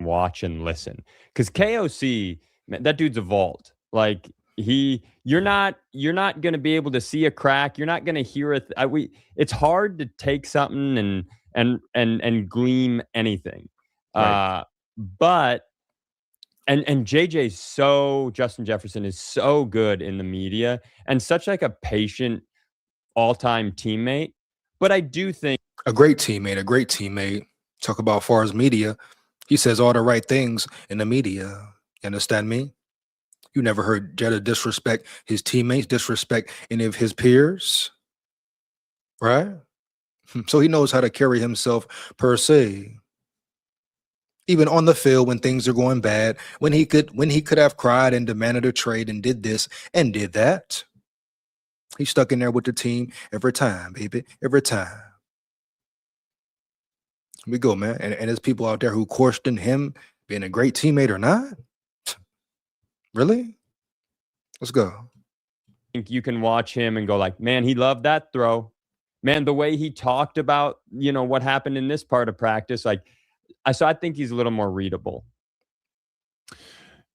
[SPEAKER 14] Watch and listen, because KOC, man, that dude's a vault. Like you're not gonna be able to see a crack. You're not gonna hear it. It's hard to take something and gleam anything.
[SPEAKER 15] Right.
[SPEAKER 14] But Justin Jefferson is so good in the media and such like a patient all-time teammate. But I do think
[SPEAKER 2] a great teammate. Talk about far as media. He says all the right things in the media. You understand me? You never heard Jetta disrespect his teammates, disrespect any of his peers, right? So he knows how to carry himself per se. Even on the field when things are going bad, when he could have cried and demanded a trade and did this and did that. He's stuck in there with the team every time, baby, every time. Here we go, man. And there's people out there who question him being a great teammate or not. Really? Let's go.
[SPEAKER 14] I think you can watch him and go like, man, he loved that throw. Man, the way he talked about, what happened in this part of practice, like, so I think he's a little more readable.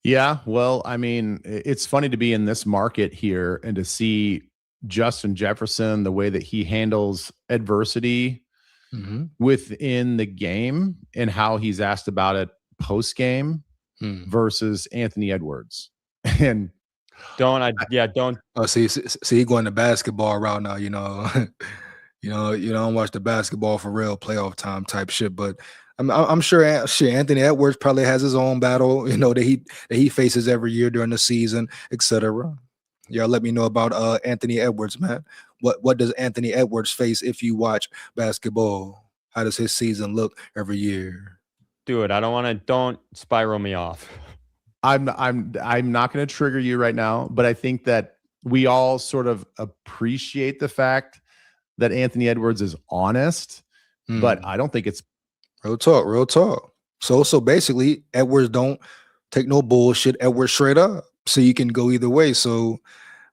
[SPEAKER 15] Yeah, well, I mean, it's funny to be in this market here and to see Justin Jefferson, the way that he handles adversity within the game and how he's asked about it post game versus Anthony Edwards. And
[SPEAKER 14] don't.
[SPEAKER 2] Oh, see, he going the basketball route now. You don't watch the basketball for real playoff time type shit. But I'm sure Anthony Edwards probably has his own battle, that he faces every year during the season, etc. Y'all let me know about Anthony Edwards, man. What does Anthony Edwards face if you watch basketball? How does his season look every year?
[SPEAKER 14] Do it. Don't spiral me off.
[SPEAKER 15] I'm not going to trigger you right now, but I think that we all sort of appreciate the fact that Anthony Edwards is honest, but I don't think it's
[SPEAKER 2] real talk. So basically, Edwards don't take no bullshit. Edwards straight up, so you can go either way. So,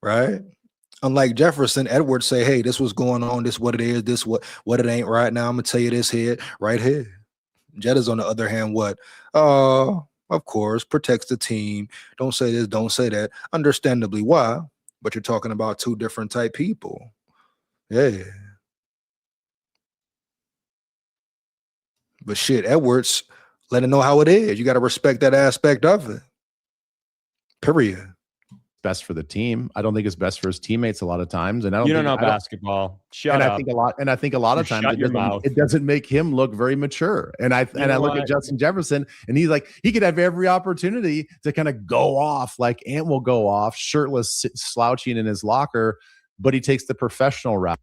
[SPEAKER 2] right? Unlike Jefferson, Edwards say, "Hey, this was going on. This what it is. This what it ain't right now. I'm gonna tell you this here, right here." Jettas, on the other hand, what? Of course, protects the team. Don't say this, don't say that. Understandably, why? But you're talking about two different type people. Yeah. But shit, Edwards, let him know how it is. You got to respect that aspect of it. Period.
[SPEAKER 15] Best for the team. I don't think it's best for his teammates a lot of times. And I don't
[SPEAKER 14] you don't know basketball. Shut up.
[SPEAKER 15] I think a lot of times it doesn't make him look very mature. And I look at Justin Jefferson and he's like, he could have every opportunity to kind of go off like Ant will go off, shirtless, slouching in his locker, but he takes the professional route.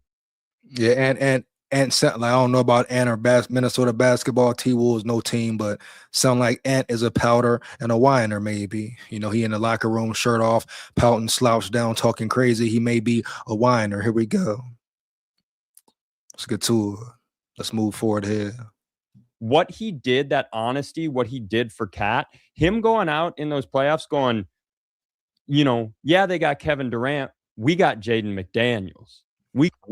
[SPEAKER 2] Yeah, and like, I don't know about Ant or Minnesota basketball. T-Wolves no team, but sound like Ant is a powder and a whiner maybe. He in the locker room, shirt off, pouting, slouched down, talking crazy. He may be a whiner. Here we go. Let's get to it. Let's move forward here.
[SPEAKER 14] What he did, that honesty, what he did for Cat, him going out in those playoffs going, yeah, they got Kevin Durant. We got Jaden McDaniels.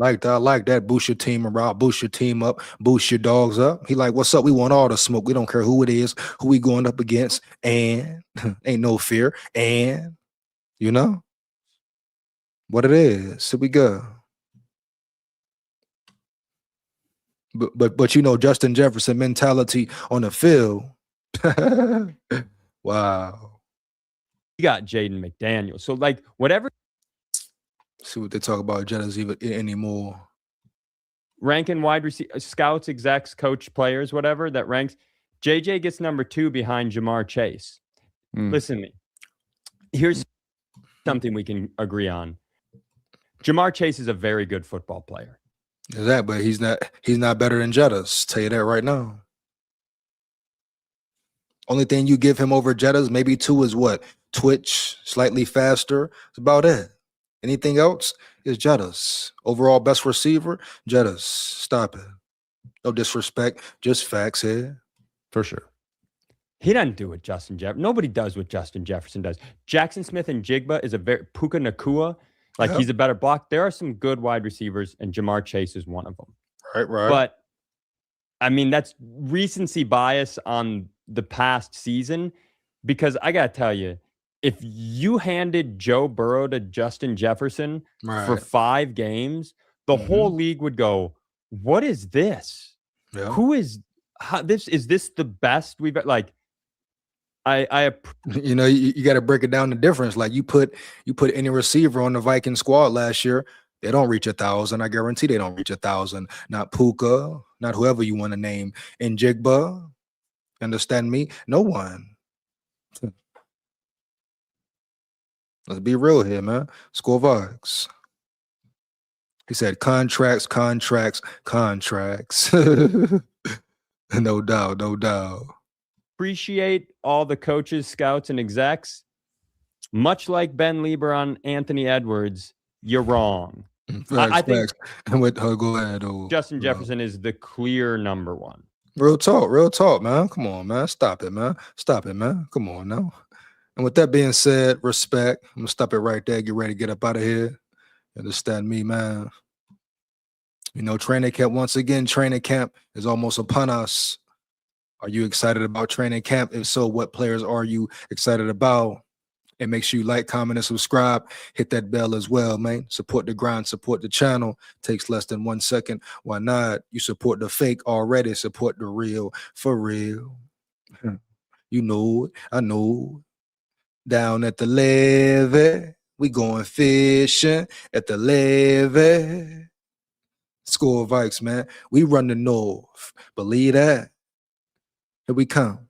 [SPEAKER 2] I like that. Boost your team around, boost your team up, boost your dogs up. He like, what's up? We want all the smoke. We don't care who it is, who we going up against, and ain't no fear. And what it is. Here we go. But you know, Justin Jefferson mentality on the field. Wow.
[SPEAKER 14] You got Jaden McDaniels. So like whatever.
[SPEAKER 2] See what they talk about Jettas even anymore.
[SPEAKER 14] Ranking wide receiver scouts, execs, coach, players, whatever that ranks. JJ gets number 2 behind Jamar Chase. Listen to me. Here's something we can agree on. Jamar Chase is a very good football player.
[SPEAKER 2] But he's not better than Jettas. Tell you that right now. Only thing you give him over Jettas, maybe 2 is what? Twitch, slightly faster. That's about it. Anything else is Jettas. Overall best receiver, Jettas. Stop it. No disrespect, just facts here.
[SPEAKER 15] For sure.
[SPEAKER 14] He doesn't do what Justin Jefferson. Nobody does what Justin Jefferson does. Jackson Smith and Jigba is a very Puka Nakua. Like he's a better block. There are some good wide receivers, and Jamar Chase is one of them.
[SPEAKER 2] Right.
[SPEAKER 14] But I mean, that's recency bias on the past season, because I gotta tell you, if you handed Joe Burrow to Justin Jefferson for 5 games, the whole league would go, "What is this?
[SPEAKER 2] Yeah.
[SPEAKER 14] Who is this? Is this the best we've like?"
[SPEAKER 2] You know, you got to break it down the difference. Like you put any receiver on the Viking squad last year, they don't reach 1,000. I guarantee they don't reach 1,000. Not Puka, not whoever you want to name. And Jigba, understand me? No one. Let's be real here, man. SKOL VIKES. He said contracts. No doubt.
[SPEAKER 14] Appreciate all the coaches, scouts, and execs. Much like Ben Lieber on Anthony Edwards, you're wrong. I think
[SPEAKER 2] go ahead.
[SPEAKER 14] Justin Jefferson is the clear number 1.
[SPEAKER 2] Real talk, man. Come on, man. Stop it, man. Come on now. And with that being said, respect. I'm gonna stop it right there. Get ready to get up out of here. Understand me, man. You know, training camp, once again, training camp is almost upon us. Are you excited about training camp? If so, what players are you excited about? And make sure you like, comment, and subscribe. Hit that bell as well, man. Support the grind, support the channel. Takes less than 1 second. Why not? You support the fake already. Support the real for real. You know it. I know it. Down at the levee, we going fishing at the levee. SKOL VIKES, man. We run the north. Believe that. Here we come.